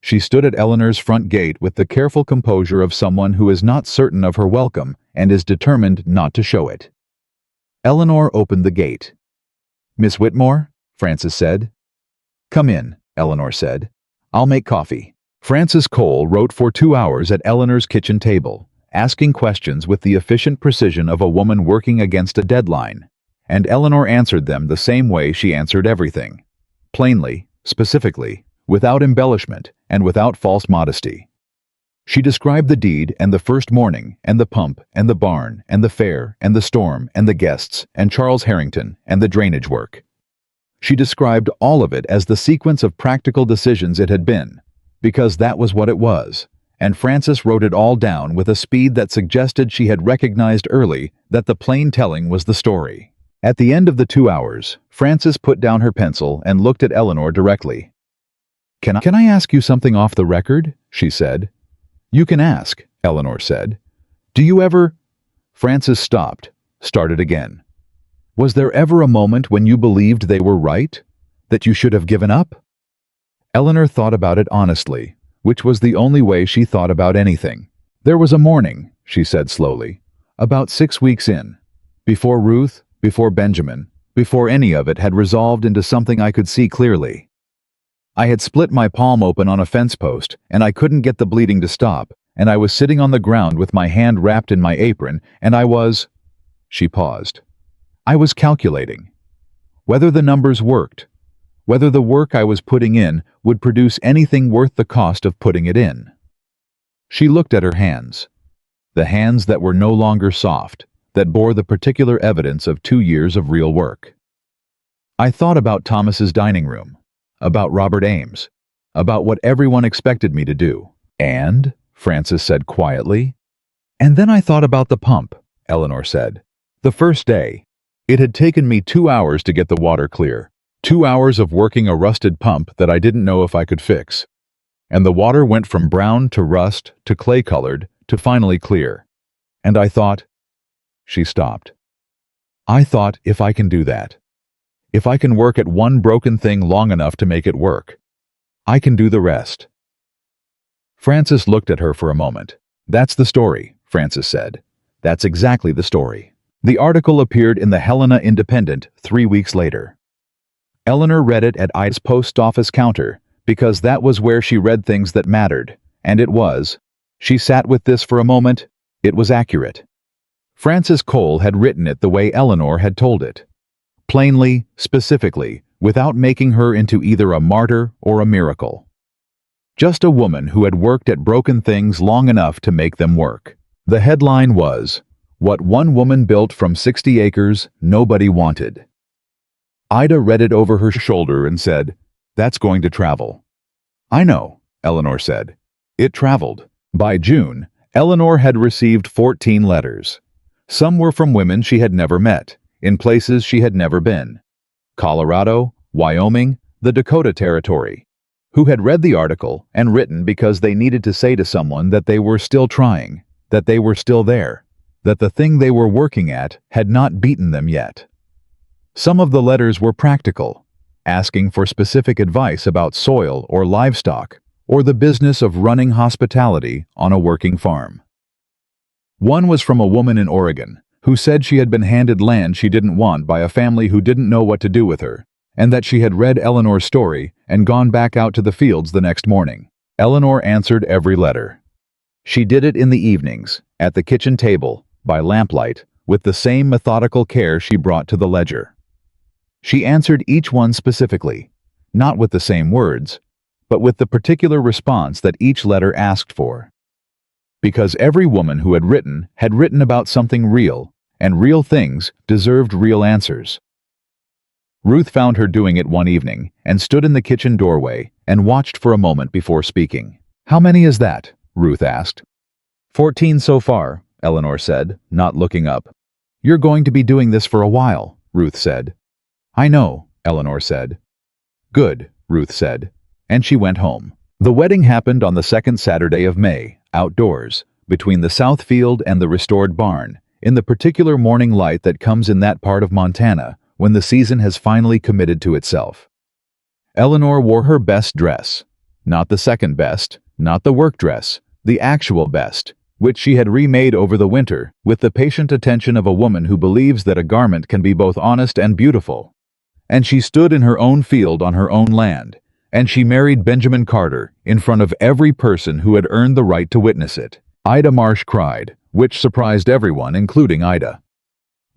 She stood at Eleanor's front gate with the careful composure of someone who is not certain of her welcome and is determined not to show it. Eleanor opened the gate. "Miss Whitmore?" Frances said. "Come in," Eleanor said. "I'll make coffee." Frances Cole wrote for 2 hours at Eleanor's kitchen table, asking questions with the efficient precision of a woman working against a deadline, and Eleanor answered them the same way she answered everything, plainly, specifically, without embellishment, and without false modesty. She described the deed and the first morning, and the pump, and the barn, and the fair, and the storm, and the guests, and Charles Harrington, and the drainage work. She described all of it as the sequence of practical decisions it had been, because that was what it was, and Frances wrote it all down with a speed that suggested she had recognized early that the plain telling was the story. At the end of the 2 hours, Frances put down her pencil and looked at Eleanor directly. Can I ask you something off the record?" she said. "You can ask," Eleanor said. "Do you ever—" Frances stopped, started again. "Was there ever a moment when you believed they were right? That you should have given up?" Eleanor thought about it honestly, which was the only way she thought about anything. "There was a morning," she said slowly, "about 6 weeks in. Before Ruth, before Benjamin, before any of it had resolved into something I could see clearly. I had split my palm open on a fence post, and I couldn't get the bleeding to stop, and I was sitting on the ground with my hand wrapped in my apron, and I was—" She paused. "I was calculating. Whether the numbers worked. Whether the work I was putting in would produce anything worth the cost of putting it in." She looked at her hands. The hands that were no longer soft, that bore the particular evidence of 2 years of real work. I thought about Thomas's dining room, about Robert Ames, about what everyone expected me to do. "And," Frances said quietly. "And then I thought about the pump," Eleanor said. "The first day. It had taken me 2 hours to get the water clear. 2 hours of working a rusted pump that I didn't know if I could fix. And the water went from brown to rust to clay-colored to finally clear. And I thought—" She stopped. "I thought, if I can do that, if I can work at one broken thing long enough to make it work, I can do the rest." Frances looked at her for a moment. "That's the story," Frances said. "That's exactly the story." The article appeared in the Helena Independent 3 weeks later. Eleanor read it at Ida's post office counter, because that was where she read things that mattered, and it was. She sat with this for a moment. It was accurate. Frances Cole had written it the way Eleanor had told it. Plainly, specifically, without making her into either a martyr or a miracle. Just a woman who had worked at broken things long enough to make them work. The headline was, "What one woman built from 60 acres nobody wanted." Ida read it over her shoulder and said, "That's going to travel." "I know," Eleanor said. It traveled. By June, Eleanor had received 14 letters. Some were from women she had never met, in places she had never been. Colorado, Wyoming, the Dakota Territory, who had read the article and written because they needed to say to someone that they were still trying, that they were still there, that the thing they were working at had not beaten them yet. Some of the letters were practical, asking for specific advice about soil or livestock, or the business of running hospitality on a working farm. One was from a woman in Oregon, who said she had been handed land she didn't want by a family who didn't know what to do with her, and that she had read Eleanor's story and gone back out to the fields the next morning. Eleanor answered every letter. She did it in the evenings, at the kitchen table, by lamplight, with the same methodical care she brought to the ledger. She answered each one specifically, not with the same words, but with the particular response that each letter asked for. Because every woman who had written about something real, and real things deserved real answers. Ruth found her doing it one evening and stood in the kitchen doorway and watched for a moment before speaking. "How many is that?" Ruth asked. 14 so far, Eleanor said, not looking up. "You're going to be doing this for a while," Ruth said. "I know," Eleanor said. "Good," Ruth said, and she went home. The wedding happened on the second Saturday of May, outdoors, between the south field and the restored barn, in the particular morning light that comes in that part of Montana when the season has finally committed to itself. Eleanor wore her best dress. Not the second best, not the work dress, the actual best, which she had remade over the winter, with the patient attention of a woman who believes that a garment can be both honest and beautiful. And she stood in her own field on her own land, and she married Benjamin Carter in front of every person who had earned the right to witness it. Ida Marsh cried, which surprised everyone, including Ida.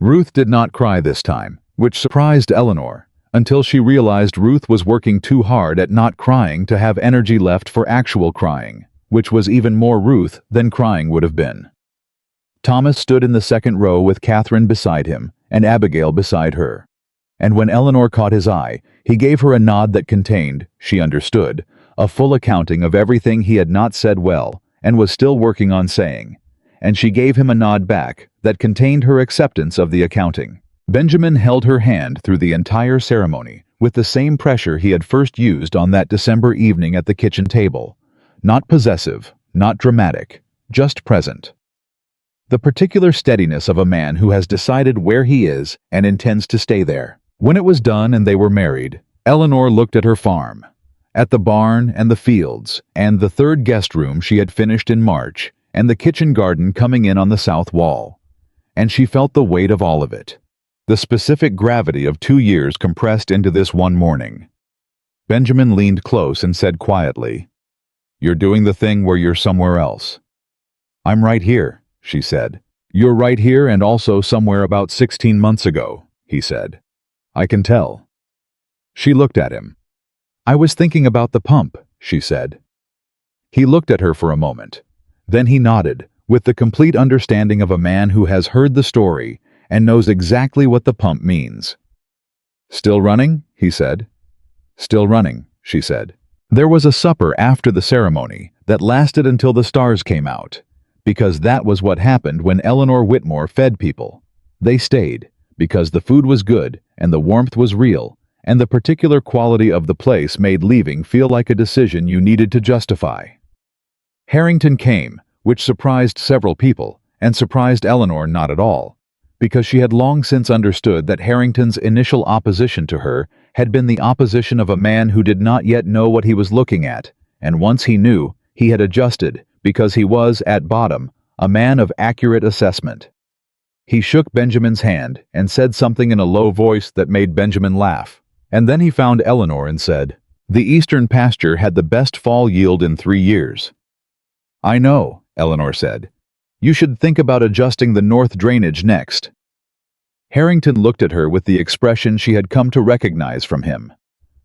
Ruth did not cry this time, which surprised Eleanor, until she realized Ruth was working too hard at not crying to have energy left for actual crying, which was even more Ruth than crying would have been. Thomas stood in the second row with Catherine beside him and Abigail beside her. And when Eleanor caught his eye, he gave her a nod that contained, she understood, a full accounting of everything he had not said well and was still working on saying. And she gave him a nod back that contained her acceptance of the accounting. Benjamin held her hand through the entire ceremony with the same pressure he had first used on that December evening at the kitchen table. Not possessive, not dramatic, just present. The particular steadiness of a man who has decided where he is and intends to stay there. When it was done and they were married, Eleanor looked at her farm, at the barn and the fields, and the third guest room she had finished in March, and the kitchen garden coming in on the south wall. And she felt the weight of all of it. The specific gravity of 2 years compressed into this one morning. Benjamin leaned close and said quietly, "You're doing the thing where you're somewhere else." "I'm right here," she said. "You're right here and also somewhere about 16 months ago," he said. "I can tell." She looked at him. "I was thinking about the pump," she said. He looked at her for a moment. Then he nodded, with the complete understanding of a man who has heard the story and knows exactly what the pump means. "Still running?" he said. "Still running," she said. There was a supper after the ceremony that lasted until the stars came out, because that was what happened when Eleanor Whitmore fed people. They stayed, because the food was good and the warmth was real, and the particular quality of the place made leaving feel like a decision you needed to justify. Harrington came, which surprised several people, and surprised Eleanor not at all, because she had long since understood that Harrington's initial opposition to her had been the opposition of a man who did not yet know what he was looking at, and once he knew, he had adjusted, because he was, at bottom, a man of accurate assessment. He shook Benjamin's hand and said something in a low voice that made Benjamin laugh, and then he found Eleanor and said, "The eastern pasture had the best fall yield in 3 years." "I know," Eleanor said. "You should think about adjusting the north drainage next." Harrington looked at her with the expression she had come to recognize from him.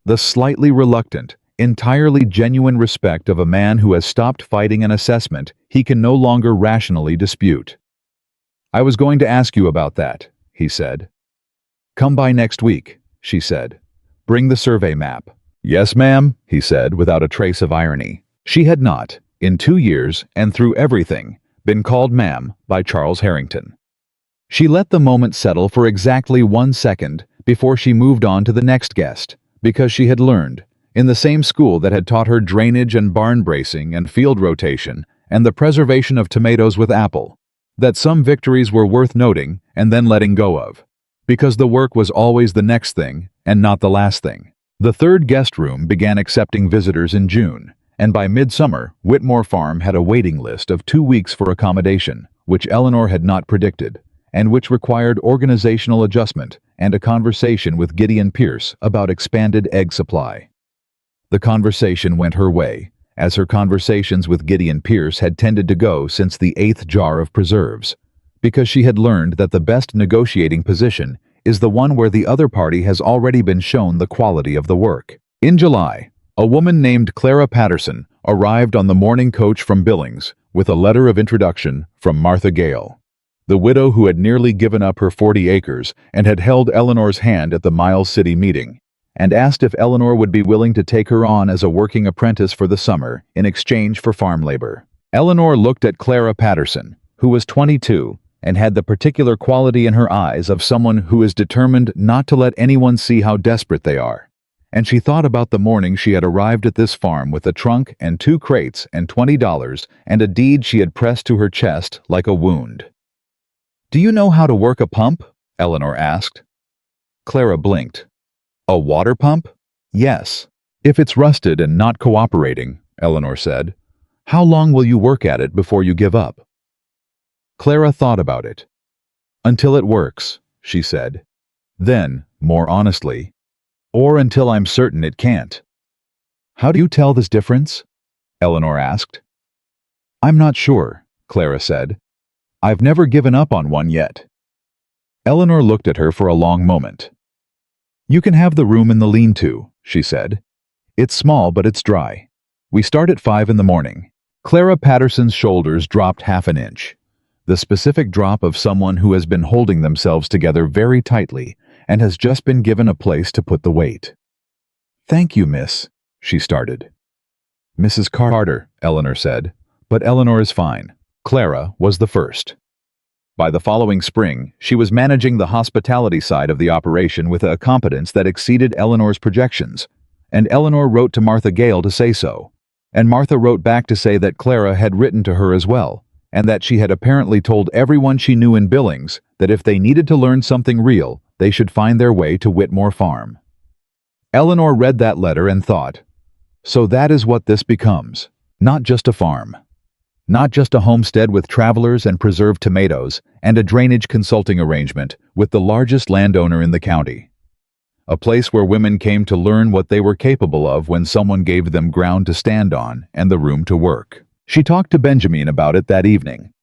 The slightly reluctant, entirely genuine respect of a man who has stopped fighting an assessment he can no longer rationally dispute. "I was going to ask you about that," he said. "Come by next week," she said. "Bring the survey map." "Yes, ma'am," he said without a trace of irony. She had not, in 2 years and through everything, been called ma'am by Charles Harrington. She let the moment settle for exactly 1 second before she moved on to the next guest, because she had learned, in the same school that had taught her drainage and barn bracing and field rotation and the preservation of tomatoes with apple, that some victories were worth noting and then letting go of, because the work was always the next thing and not the last thing. The third guest room began accepting visitors in June, and by midsummer, Whitmore Farm had a waiting list of 2 weeks for accommodation, which Eleanor had not predicted, and which required organizational adjustment and a conversation with Gideon Pierce about expanded egg supply. The conversation went her way, as her conversations with Gideon Pierce had tended to go since the 8th jar of preserves, because she had learned that the best negotiating position is the one where the other party has already been shown the quality of the work. In July, a woman named Clara Patterson arrived on the morning coach from Billings with a letter of introduction from Martha Gale, the widow who had nearly given up her 40 acres and had held Eleanor's hand at the Miles City meeting, and asked if Eleanor would be willing to take her on as a working apprentice for the summer in exchange for farm labor. Eleanor looked at Clara Patterson, who was 22, and had the particular quality in her eyes of someone who is determined not to let anyone see how desperate they are. And she thought about the morning she had arrived at this farm with a trunk and 2 crates and $20 and a deed she had pressed to her chest like a wound. "Do you know how to work a pump?" Eleanor asked. Clara blinked. "A water pump?" "Yes. If it's rusted and not cooperating," Eleanor said. "How long will you work at it before you give up?" Clara thought about it. "Until it works," she said. Then, more honestly, "Or until I'm certain it can't." "How do you tell this difference?" Eleanor asked. "I'm not sure," Clara said. "I've never given up on one yet." Eleanor looked at her for a long moment. "You can have the room in the lean-to," she said. "It's small, but it's dry. We start at 5 in the morning." Clara Patterson's shoulders dropped half an inch, the specific drop of someone who has been holding themselves together very tightly and has just been given a place to put the weight. "Thank you, miss," she started. "Mrs. Carter," Eleanor said, but Eleanor is fine. Clara was the first. By the following spring, she was managing the hospitality side of the operation with a competence that exceeded Eleanor's projections, and Eleanor wrote to Martha Gale to say so. And Martha wrote back to say that Clara had written to her as well, and that she had apparently told everyone she knew in Billings that if they needed to learn something real, they should find their way to Whitmore Farm. Eleanor read that letter and thought, so that is what this becomes. Not just a farm. Not just a homestead with travelers and preserved tomatoes and a drainage consulting arrangement with the largest landowner in the county. A place where women came to learn what they were capable of when someone gave them ground to stand on and the room to work. She talked to Benjamin about it that evening.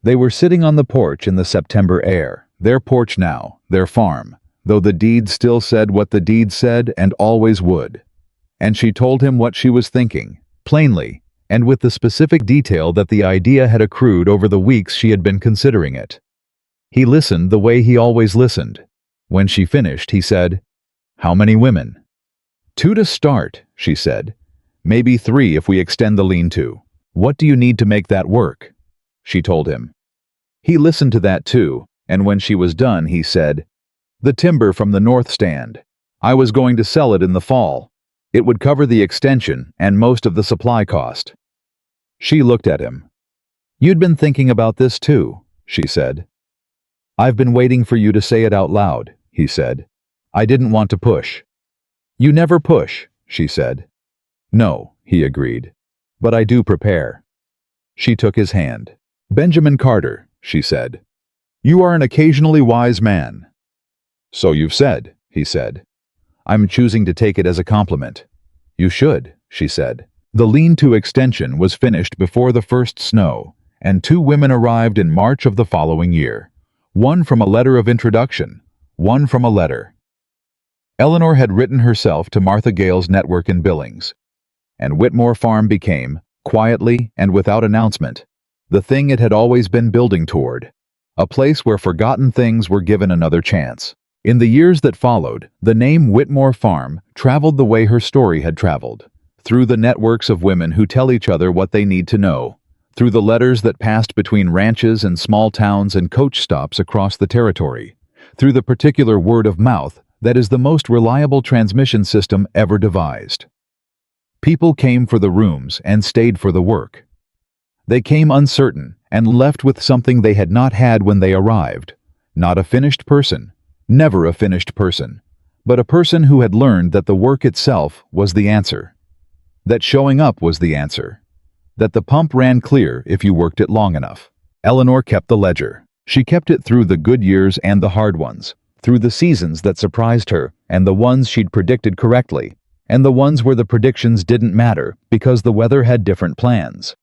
They were sitting on the porch in the September air, their porch now, their farm, though the deed still said what the deed said and always would. And she told him what she was thinking, plainly, and with the specific detail that the idea had accrued over the weeks she had been considering it. He listened the way he always listened. When she finished, he said, "How many women?" "2 to start," she said. "Maybe 3 if we extend the lean-to. What do you need to make that work?" She told him. He listened to that too, and when she was done, he said, "The timber from the north stand. I was going to sell it in the fall. It would cover the extension and most of the supply cost." She looked at him. "You'd been thinking about this too," she said. "I've been waiting for you to say it out loud," he said. "I didn't want to push." "You never push," she said. "No," he agreed. "But I do prepare." She took his hand. "Benjamin Carter," she said. "You are an occasionally wise man." "So you've said," he said. "I'm choosing to take it as a compliment." "You should," she said. The lean-to extension was finished before the first snow, and 2 women arrived in March of the following year. One from a letter of introduction, one from a letter. Eleanor had written herself to Martha Gale's network in Billings, and Whitmore Farm became, quietly and without announcement, the thing it had always been building toward, a place where forgotten things were given another chance. In the years that followed, the name Whitmore Farm traveled the way her story had traveled, through the networks of women who tell each other what they need to know, through the letters that passed between ranches and small towns and coach stops across the territory, through the particular word of mouth that is the most reliable transmission system ever devised. People came for the rooms and stayed for the work. They came uncertain and left with something they had not had when they arrived, not a finished person, never a finished person, but a person who had learned that the work itself was the answer, that showing up was the answer, that the pump ran clear if you worked it long enough. Eleanor kept the ledger. She kept it through the good years and the hard ones, through the seasons that surprised her and the ones she'd predicted correctly, and the ones where the predictions didn't matter because the weather had different plans.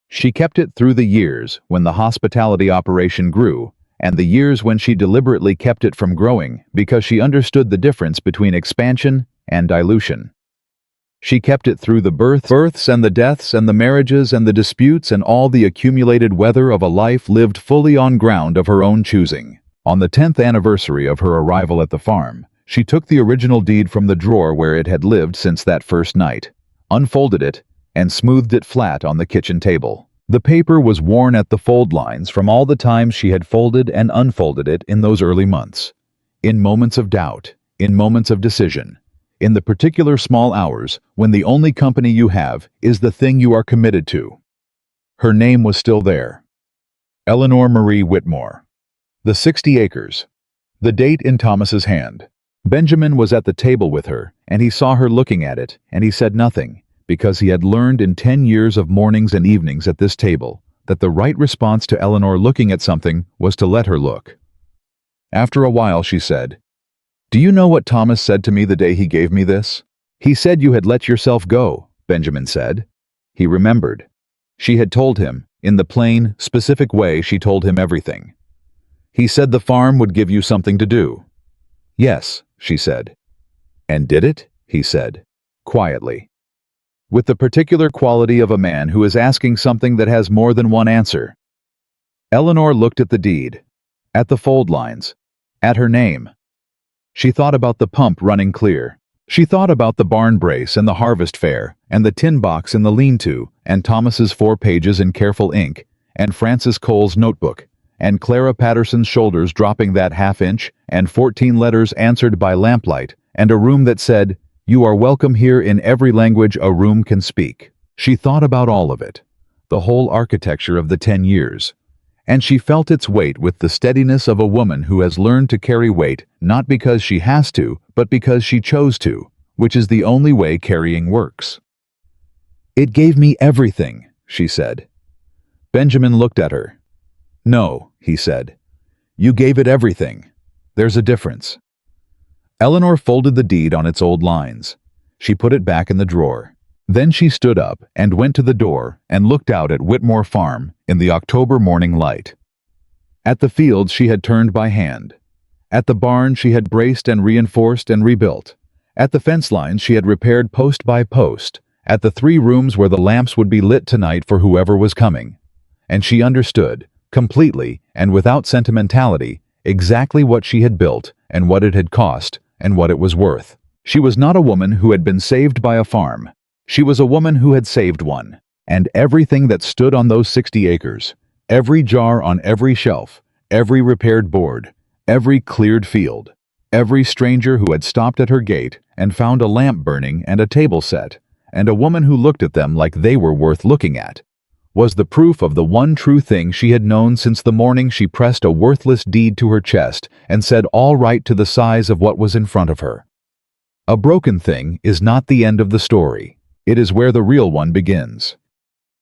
She kept it through the years when the hospitality operation grew, and the years when she deliberately kept it from growing because she understood the difference between expansion and dilution. She kept it through the births and the deaths and the marriages and the disputes and all the accumulated weather of a life lived fully on ground of her own choosing. On the 10th anniversary of her arrival at the farm, she took the original deed from the drawer where it had lived since that first night, unfolded it, and smoothed it flat on the kitchen table. The paper was worn at the fold lines from all the times she had folded and unfolded it in those early months. In moments of doubt, in moments of decision, in the particular small hours when the only company you have is the thing you are committed to. Her name was still there. Eleanor Marie Whitmore. The 60 acres. The date in Thomas's hand. Benjamin was at the table with her, and he saw her looking at it, and he said nothing, because he had learned in 10 years of mornings and evenings at this table that the right response to Eleanor looking at something was to let her look. After a while she said, "Do you know what Thomas said to me the day he gave me this?" "He said you had let yourself go," Benjamin said. He remembered. She had told him, in the plain, specific way she told him everything. "He said the farm would give you something to do." "Yes," she said. "And did it?" he said, quietly, with the particular quality of a man who is asking something that has more than one answer. Eleanor looked at the deed, at the fold lines, at her name. She thought about the pump running clear. She thought about the barn brace and the harvest fair, and the tin box in the lean-to, and Thomas's 4 pages in careful ink, and Francis Cole's notebook, and Clara Patterson's shoulders dropping that half-inch, and 14 letters answered by lamplight, and a room that said, "You are welcome here in every language a room can speak." She thought about all of it, the whole architecture of the 10 years, and she felt its weight with the steadiness of a woman who has learned to carry weight not because she has to, but because she chose to, which is the only way carrying works. "It gave me everything," she said. Benjamin looked at her. "No," he said. "You gave it everything. There's a difference." Eleanor folded the deed on its old lines. She put it back in the drawer. Then she stood up and went to the door and looked out at Whitmore Farm in the October morning light. At the fields she had turned by hand. At the barn she had braced and reinforced and rebuilt. At the fence lines she had repaired post by post. At the 3 rooms where the lamps would be lit tonight for whoever was coming. And she understood, completely and without sentimentality, exactly what she had built and what it had cost and what it was worth. She was not a woman who had been saved by a farm. She was a woman who had saved one. And everything that stood on those 60 acres, every jar on every shelf, every repaired board, every cleared field, every stranger who had stopped at her gate and found a lamp burning and a table set, and a woman who looked at them like they were worth looking at, was the proof of the one true thing she had known since the morning she pressed a worthless deed to her chest and said all right to the size of what was in front of her. A broken thing is not the end of the story. It is where the real one begins.